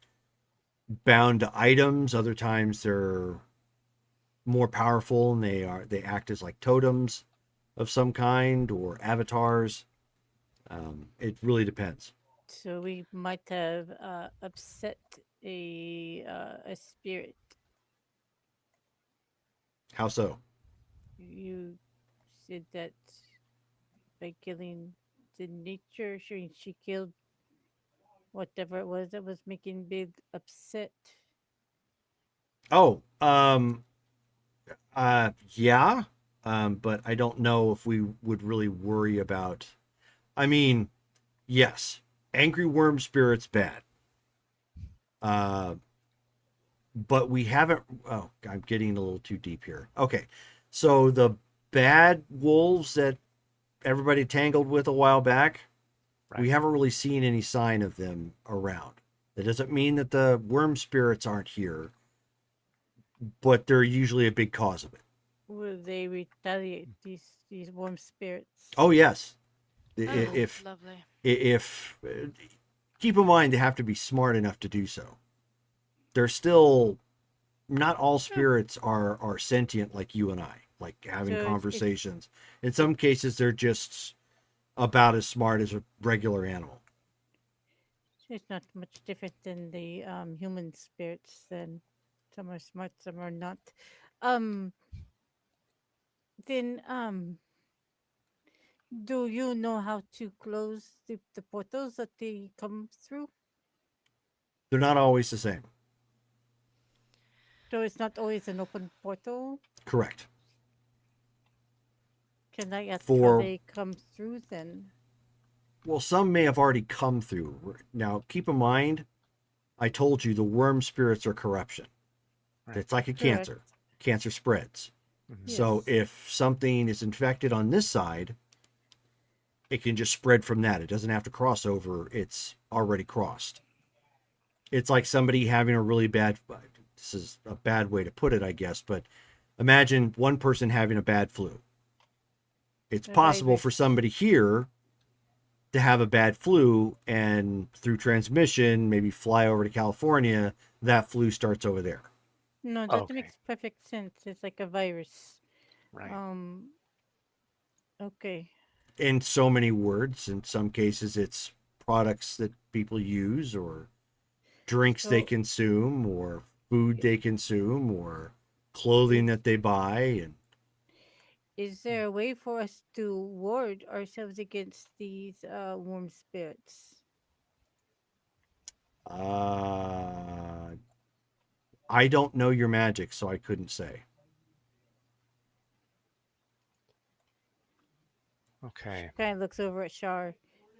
bound to items. Other times they're more powerful and they act as like totems of some kind or avatars. It really depends. So we might have upset a spirit. How so? You said that by killing the nature, she killed whatever it was that was making Big upset. Oh, yeah. But I don't know if we would really worry about. I mean, yes, angry worm spirits bad. Uh, but we haven't. Oh, I'm getting a little too deep here. Okay, so the bad wolves that everybody tangled with a while back, we Right. haven't really seen any sign of them around. That doesn't mean that the worm spirits aren't here, but they're usually a big cause of it. Will they retaliate these warm spirits? Oh yes, Oh, if lovely. if keep in mind they have to be smart enough to do so. They're still not all spirits are sentient like you and I, like having So conversations. In some cases, they're just about as smart as a regular animal. it's not much different than the human spirits. Then some are smart, some are not. Um, then do you know how to close the portals that they come through? They're not always the same. So it's not always an open portal. Correct. Can I ask how For they come through then? well, some may have already come through. Now, keep in mind, I told you the worm spirits are corruption. Right. It's like a Correct. cancer. Cancer spreads. Mhm. So Yes. if something is infected on this side, it can just spread from that. It doesn't have to cross over. It's already crossed. It's like somebody having a really bad, this is a bad way to put it, I guess, but imagine one person having a bad flu. It's A possible for virus. somebody here to have a bad flu and through transmission, maybe fly over to California, that flu starts over there. No, that Okay. makes perfect sense. It's like a virus. Right. Um. Okay. In so many words, in some cases, it's products that people use or drinks they So consume or food they consume or clothing is that they buy. And is there a way for us to ward ourselves against these warm spirits? uh, I don't know your magic, so I couldn't say. Okay. Kind of looks over at Shar.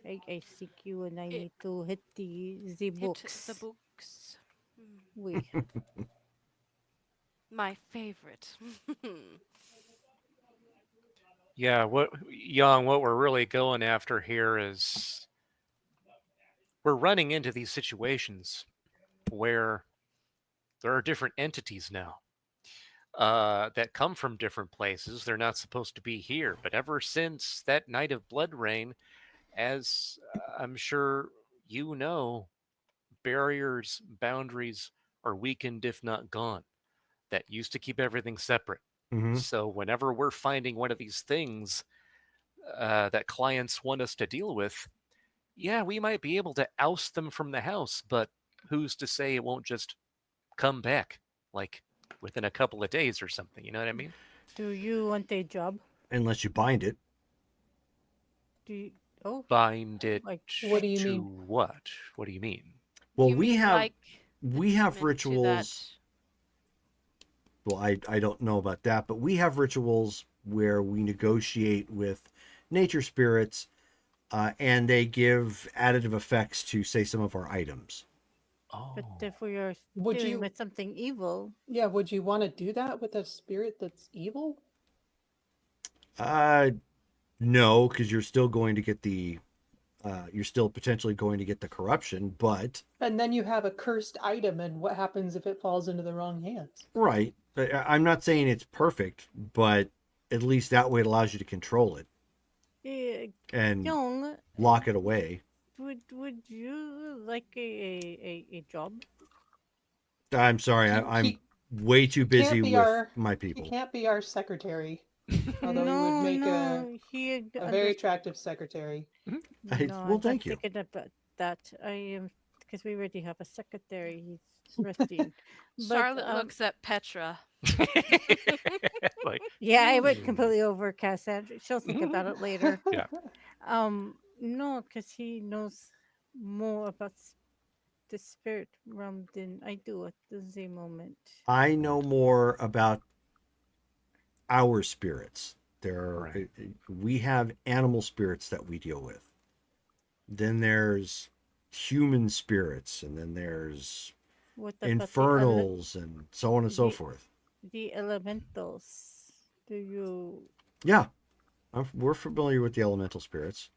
I seek you, and I It need to hit the hit the books. books. Mm, We. my favorite. Yeah, what we're really going after here is we're running into these situations where there are different entities now that come from different places. They're not supposed to be here, but ever since that night of blood rain, as I'm sure you know, barriers, boundaries are weakened, if not gone. That used to keep everything separate. Mm-hmm. So whenever we're finding one of these things that clients want us to deal with, yeah, we might be able to oust them from the house, but who's to say it won't just come back like within a couple of days or something. You know what I mean? Do you want a job? Unless you bind it. Do you, oh, Bind it like What do you to mean? what? What do you mean? Well, You we mean have like the we have demon to that- rituals. Well, I don't know about that, but we have rituals where we negotiate with nature spirits, and they give additive effects to, say, some of our items. but Oh, if we are Would dealing you- with something evil, Yeah, would you want to do that with a spirit that's evil? No, because you're still going to get the, you're still potentially going to get the corruption, but And then you have a cursed item, and what happens if it falls into the wrong hands? right. I'm not saying it's perfect, but at least that way it allows you to control it and Young, lock it away. would you like a job? I'm sorry, He- I'm he way too busy can't with be our my He people. can't be our secretary, although he no, would make no, he a very attractive secretary. No, Well, I'm thank not you. thinking about that. I am because we already have a secretary. He's rusty. Charlotte looks at Petra. like Yeah, I went "Hmm." completely over Cassandra. She'll think about it later. Yeah. No, because he knows more about the spirit realm than I do at the moment. I know more about our spirits. Right. We have animal spirits that we deal with. Then there's human spirits, and then there's What about infernals, and so on and so the- forth. the elementals? Do you? Yeah, we're familiar with the elemental spirits.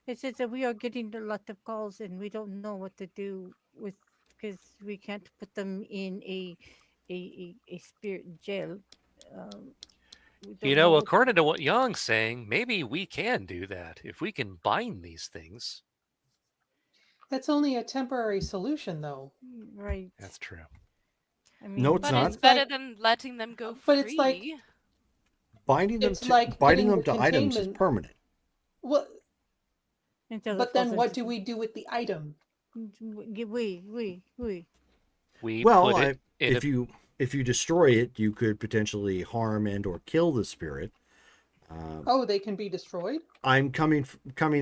It says that we are getting a lot of calls and we don't know what to do with because we can't put them in a spirit jail. Um, we You don't know, what- according to what Young's saying, maybe we can do that if we can bind these things. That's only a temporary solution, though. right. That's true. I mean, No, it's But not. it's It's better like- than letting them go but free. it's like- Binding them It's to like binding getting them the to items is containment- permanent. Well, until it but then falls what into do we do with the item? we We Well, put it in if you destroy it, you could potentially harm and or kill the spirit. Oh, they can be destroyed? I'm coming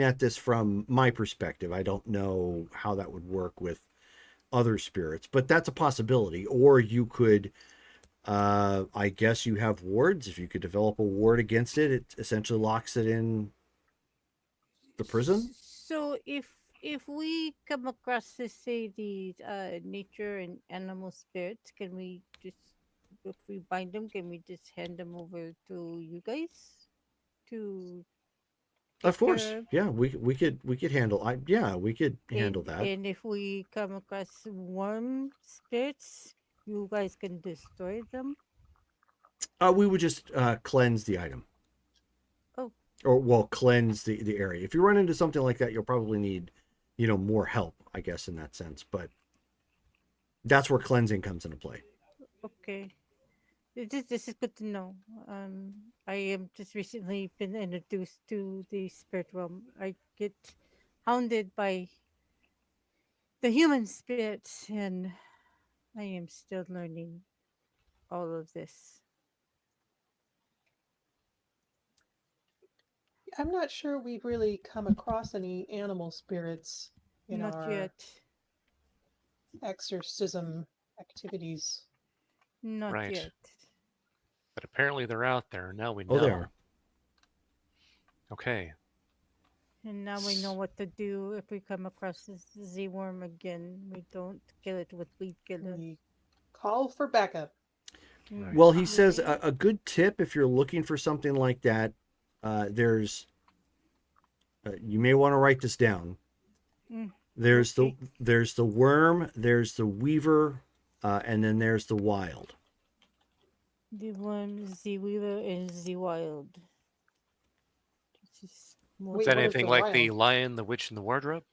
at this from my perspective. I don't know how that would work with other spirits, but that's a possibility. Or you could, I guess, you have wards. If you could develop a ward against it, it essentially locks it in the prison. So if we come across, let's say, the nature and animal spirits, can we just if we bind them, can we just hand them over to you guys to Of take course, care of? yeah, we could handle. We could handle that. And if we come across worm spirits, you guys can destroy them. We would just cleanse the item. Oh. Or well, cleanse the area. If you run into something like that, you'll probably need, more help, I guess, in that sense. But that's where cleansing comes into play. Okay. This is good to know. I am just recently been introduced to the spirit realm. I get hounded by the human spirits, and I am still learning all of this. I'm not sure we've really come across any animal spirits in Not our yet. exorcism activities. Not Right. yet. but apparently they're out there. Now we know. Oh, they are. Okay. And now we know what to do if we come across this Z worm again. We don't kill it with weed killer. We call for backup. Right. Well, he says a good tip if you're looking for something like that. There's. You may want to write this down. Mm, There's okay. there's the worm, there's the weaver, and then there's the wild. The worm, Z weaver, and Z wild. This is more Wait, Is that what is anything the like the wild? Lion, the Witch, and the Wardrobe?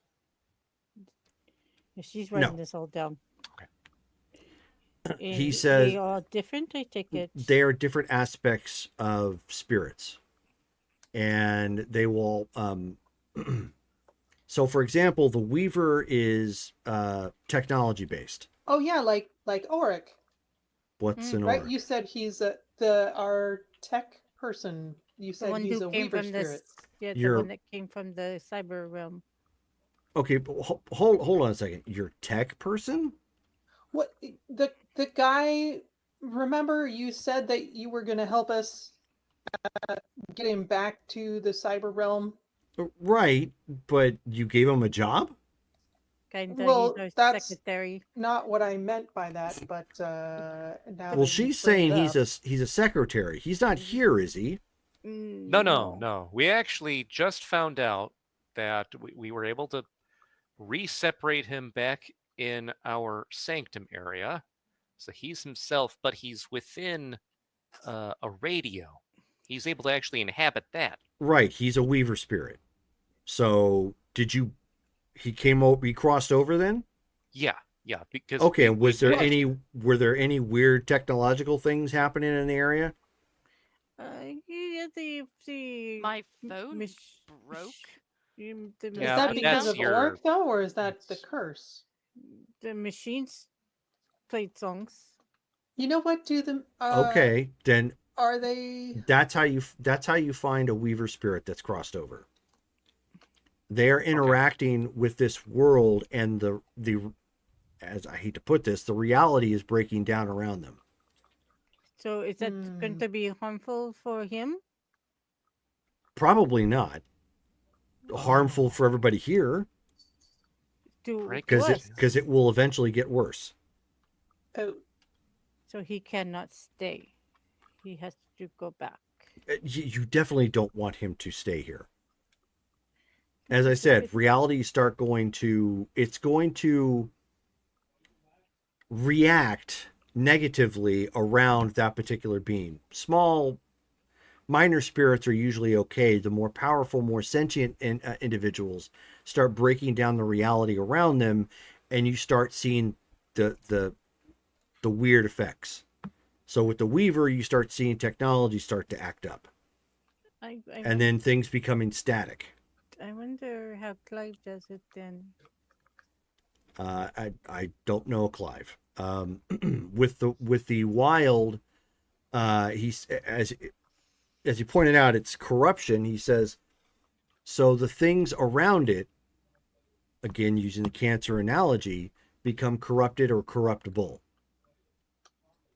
Yeah, she's No. writing this all down. He And says they are different. I take it. they are different aspects of spirits, and they will. So, for example, the weaver is technology based. Oh yeah, like Auric. What's Mm. an Right? auric? You said he's our tech person. You The said one he's who a came weaver from this, spirit. yeah, the You're one that came from the cyber realm. okay. But hold on a second. You're tech person. What the guy? Remember, you said that you were going to help us get him back to the cyber realm. Right, but you gave him a job? Kinda, he's Well, our that's secretary. not what I meant by that, but now Well, that you she's bring it saying he's up, a secretary. He's not here, is he? No, No. no. We actually just found out that we were able to re-separate him back in our sanctum area. So he's himself, but he's within a radio. He's able to actually inhabit that. Right, he's a weaver spirit. So, did you he came over he crossed over then? Yeah, yeah. Because Okay, and was there What? were there any weird technological things happening in the area? Yeah, the My phone mach- broke. the Is Yeah, that but because machines, that's of your. Oric though, or is that the That's, curse? the machines played songs. You know what? Do them? Okay, then Are they? that's how you find a weaver spirit that's crossed over. They're okay. interacting with this world, and the as I hate to put this, the reality is breaking down around them. So is that going Hmm. to be harmful for him? Probably not harmful for everybody here, To Breaking us? because it will eventually get worse. Oh, So he cannot stay. He has to go back. You definitely don't want him to stay here. As I It's a said, bit- reality start going to it's going to react negatively around that particular being. Small minor spirits are usually okay. The more powerful, more sentient individuals start breaking down the reality around them, and you start seeing the weird effects. So with the Weaver, you start seeing technology start to act up, I and then things becoming static. I wonder how Clive does it then. I don't know Clive. With the wild, he's as you pointed out, it's corruption. He says so. The things around it, again using the cancer analogy, become corrupted or corruptible.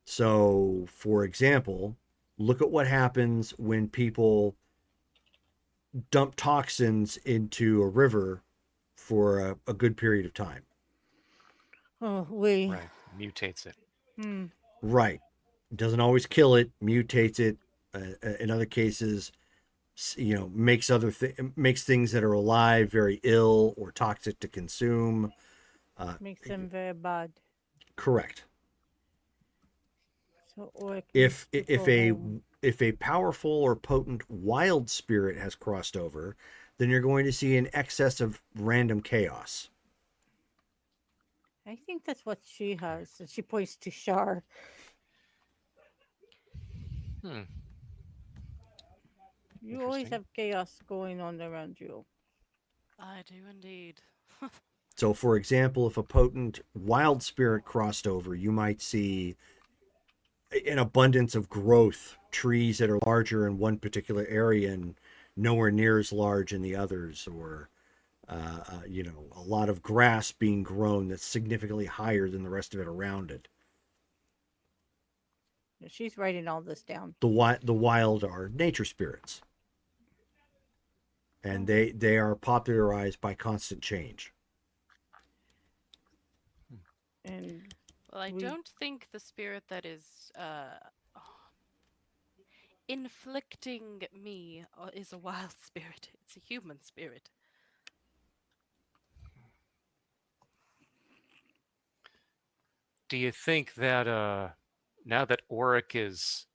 So, for example, look at what happens when people dump toxins into a river for a good period of time. Oh, we. Right. Mutates it. Hmm. Right. It doesn't always kill it, mutates it. In other cases, makes things that are alive very ill or toxic to consume. Makes them very bad. Correct. So Oric If needs to if go a home. if a powerful or potent wild spirit has crossed over, then you're going to see an excess of random chaos. I think that's what she has. And she points to Shar. Hmm. You always Interesting. have chaos going on around you. I do indeed. So, for example, if a potent wild spirit crossed over, you might see an abundance of growth, trees that are larger in one particular area and nowhere near as large in the others, or a lot of grass being grown that's significantly higher than the rest of it around it. She's writing all this down. The wild are nature spirits, and Oh, they are popularized by constant change. and Well, I we don't think the spirit that is inflicting me is a wild spirit. It's a human spirit. Do you think that now that Auric is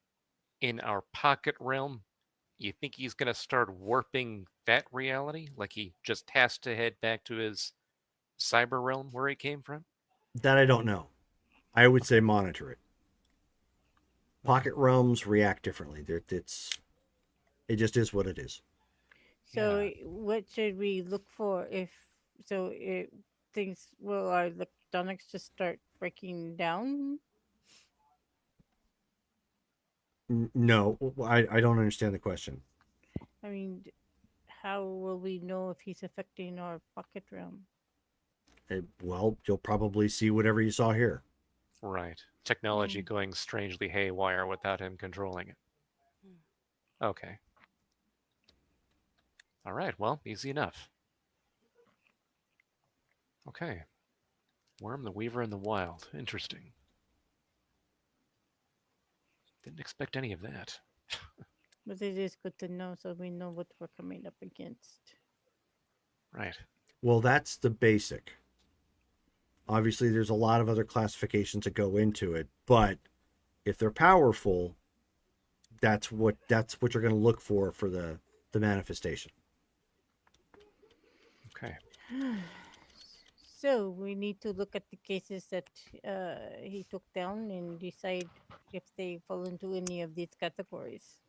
in our pocket realm, you think he's going to start warping that reality? Like he just has to head back to his cyber realm where he came from? That I don't know. I would say monitor it. Pocket realms react differently. It just is what it is. so Yeah. what should we look for if so it things will our electronics just start breaking down? No, I don't understand the question. I mean, how will we know if he's affecting our pocket realm? Well, you'll probably see whatever you saw here. Right. Technology Mm. going strangely haywire without him controlling it. Hmm. Okay. All right. Well, easy enough. Okay. Worm the Weaver in the wild. Interesting. Didn't expect any of that. But it is good to know so we know what we're coming up against. Right. Well, that's the basic. Obviously, there's a lot of other classifications that go into it, but if they're powerful, that's what you're going to look for the manifestation. Okay. So we need to look at the cases that he took down and decide if they fall into any of these categories.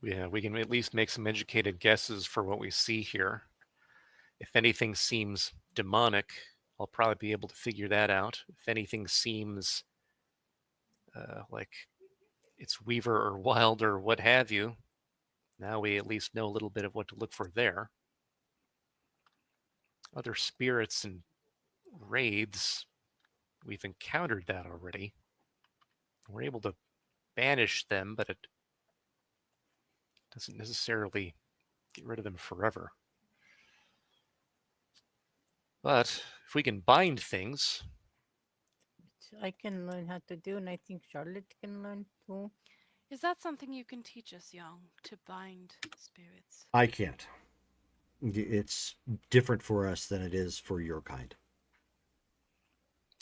Yeah, we can at least make some educated guesses for what we see here. If anything seems demonic, I'll probably be able to figure that out. If anything seems like it's Weaver or Wild or what have you, now we at least know a little bit of what to look for there. Other spirits and wraiths, we've encountered that already. We're able to banish them, but it doesn't necessarily get rid of them forever. But if we can bind things, Which I can learn how to do, and I think Charlotte can learn too. Is that something you can teach us, Young, to bind spirits? I can't. It's different for us than it is for your kind.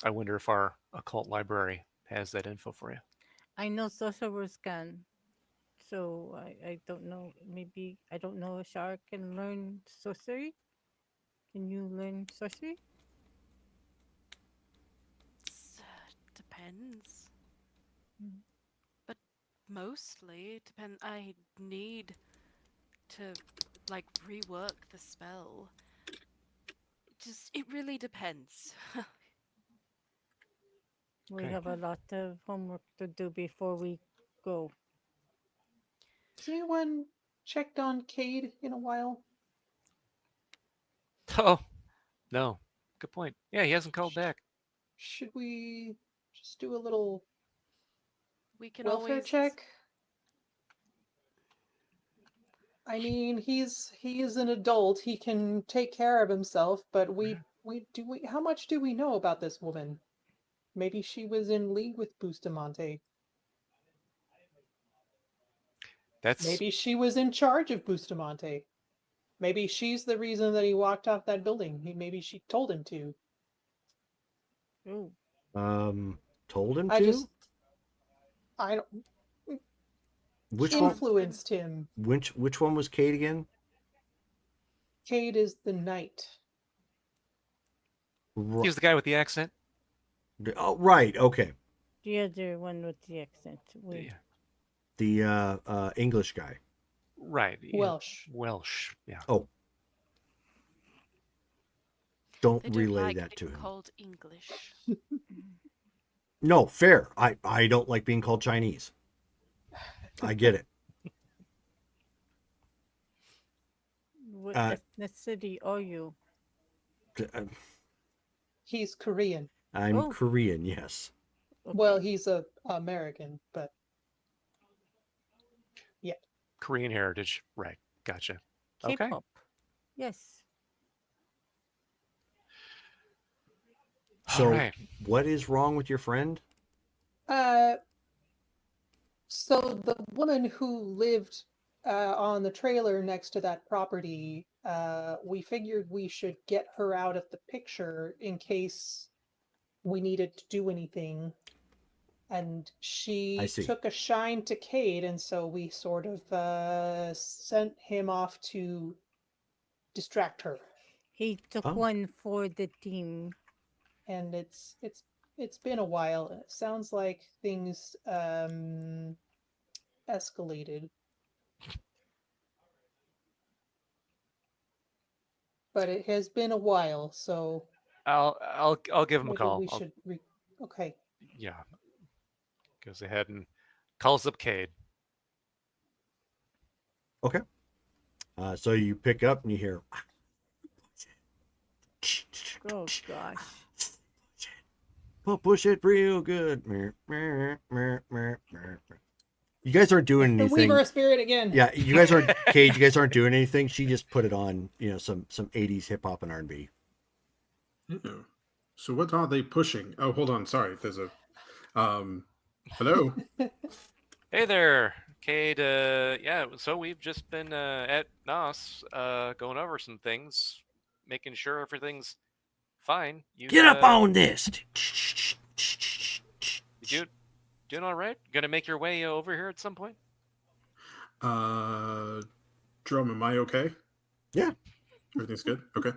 I wonder if our occult library has that info for you. I know sorcerers can, so I don't know. Maybe I don't know if Shar can learn sorcery. Can you learn sorcery? Depends. Mm. But mostly it depends. I need to like rework the spell. It really depends. We Okay. have a lot of homework to do before we go. Has anyone checked on Cade in a while? Oh, no. Good point. Yeah, he hasn't called Sh- back. Should we just do a little We can welfare always check? I mean, he is an adult. He can take care of himself, but we how much do we know about this woman? Maybe she was in league with Bustamante. That's Maybe she was in charge of Bustamante. Maybe she's the reason that he walked off that building. Maybe she told him to. Oh, Told him I to. just I don't Which one? charmed him. influenced him. Which one was Kate again? Cade is the knight. Ri- he's the guy with the accent. Oh, right. Okay. the other one with the accent. Yeah. The English guy. Right. Welsh. Welsh. Yeah. Oh, don't They don't relay like that to being him. called English. No, fair. I don't like being called Chinese. I get it. What Uh, ethnicity are you? He's Korean. I'm Oh. Korean. Yes. Okay. Well, he's a American, but Korean heritage. Right. Gotcha. Okay. K-pop. Yes. All So, right. what is wrong with your friend? uh so the woman who lived on the trailer next to that property, we figured we should get her out of the picture in case we needed to do anything. And I she see. took a shine to Cade, and so we sort of sent him off to distract her. He took Oh. one for the team. And it's been a while. It sounds like things escalated. But it has been a while, so I'll give him a maybe call. we should okay. yeah, goes ahead and calls up Cade. Okay. So you pick up and you hear. Oh gosh. Push it real good. You guys aren't doing It's the anything. Weaver of Spirit again. Yeah, you guys aren't Cage. You guys aren't doing anything. She just put it on, some '80s hip hop and R&B. Yeah. So what are they pushing? Oh, hold on. Sorry. There's a hello. Hey there, Cade. Yeah, so we've just been at NOS going over some things, making sure everything's fine. You Get up on this. you doing all right? Gonna make your way over here at some point? Drum, am I okay? Yeah. Everything's good? Okay.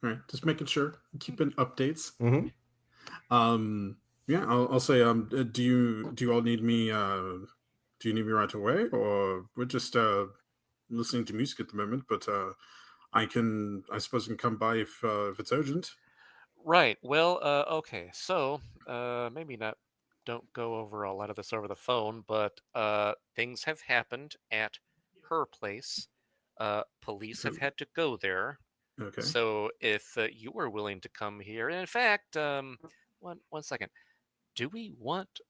All right. Just making sure. Keeping updates. Mm-hmm. Yeah, I'll say, do you all need me, do you need me right away? Or we're just, listening to music at the moment, but, I suppose I can come by if it's urgent. Right. Well, okay. So, maybe not. Don't go over a lot of this over the phone, but things have happened at her place. Police have had to go there. Okay. So, if you were willing to come here, and in fact, one second. Do we want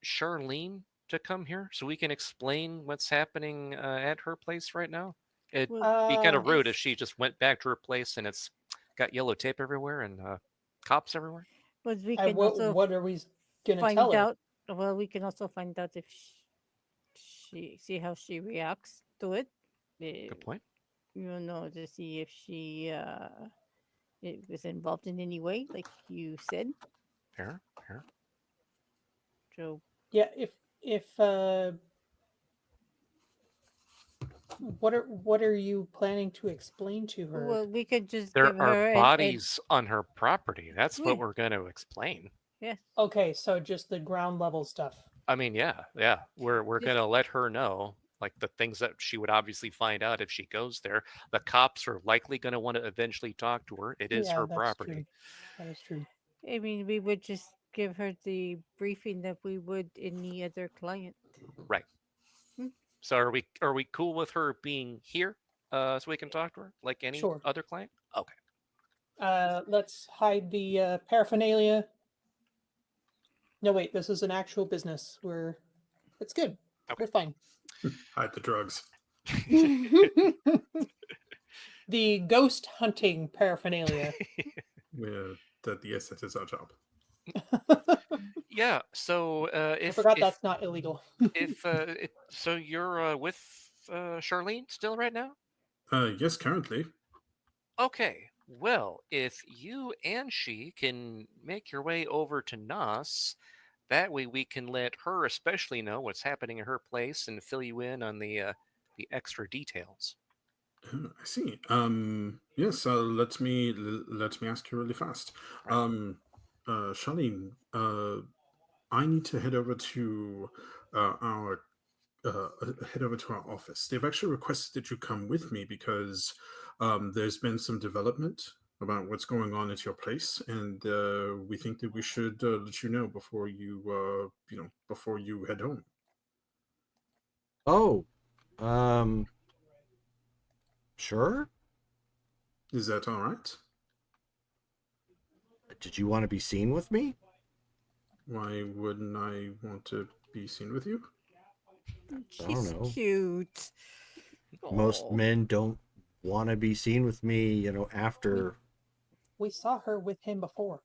Charlene to come here so we can explain what's happening at her place right now? It'd Well, be kind of rude if If she just went back to her place and it's got yellow tape everywhere and cops everywhere. but we And can also what are we gonna find tell her? out. Well, we can also find out if she see how she reacts to it. Good point. To see if she was involved in any way, like you said. Fair, fair. So Yeah, if what are you planning to explain to her? well, we could just give There are her bodies on her property. That's Yeah. what we're going to explain. yes. Okay, so just the ground level stuff. I mean, yeah. We're Just- going to let her know like the things that she would obviously find out if she goes there. The cops are likely going to want to eventually talk to her. It is Yeah, her that's property. true. That is true. I mean, we would just give her the briefing that we would any other client. Right. Hmm. So are we cool with her being here so we can talk to her like any Sure. other client? Okay. Let's hide the paraphernalia. No, wait, this is an actual business. It's good. Okay. We're fine. Hide the drugs. The ghost hunting paraphernalia. Yeah, yes, that is our job. Yeah. So I if forgot if that's not illegal. so you're with Charlene still right now? Yes, currently. Okay. Well, if you and she can make your way over to Nos, that way we can let her especially know what's happening at her place and fill you in on the extra details. I see. Yes. Let me ask you really fast. Right. Charlene, I need to head over to our head over to our office. They've actually requested that you come with me because there's been some development about what's going on at your place, and we think that we should let you know before before you head home. Oh, sure. Is that all right? Did you want to be seen with me? Why wouldn't I want to be seen with you? She's know. cute. Most Aw. men don't want to be seen with me, after. We saw her with him before.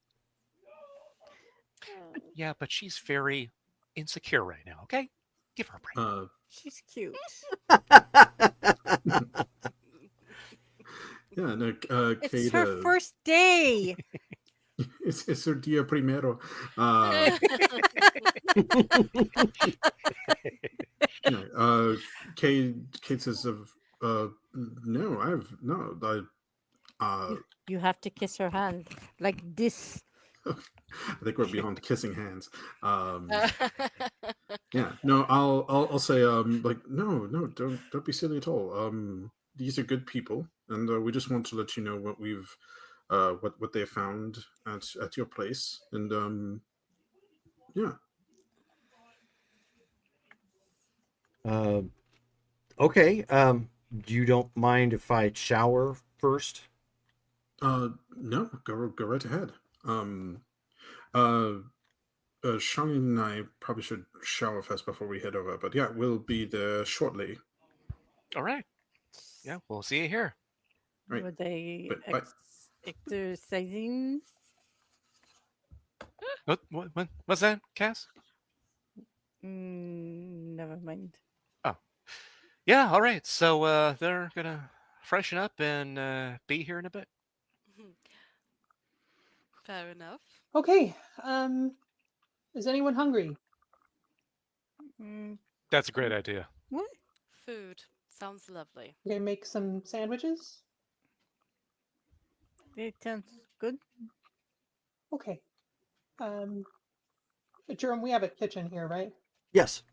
Yeah, but she's very insecure right now, okay? Give her a break. She's cute. Yeah, no, It's Kate, her first day. it's her dia primero. Yeah, Kate says, no, You have to kiss her hand like this. I think we're beyond kissing hands. Yeah, no, I'll say, like, no, don't be silly at all. These are good people, and we just want to let you know what we've, what they found at your place, and Yeah. Okay. You don't mind if I shower first? No, go right ahead. Uh, Shawnee and I probably should shower first before we head over, but yeah, we'll be there shortly. All right. Yeah, we'll see you here. Right. Were they But exercising? What's that, Cass? Never mind. Oh, yeah. All right. So they're gonna freshen up and be here in a bit. Fair enough. Okay. Is anyone hungry? Mm, That's a great idea. what? Food sounds lovely. Okay, make some sandwiches. It sounds good. Okay. Um, Jerome, we have a kitchen here, right? Yes.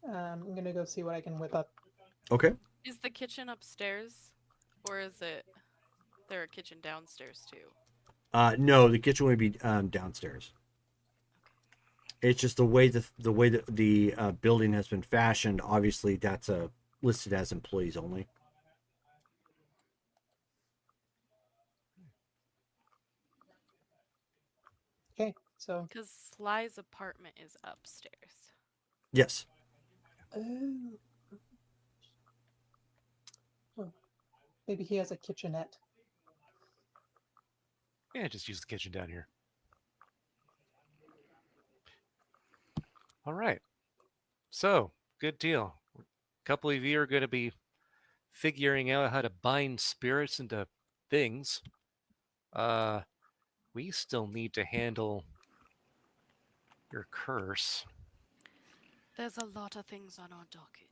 I'm gonna go see what I can whip up. Okay. Is the kitchen upstairs, or is it there a kitchen downstairs too? No, the kitchen would be downstairs. It's just the way that the building has been fashioned. Obviously, that's listed as employees only. Okay, so Because Sly's apartment is upstairs. Yes. oh, oh, maybe he has a kitchenette. Yeah, just use the kitchen down here. All right. So, good deal. A couple of you are going to be figuring out how to bind spirits into things. We still need to handle your curse. There's a lot of things on our docket.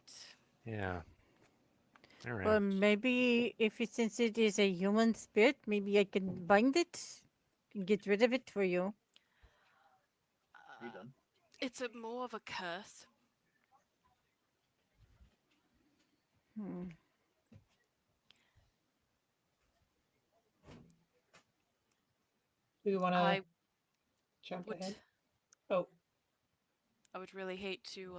Yeah. All right. Well, maybe since it is a human spirit, maybe I can bind it and get rid of it for you. It's more of a curse. Hmm. Do you want to I jump would, ahead? Oh, I would really hate to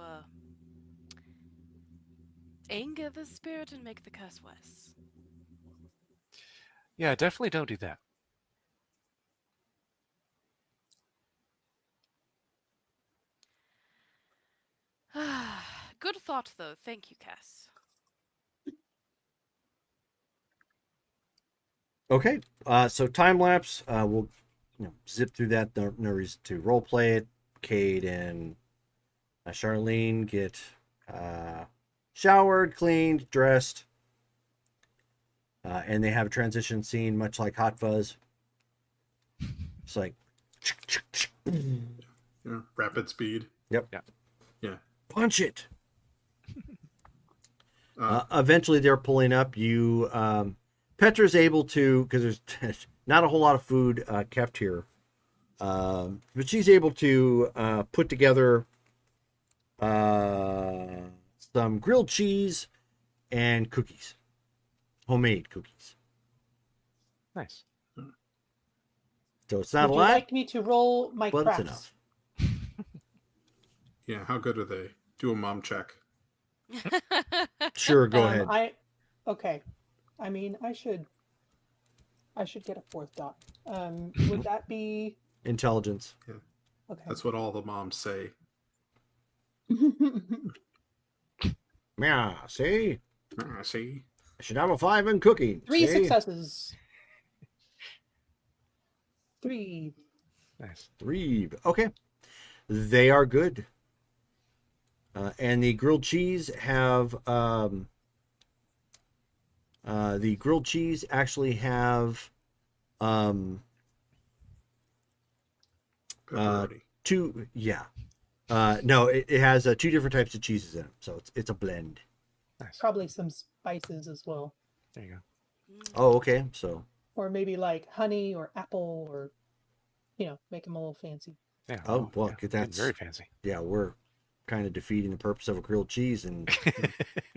anger the spirit and make the curse worse. Yeah, definitely don't do that. Good thought, though. Thank you, Cass. Okay. So time lapse. We'll zip through that. No reason to role play it. Cade and Charlene get showered, cleaned, dressed, and they have a transition scene, much like Hot Fuzz. It's like, rapid speed. yep, Yeah. Yeah. punch it. Eventually, they're pulling up. You, Petra's able to, because there's not a whole lot of food kept here, but she's able to put together some grilled cheese and cookies, homemade cookies. Nice. So it's not would a you lot, like me to roll my but it's crafts? enough. Yeah. How good are they? Do a mom check. Sure, go ahead. Okay. I mean, I should get a fourth dot. Would that be Intelligence. okay? That's what all the moms say. Yeah, see? See. I should have a 5 in cooking. 3 see? successes. 3. Nice. 3. Okay. They are good. And the grilled cheese actually have Pepperoni. 2, yeah. No, it has 2 different types of cheeses in them, so it's a blend. Nice. Probably some spices as well, There you go. Oh, okay. So or maybe like honey or apple, or make them a little fancy. Yeah. Oh, well, yeah. that's- Getting very fancy. yeah, we're kind of defeating the purpose of a grilled cheese. And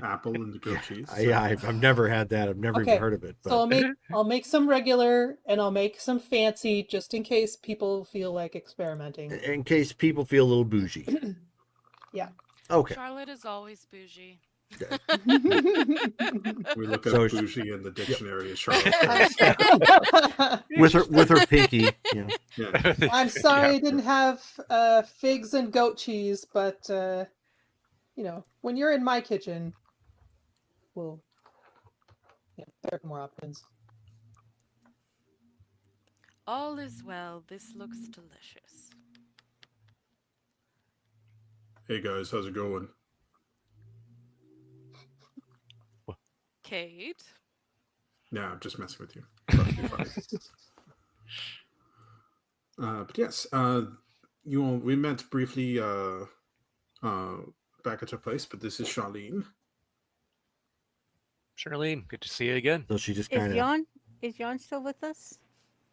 Apple and the grilled cheese. I've never had that. I've never even Okay, heard of it. So But I'll make some regular and I'll make some fancy just in case people feel like experimenting. in case people feel a little bougie. Yeah. Okay. Charlotte is always bougie. We look So up she- bougie in the dictionary as Charlotte. with her pinky, you know. Yeah. I'm sorry Yeah. I didn't have figs and goat cheese, but you know, when you're in my kitchen, we'll there are more options. All is well. This looks delicious. Hey guys, how's it going? Kate. Yeah, I'm just messing with you. Thought it'd be funny. But yes, you all, we met briefly back at your place, but this is Charlene. Charlene, good to see you again. So she just Is kind of Jan still with us?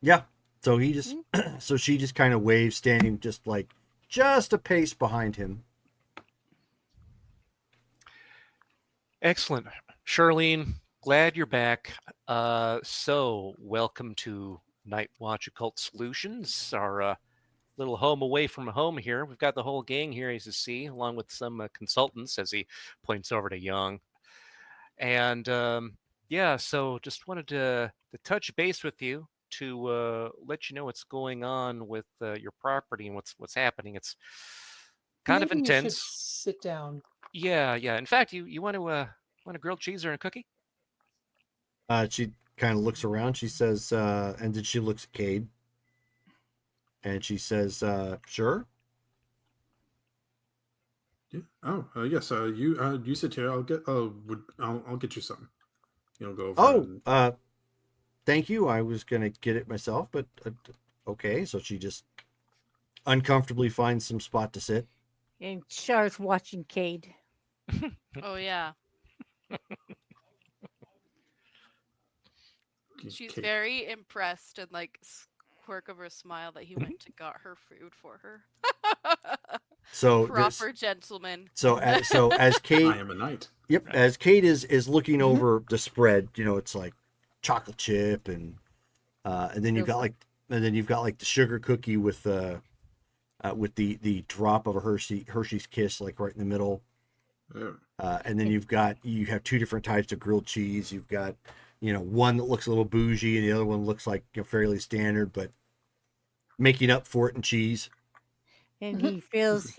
yeah. So he just so she just kind of waves, standing just a pace behind him. Excellent. Charlene, glad you're back. So welcome to Night Watch Occult Solutions, our little home away from home here. We've got the whole gang here, as you see, along with some consultants, as he points over to Young. And yeah, so just wanted to touch base with you to let you know what's going on with your property and what's happening. It's kind of Maybe we should intense. sit down. Yeah. In fact, you want a grilled cheese or a cookie? She kind of looks around. She says, and then she looks at Cade, and she says, "Sure." Yeah. Oh, yes. You sit here. I'll get you some. You'll go over. Oh, and... thank you. I was gonna get it myself, but okay. So she just uncomfortably finds some spot to sit. And Char's watching Cade. Oh yeah. She's Kate. very impressed and like quirk of her smile that he went to got her food for her. So Proper gentleman. as Cade, I am a knight. yep, Right. as Cade is looking over the spread, you know, it's like chocolate chip and then you've got like the sugar cookie with the drop of a Hershey's Kiss like right in the middle. Oh. And then you have two different types of grilled cheese. You've got, you know, one that looks a little bougie and the other one looks like, you know, fairly standard, but making up for it in cheese. And he feels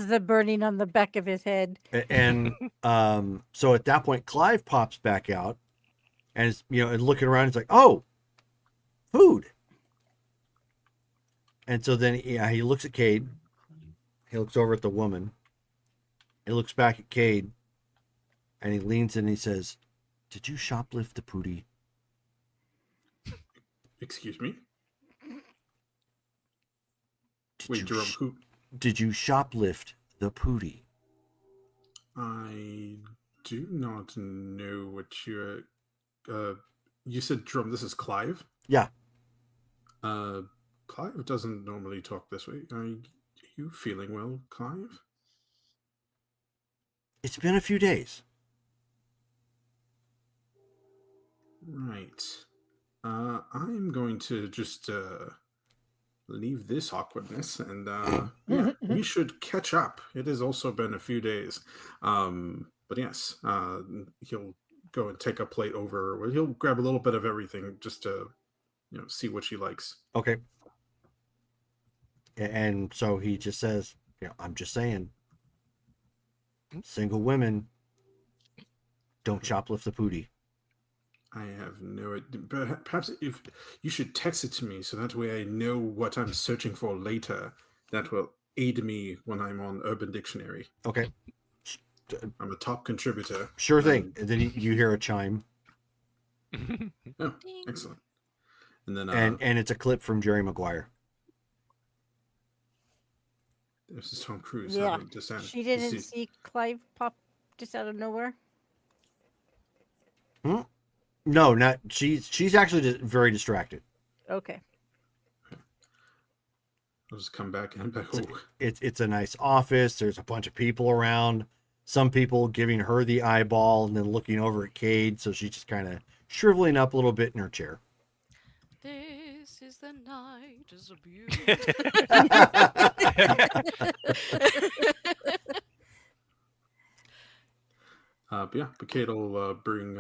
the burning on the back of his head. And so at that point, Clive pops back out and is, you know, and looking around, it's like, oh, food. And so then he looks at Cade. He looks over at the woman. He looks back at Cade, and he leans in and he says, "Did you shoplift the pootie?" Excuse me. Did Wait, you Jerome, who? Did you shoplift the pootie? I do not know what you're. You said Jerome. This is Clive. Yeah. Clive doesn't normally talk this way. Are you feeling well, Clive? It's been a few days. Right. I'm going to just leave this awkwardness and yeah, we should catch up. It has also been a few days. But yes, he'll go and take a plate over. Well, he'll grab a little bit of everything just to, you know, see what she likes. Okay. And so he just says, you know, I'm just saying, single women don't shoplift the pootie. I have no idea. Perhaps if you should text it to me so that way I know what I'm searching for later. That will aid me when I'm on Urban Dictionary. Okay. I'm a top contributor. Sure thing. And then you hear a chime. Oh, excellent. And then And it's a clip from Jerry Maguire. this is Tom Cruise. Yeah. having descent. She didn't see Clive pop just out of nowhere. No, not she's actually just very distracted. Okay. I'll just come back and back. It's, Oh, it's a nice office. There's a bunch of people around. Some people giving her the eyeball and then looking over at Cade, so she's just kind of shriveling up a little bit in her chair. This is the night is a beautiful. but yeah, but Kate will bring.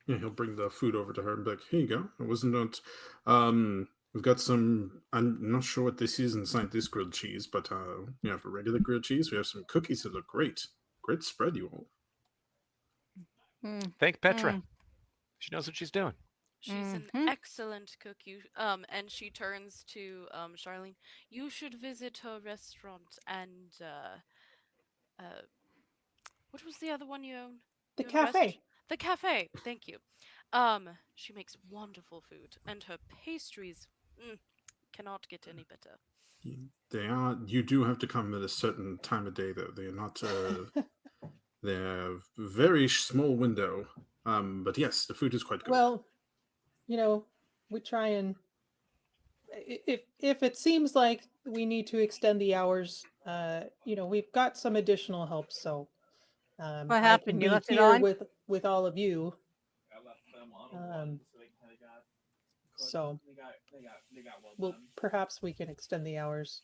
Yeah, he'll bring the food over to her and be like, "Here you go. It wasn't not. We've got some. I'm not sure what this is inside this grilled cheese, but you know, for regular grilled cheese, we have some cookies that look great. Great spread, you all. Mm, Thank Petra. mm, She knows what she's doing. She's an mhm. excellent cook. And she turns to Charlene. You should visit her restaurant and uh, what was the other one you own? The You own a restaurant. cafe. The cafe. Thank you. She makes wonderful food, and her pastries cannot get any better. They are. You do have to come at a certain time of day, though. They are not. They're very small window. But yes, the food is quite good. Well, you know, we try and if it seems like we need to extend the hours, you know, we've got some additional help, so What I can happened? You be left it here on? with all of you. Um, so well, perhaps we can extend the hours.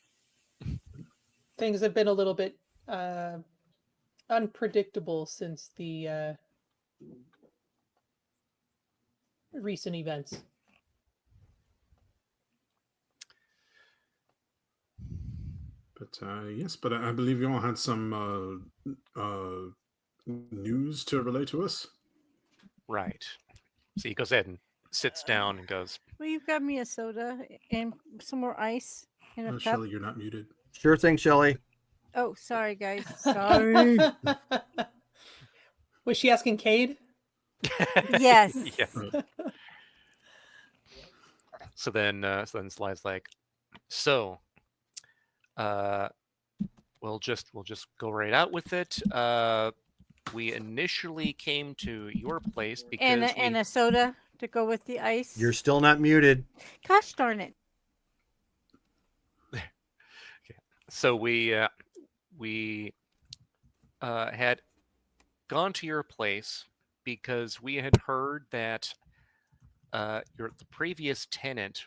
Things have been a little bit unpredictable since the recent events. But yes, but I believe you all had some news to relay to us. Right. So he goes ahead and sits down and goes, Will you grab me a soda and some more ice in a cup? Shelly, you're not muted. Sure thing, Shelly. Oh, sorry, guys. Sorry. Was she asking Cade? Yes. Yeah. So then Sly's like, so we'll just go right out with it. We initially came to your place because And a soda to go with the ice. You're still not muted. Gosh darn it. so we had gone to your place because we had heard that the previous tenant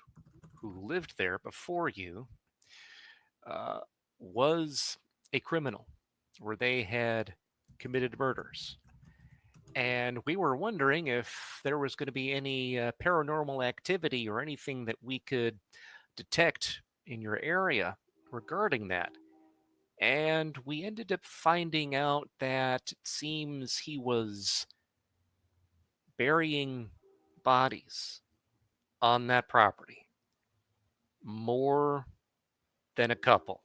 who lived there before you was a criminal, where they had committed murders. And we were wondering if there was going to be any paranormal activity or anything that we could detect in your area regarding that. And we ended up finding out that it seems he was burying bodies on that property. More than a couple.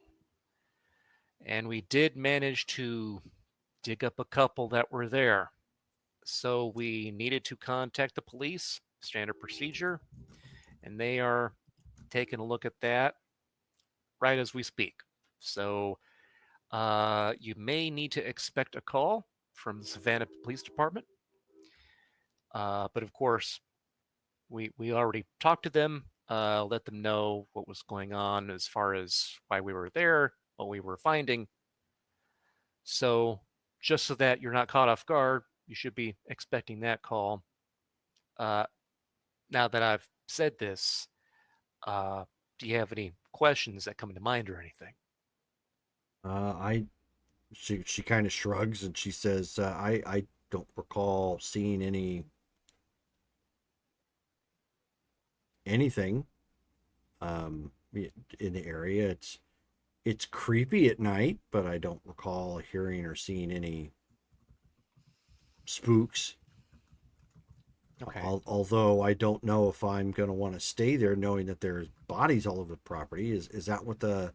And we did manage to dig up a couple that were there. So we needed to contact the police, standard procedure, and they are taking a look at that right as we speak. So you may need to expect a call from the Savannah Police Department. But of course, we already talked to them, let them know what was going on as far as why we were there, what we were finding. So just so that you're not caught off guard, you should be expecting that call. Now that I've said this, do you have any questions that come to mind or anything? She kind of shrugs and she says, I don't recall seeing anything in the area. It's creepy at night, but I don't recall hearing or seeing any spooks. Okay. Although I don't know if I'm going to want to stay there knowing that there's bodies all over the property. Is that what the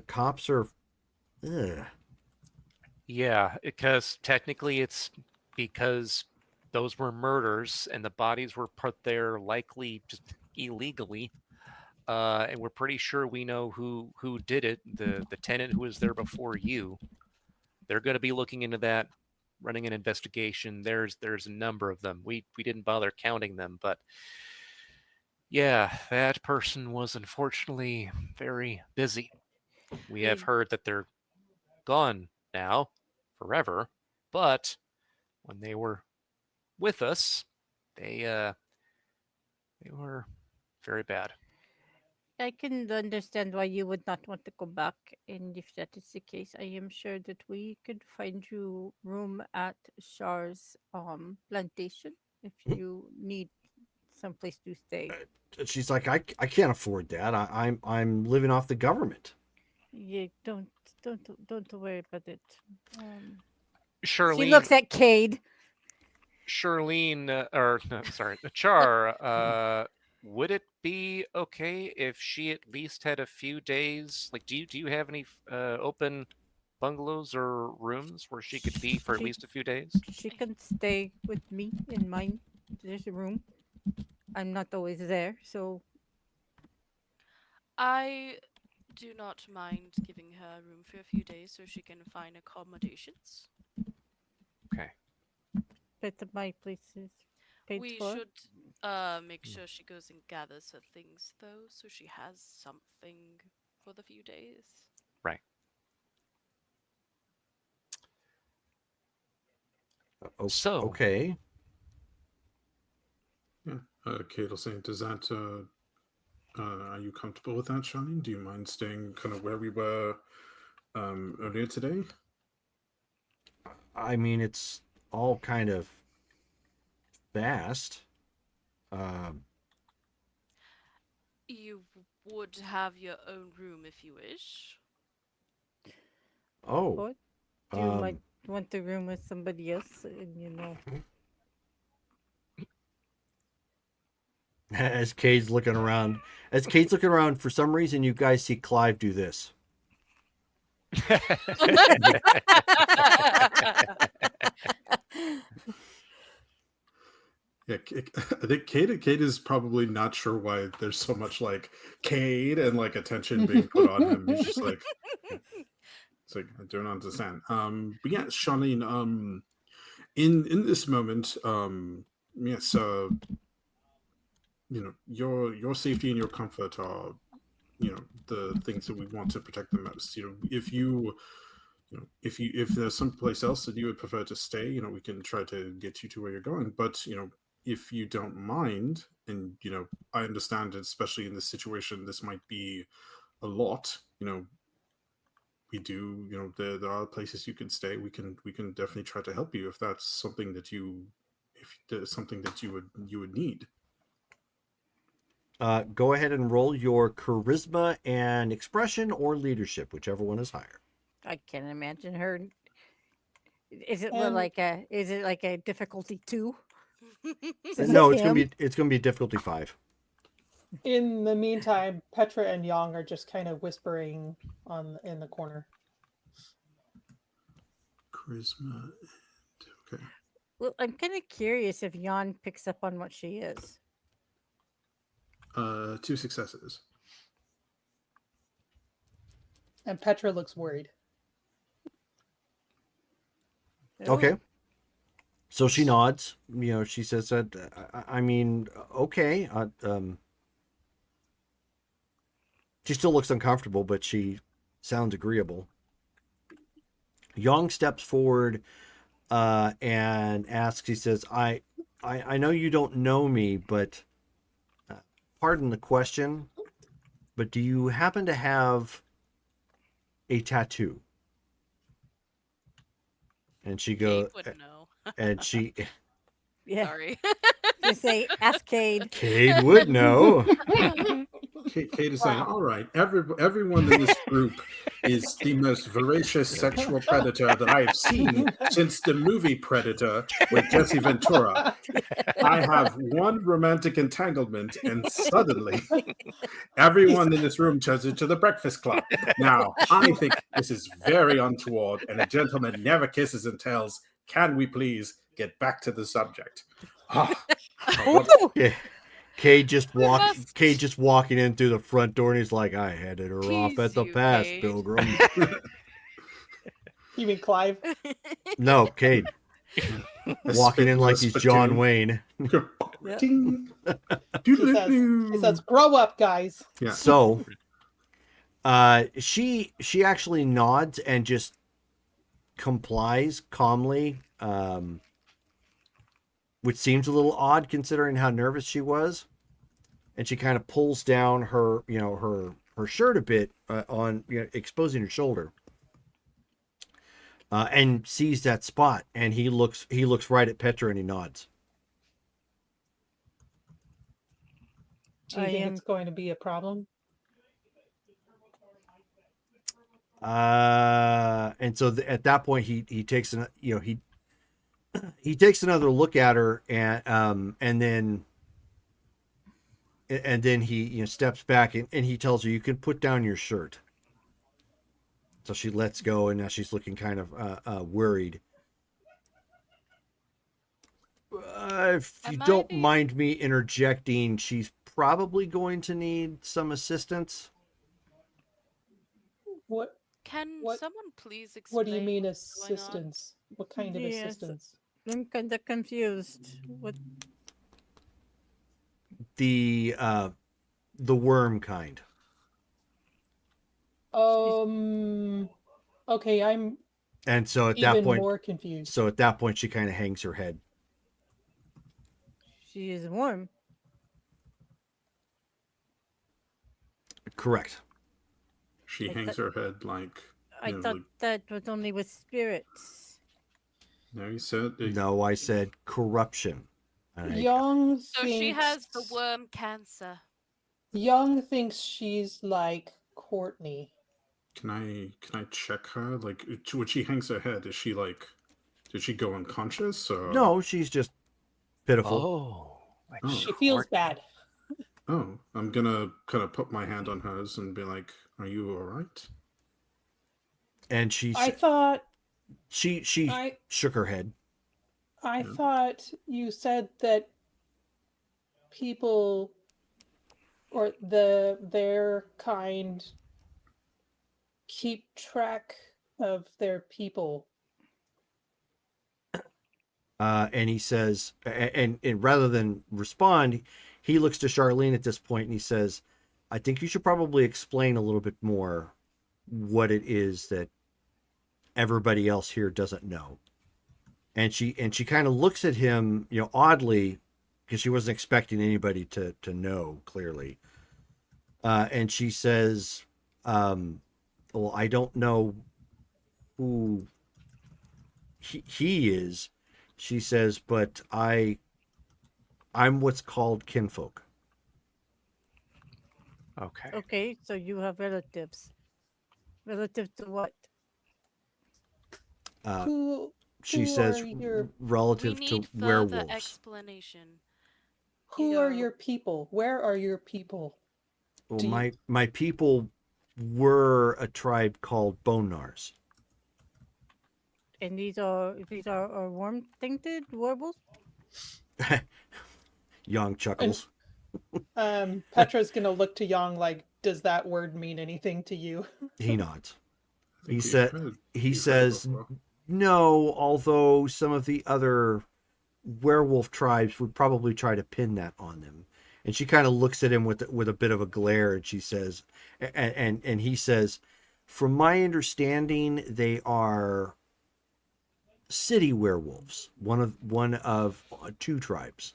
cops are? Ugh. Yeah, because technically it's because those were murders and the bodies were put there likely just illegally. And we're pretty sure we know who did it. The tenant who was there before you. They're going to be looking into that, running an investigation. There's a number of them. We didn't bother counting them, but Yeah, that person was unfortunately very busy. We have They heard that they're gone now, forever, but when they were with us, they were very bad. I can understand why you would not want to go back, and if that is the case, I am sure that we could find you room at Char's plantation if you need someplace to stay. She's like, I can't afford that. I'm living off the government. Yeah, don't worry about it. Um, she Charlene, looks at Cade. Charlene, or no, sorry, Char, would it be okay if she at least had a few days? Like, do you have any open bungalows or rooms where she could be for at She least a few days? she can stay with me in mine. There's a room. I'm not always there, so I do not mind giving her room for a few days so she can find accommodations. Okay. but my place is paid We for. should make sure she goes and gathers her things though, so she has something for the few days. Right. So, Okay. Yeah. Kate was saying, does that are you comfortable with that, Charlene? Do you mind staying kind of where we were earlier today? I mean, it's all kind of fast. Um, You would have your own room if you wish. oh, What? You might um, want the room with somebody else, and as Cade's looking around, for some reason, you guys see Clive do this. Yeah, I think Kate is probably not sure why there's so much like Cade and like attention being put on him. He's just like, it's like I don't understand. But yeah, Charlene, in this moment, yes, your safety and your comfort are, the things that we want to protect the most. If there's someplace else that you would prefer to stay, we can try to get you to where you're going. But if you don't mind, and I understand, especially in this situation, this might be a lot. We do. There are places you can stay. We can definitely try to help you if that's something that if there's something that you would need. Go ahead and roll your charisma and expression or leadership, whichever one is higher. I can't imagine her. Is it And like a difficulty 2? Since No, it's him? it's gonna be difficulty 5. in the meantime, Petra and Yang are just kind of whispering in the corner. Charisma. Okay. Well, I'm kind of curious if Jan picks up on what she is. 2 successes. And Petra looks worried. Okay. Oh, So she nods. She says that. I mean, okay. She still looks uncomfortable, but she sounds agreeable. Yang steps forward and asks. He says, "I know you don't know me, but pardon the question, but do you happen to have a tattoo?" And she goes, Kate would know. and she, yeah. Sorry. You say, ask Cade. Cade would know. Kate is saying, all right, everyone in this group is the most voracious sexual predator that I have seen since the movie Predator with Jesse Ventura. I have one romantic entanglement, and suddenly everyone in this room turns into the Breakfast Club. Now, I think this is very untoward, and a gentleman never kisses and tells, can we please get back to the subject? Ooh! Yeah. Cade just must- walking in through the front door, and he's like, "I headed her off Tease at the you, pass, Cade." Pilgrim." You mean Clive? No, Cade walking in like he's John Wayne. Yeah. Ding. She says, "Grow up, guys." Yeah. So, she actually nods and just complies calmly, which seems a little odd considering how nervous she was. And she kind of pulls down her, her shirt a bit, on, exposing her shoulder, and sees that spot. And he looks right at Petra and he nods. Do you I think am it's going to be a problem? And so at that point, he takes he takes another look at her, and then he steps back, and he tells her, "You can put down your shirt." So she lets go, and now she's looking kind of worried. If you Am I don't the mind me interjecting, she's probably going to need some assistance. What Can what someone please what do you explain mean what's going on? assistance? What kind of yes. assistance? I'm kind of confused. What? The worm kind. Okay, I'm And so at that even point, more confused. she kind of hangs her head. She is warm. Correct. She I hangs thought- her head like, I thought like, that was only with spirits. no, you said it. No, I said corruption. Young So she has the thinks worm cancer. Young thinks she's like Courtney. Can I check her? Like, when she hangs her head, is she like, did she go unconscious? Or... No, she's just pitiful. Oh, like Oh. She feels bad. Oh, I'm gonna kind of put my hand on hers and be like, "Are you all right?" And she I thought she I shook her head. I Yeah. thought you said that people or their kind keep track of their people. And he says, and rather than respond, he looks to Charlene at this point and he says, "I think you should probably explain a little bit more what it is that everybody else here doesn't know." And she kind of looks at him, oddly, because she wasn't expecting anybody to know clearly. And she says, "Well, I don't know who he is." She says, "But I'm what's called kinfolk." okay. Okay, so you have relatives. Relative to what? Who She who are says, your We relative to need further werewolves. explanation. who are your people? Where are your people? Well, Do you, my people were a tribe called Bonars. And these are worm tainted werewolves. Young and chuckles. Petra's gonna look to Yang like, does that word mean anything to you? He nods. I think He we've heard it says, before. "No, although some of the other werewolf tribes would probably try to pin that on them." And she kind of looks at him with a bit of a glare, and she says, and he says, "From my understanding, they are city werewolves, one of two tribes,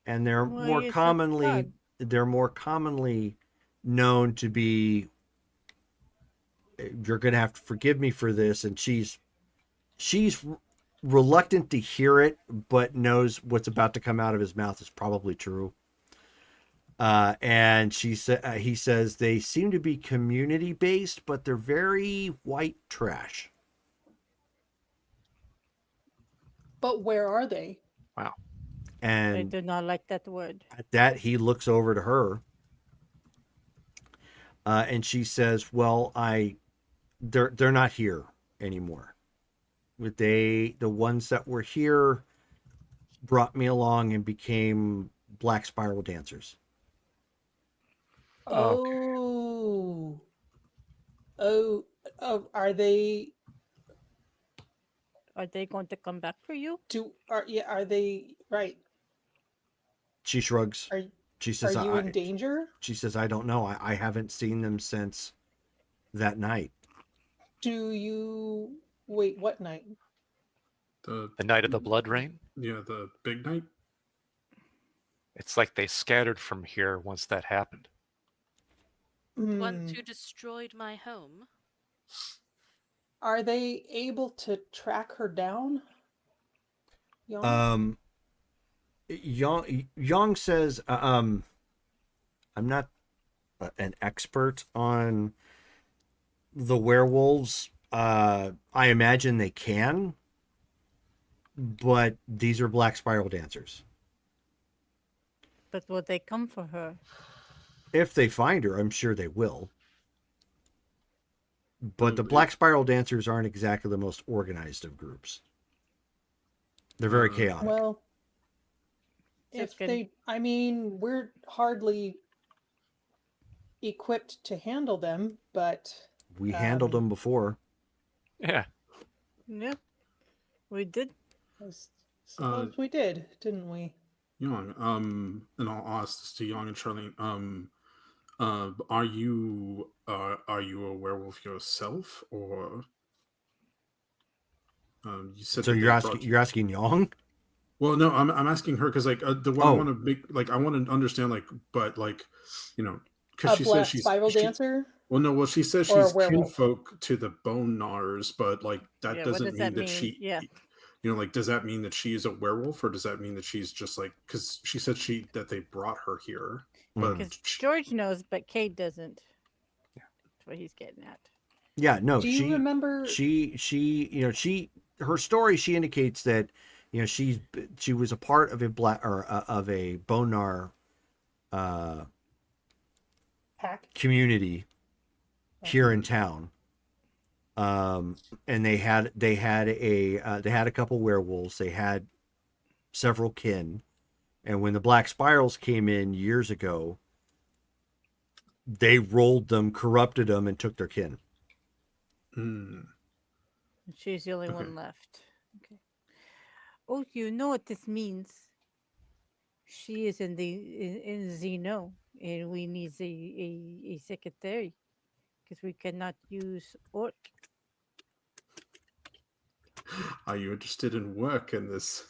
and Why is that odd? they're more commonly known to be." You're gonna have to forgive me for this, and she's reluctant to hear it, but knows what's about to come out of his mouth is probably true. And he says they seem to be community based, but they're very white trash. But where are they? Wow. I And do not like that word. at that, he looks over to her, and she says, "Well, they're not here anymore. The ones that were here brought me along and became black spiral dancers." Okay. Oh, oh, are they? Are they going to come back for you? Are they right? She shrugs. Are She are says, you in danger? She says, I don't know. I haven't seen them since that night. Do you wait? What night? The The night of the blood rain? yeah, the big night. It's like they scattered from here once that happened. The ones Hmm. who destroyed my home. Are they able to track her down? Young? Yang says, I'm not an expert on the werewolves. I imagine they can, but these are black spiral dancers. But will they come for her? If they find her, I'm sure they will. But the Oh, black spiral dancers aren't exactly the most organized of groups. They're very chaotic. Well, So if they, I mean, we're hardly equipped to handle them, but We handled them before. Yeah. Yeah, we did. I suppose we did, didn't we? Young. And I'll ask this to Young and Charlene. Are you a werewolf yourself, or you said So that they brought? you're asking Yang? Well, no, I'm asking her because like the one I Oh. want to make, like I want to understand, like, but like, you know, because A she black says she's spiral dancer well, no, well, she says or a she's werewolf? kinfolk to the Bone Gnars, but like that Yeah, what doesn't does that mean that mean? she, Yeah. you know, like does that mean that she is a werewolf, or does that mean that she's just like, because she said that they brought her here, but Because George knows, but Kate doesn't. That's what he's getting at. Yeah, no, Do you remember? her story, she indicates that, she was a part of a black or of a Bonar Pack? community here in town. And they had a couple werewolves. They had several kin, and when the black spirals came in years ago, they rolled them, corrupted them, and took their kin. She's the only Okay. one left. Okay. Oh, you know what this means? She is in Zeno, and we need a secretary because we cannot use orc. Are you interested in work in this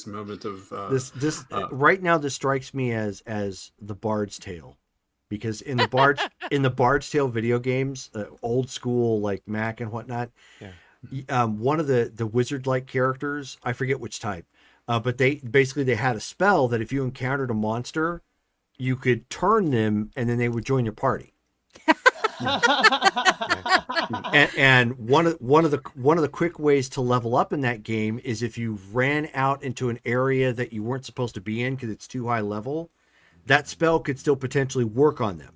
moment of This right now, this strikes me as the Bard's Tale, because in the Bard's Tale video games, old school like Mac and whatnot, one of the wizard like characters, I forget which type, but they had a spell that if you encountered a monster, you could turn them and then they would join your party. And one of the quick ways to level up in that game is if you ran out into an area that you weren't supposed to be in because it's too high level, that spell could still potentially work on them.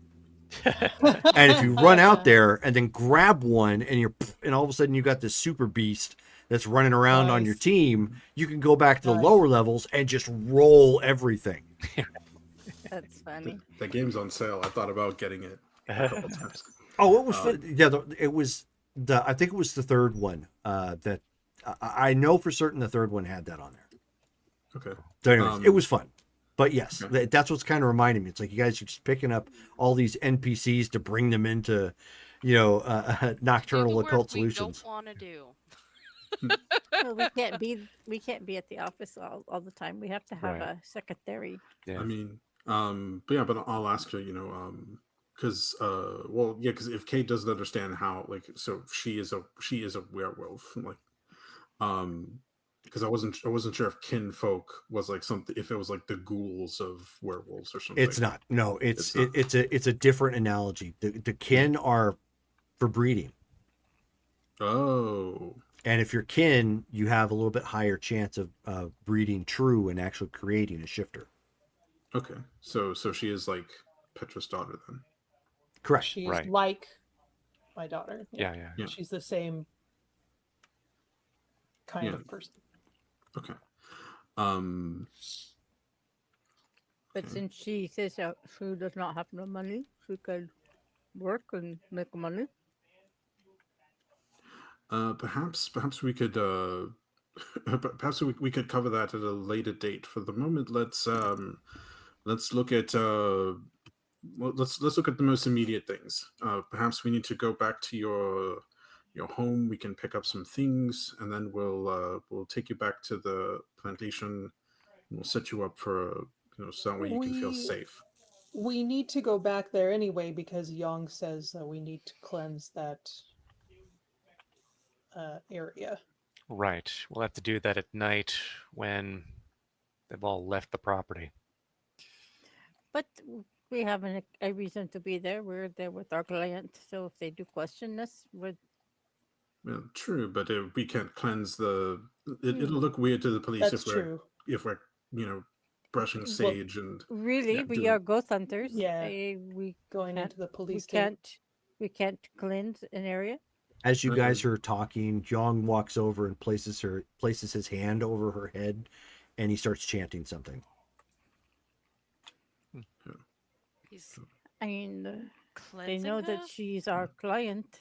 And if you run out there and then grab one and all of a sudden you got this super beast that's running around on your team, you can go back to the lower levels and just roll everything. That's funny. The game's on sale. I thought about getting it a couple times. Oh, it was it was I think it was the third one that I know for certain the third one had that on there. Okay. So anyways, it was fun. But yes, Okay. that's what's kind of reminding me. It's like you guys are just picking up all these NPCs to bring them into, nocturnal occult solutions. We don't want to do. Well, we can't be at the office all the time. We have to have a secretary. Yeah. I mean, but I'll ask her, because because if Kate doesn't understand how, like, so she is a werewolf, like, because I wasn't sure if kinfolk was like something, if it was like the ghouls of werewolves or something. It's not. No, it's not. It's a different analogy. The kin are for breeding. Oh. And if you're kin, you have a little bit higher chance of breeding true and actually creating a shifter. Okay, so she is like Petra's daughter then. Correct. She's Right. like my daughter. Yeah. She's the same kind of person. Okay. But since she says that she does not have no money, she could work and make money. Perhaps we could perhaps we could cover that at a later date. For the moment, let's look at let's look at the most immediate things. Perhaps we need to go back to your home. We can pick up some things, and then we'll take you back to the plantation. We'll set you up for so that way you can feel We safe. we need to go back there anyway because Yang says that we need to cleanse that area. Right. We'll have to do that at night when they've all left the property. But we have a reason to be there. We're there with our client, so if they do question us, Well, true, but we can't cleanse the. Hmm. It'll look weird to the police That's true. if we're brushing Well, sage and really, Yeah. we are ghost hunters. Yeah. We Going can't, into the we police we can't cleanse an area. As you guys Um, are talking, Jong walks over and places his hand over her head, and he starts chanting something. He's I mean, they cleansing know that her? she's our client.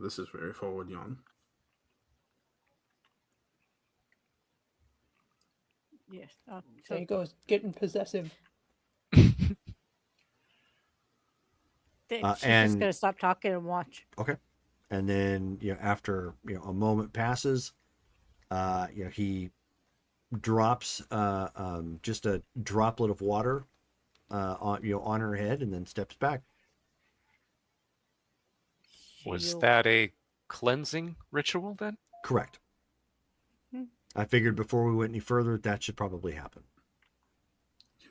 this is very forward, Jan. Yes. There he goes, getting possessive. She's just and- gonna stop talking and watch. Okay. And then, after, a moment passes, he drops just a droplet of water on her head and then steps back. Was She'll- that a cleansing ritual then? Correct. Hmm. I figured before we went any further, that should probably happen.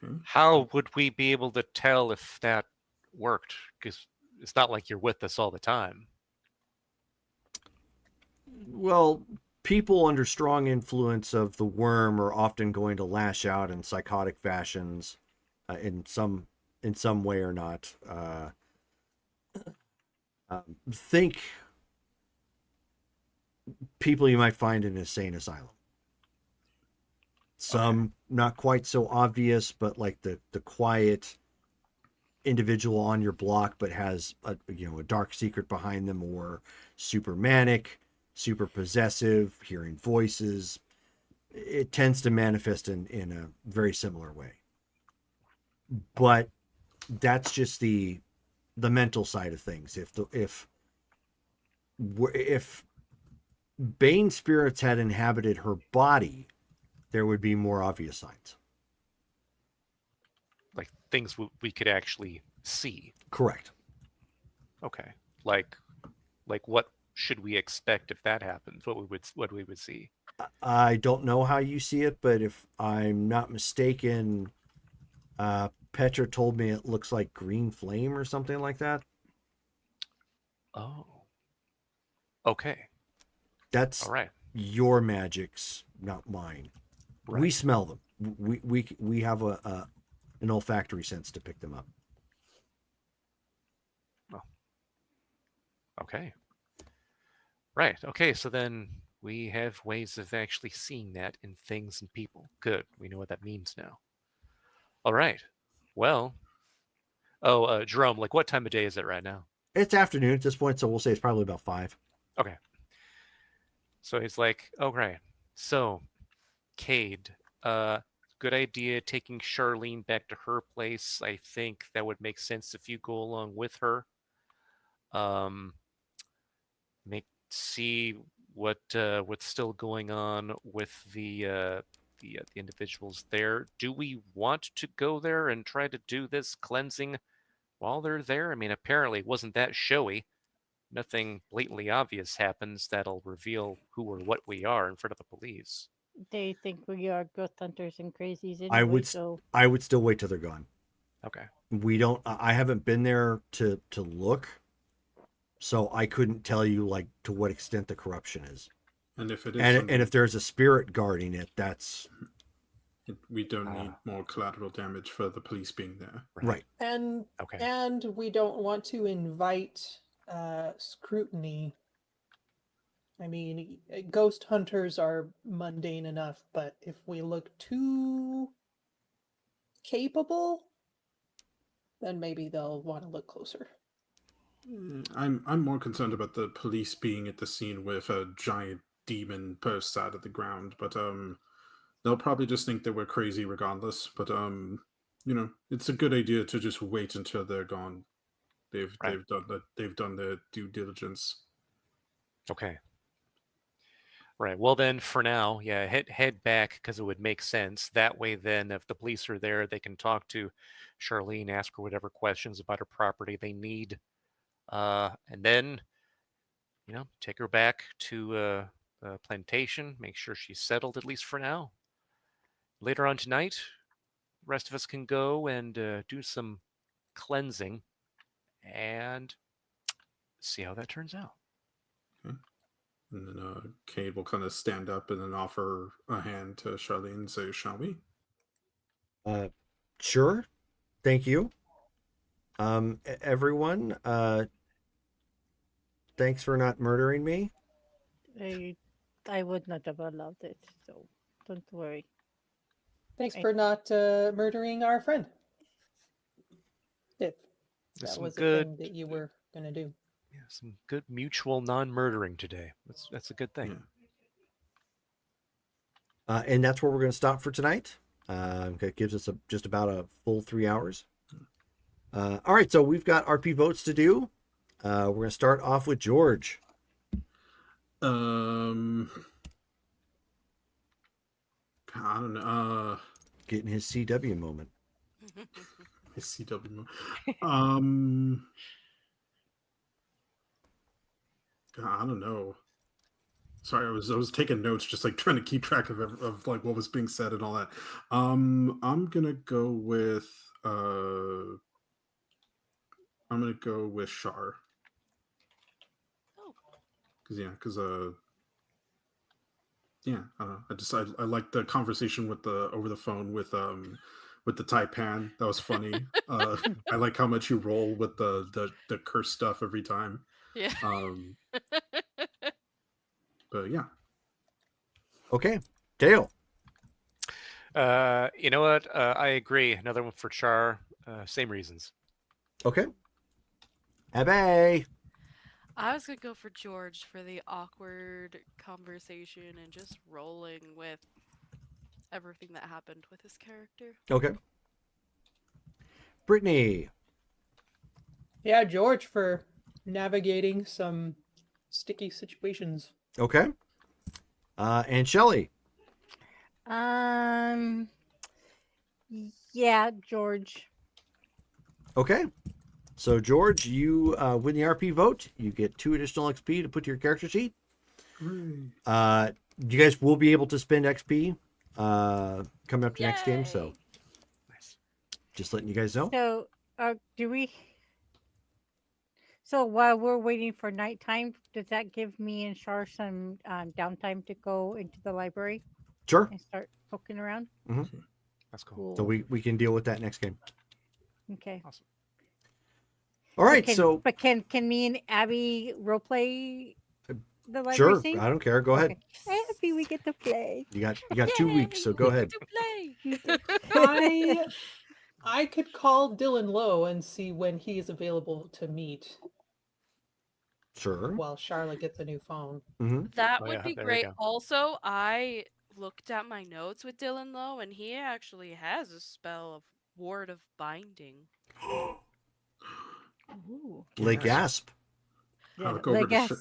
Okay. How would we be able to tell if that worked? Because it's not like you're with us all the time. Well, people under strong influence of the worm are often going to lash out in psychotic fashions, in some way or not. Think people you might find in an insane asylum. Some not quite so obvious, but like the quiet individual on your block, but has a dark secret behind them, or super manic, super possessive, hearing voices. It tends to manifest in a very similar way. But that's just the mental side of things. If Bane spirits had inhabited her body, there would be more obvious signs. Like things we could actually see. Correct. Okay. Like what should we expect if that happens? What we would see? I don't know how you see it, but if I'm not mistaken, Petra told me it looks like green flame or something like that. Oh. Okay. That's All right. your magics, not mine. Right. We smell them. We have an olfactory sense to pick them up. Okay. Right. Okay. So then we have ways of actually seeing that in things and people. Good. We know what that means now. All right. Well. Oh, Jerome. Like, what time of day is it right now? It's afternoon at this point, so we'll say it's probably about 5. Okay. So he's like, "Oh, right. So, Cade, good idea taking Charlene back to her place. I think that would make sense if you go along with her. See what's still going on with the individuals there. Do we want to go there and try to do this cleansing while they're there? I mean, apparently it wasn't that showy. Nothing blatantly obvious happens that'll reveal who or what we are in front of the police. They think we are ghost hunters and crazies anyway. I would still wait till they're gone. Okay. I haven't been there to look, so I couldn't tell you like to what extent the corruption is. And if it is, And if there's a spirit guarding it, that's we don't need more collateral damage for the police being there. right. And Okay. and we don't want to invite scrutiny. I mean, ghost hunters are mundane enough, but if we look too capable, then maybe they'll want to look closer. I'm more concerned about the police being at the scene with a giant demon post out of the ground, but they'll probably just think that we're crazy regardless. But it's a good idea to just wait until they're gone. Right. They've done their due diligence. Okay. Right. Well, then for now, yeah, head back because it would make sense. That way, then, if the police are there, they can talk to Charlene, ask her whatever questions about her property they need, and then take her back to the plantation. Make sure she's settled at least for now. Later on tonight, the rest of us can go and do some cleansing and see how that turns out. Okay. And then Cade will kind of stand up and then offer a hand to Charlene and say, "Shall we?" Sure. Thank you. Everyone, thanks for not murdering me. I would not have allowed it, so don't worry. Thanks Right. for not murdering our friend. If There's that some was a good, thing that you were going to do. some good mutual non-murdering today. That's a good thing. Yeah. And that's where we're going to stop for tonight. That gives us just about a full 3 hours. All right, so we've got RP votes to do. We're going to start off with George. I don't know. Getting his CW moment. His CW. I don't know. Sorry, I was taking notes, just like trying to keep track of like what was being said and all that. I'm gonna go with Shar. Oh. Because I don't know. I like the conversation with the over the phone with the Taipan. That was funny. I like how much you roll with the curse stuff every time. Yeah. But yeah. Okay, Dale. You know what? I agree. Another one for Char. Same reasons. Okay. Abby. I was gonna go for George for the awkward conversation and just rolling with everything that happened with his character. Okay. Brittany. Yeah, George for navigating some sticky situations. Okay. And Shelly. Yeah, George. Okay. So George, you win the RP vote. You get 2 additional XP to put to your character sheet. Hooray. You guys will be able to spend XP coming up to next game. So Yay! Nice. just letting you guys know. So, do we? So while we're waiting for nighttime, does that give me and Shar some downtime to go into the library Sure. and start poking around? That's cool. Cool. So we can deal with that next game. Okay. Awesome. All right. But can me and Abby roleplay the library Sure. scene? I don't care. Go ahead. Abby, we get to play. You got 2 weeks, so go Yay, ahead. we get to play. I could call Dylan Lowe and see when he is available to meet Sure. while Charlotte gets a new phone. Mm-hmm. That Oh, would yeah, be there you great. go. Also, I looked at my notes with Dylan Lowe, and he actually has a spell of Ward of Binding. Ooh. Lake Gasp. I look over to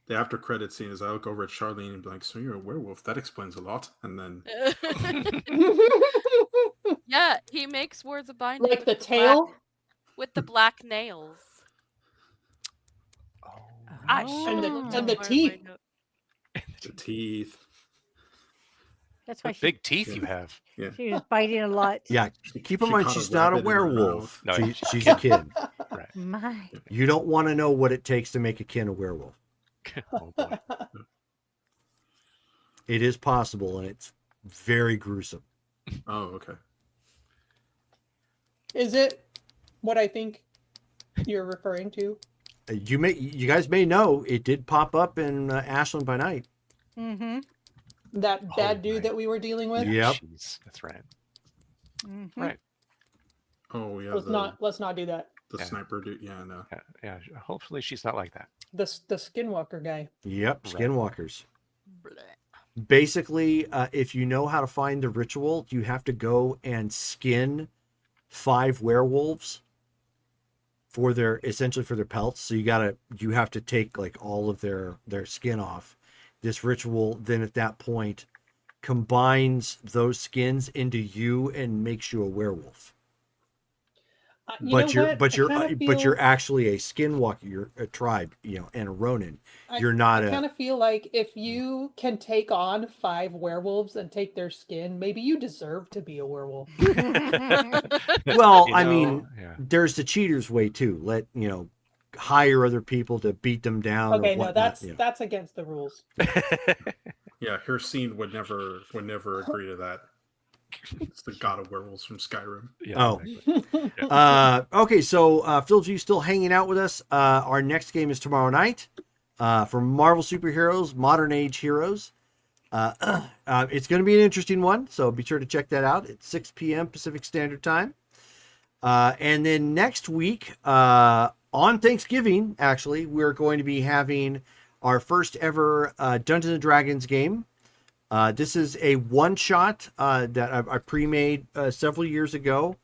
the after credit scene is I look over at Charlene and be like, "So you're a werewolf? That explains a lot." And then Yeah, he makes Wards of Binding Like with the black- tail? with the black nails. Oh. I Oh. should have And looked the at more of my teeth. notes. the teeth. That's why What big teeth you have. Yeah. she was biting a lot. Yeah. Keep in mind caught she's not a rabbit in her werewolf. mouth. No, She's a kid. Right. My. You don't want to know what it takes to make a kin a werewolf. Oh boy. It is possible, and it's very gruesome. Oh, okay. Is it what I think you're referring to? You guys may know it did pop up in Ashland by Night. Mm-hmm. That bad dude right. that we were dealing with? Yep. Jeez, that's right. Mm-hmm. Right. Oh yeah, Let's not do that. the Yeah. sniper dude. Yeah, no. Yeah. Hopefully she's not like that. The Skinwalker guy. Yep, Right. skinwalkers. Bleh. Basically, if you know how to find the ritual, you have to go and skin 5 werewolves for their pelts. So you have to take like all of their skin off. This ritual then at that point combines those skins into you and makes you a werewolf. You know what? But I kinda you're feel- actually a skinwalker. You're a tribe, and a Ronin. You're I not kind of feel like if you can take on 5 werewolves and take their skin, maybe you deserve to be a werewolf. Well, You I know, mean, yeah. there's the cheaters way too. Hire other people to beat them down. Okay, or no, whatnot, that's against the rules. Yeah, Hircine would never agree to that. It's the god of werewolves from Skyrim. Yeah, Oh. exactly. Okay, so Phil, if you still hanging out with us, our next game is tomorrow night for Marvel Superheroes Modern Age Heroes. It's going to be an interesting one, so be sure to check that out at 6 p.m. Pacific Standard Time. And then next week, on Thanksgiving, actually, we're going to be having our first ever Dungeons & Dragons game. This is a one-shot that I pre-made several years ago.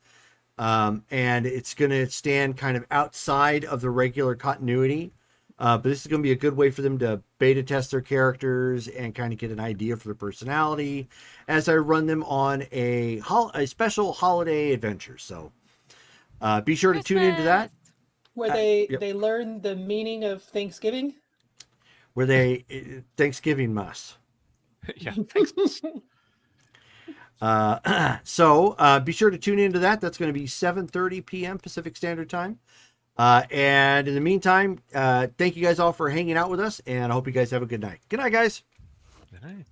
And it's going to stand kind of outside of the regular continuity. But this is going to be a good way for them to beta test their characters and kind of get an idea for their personality as I run them on a special holiday adventure. So be sure to tune into that. Where Yep. they learn the meaning of Thanksgiving. Where they Thanksgiving must. Yeah, thanks. So be sure to tune into that. That's going to be 7:30 p.m. Pacific Standard Time. And in the meantime, thank you guys all for hanging out with us, and I hope you guys have a good night. Good night, guys. Good night.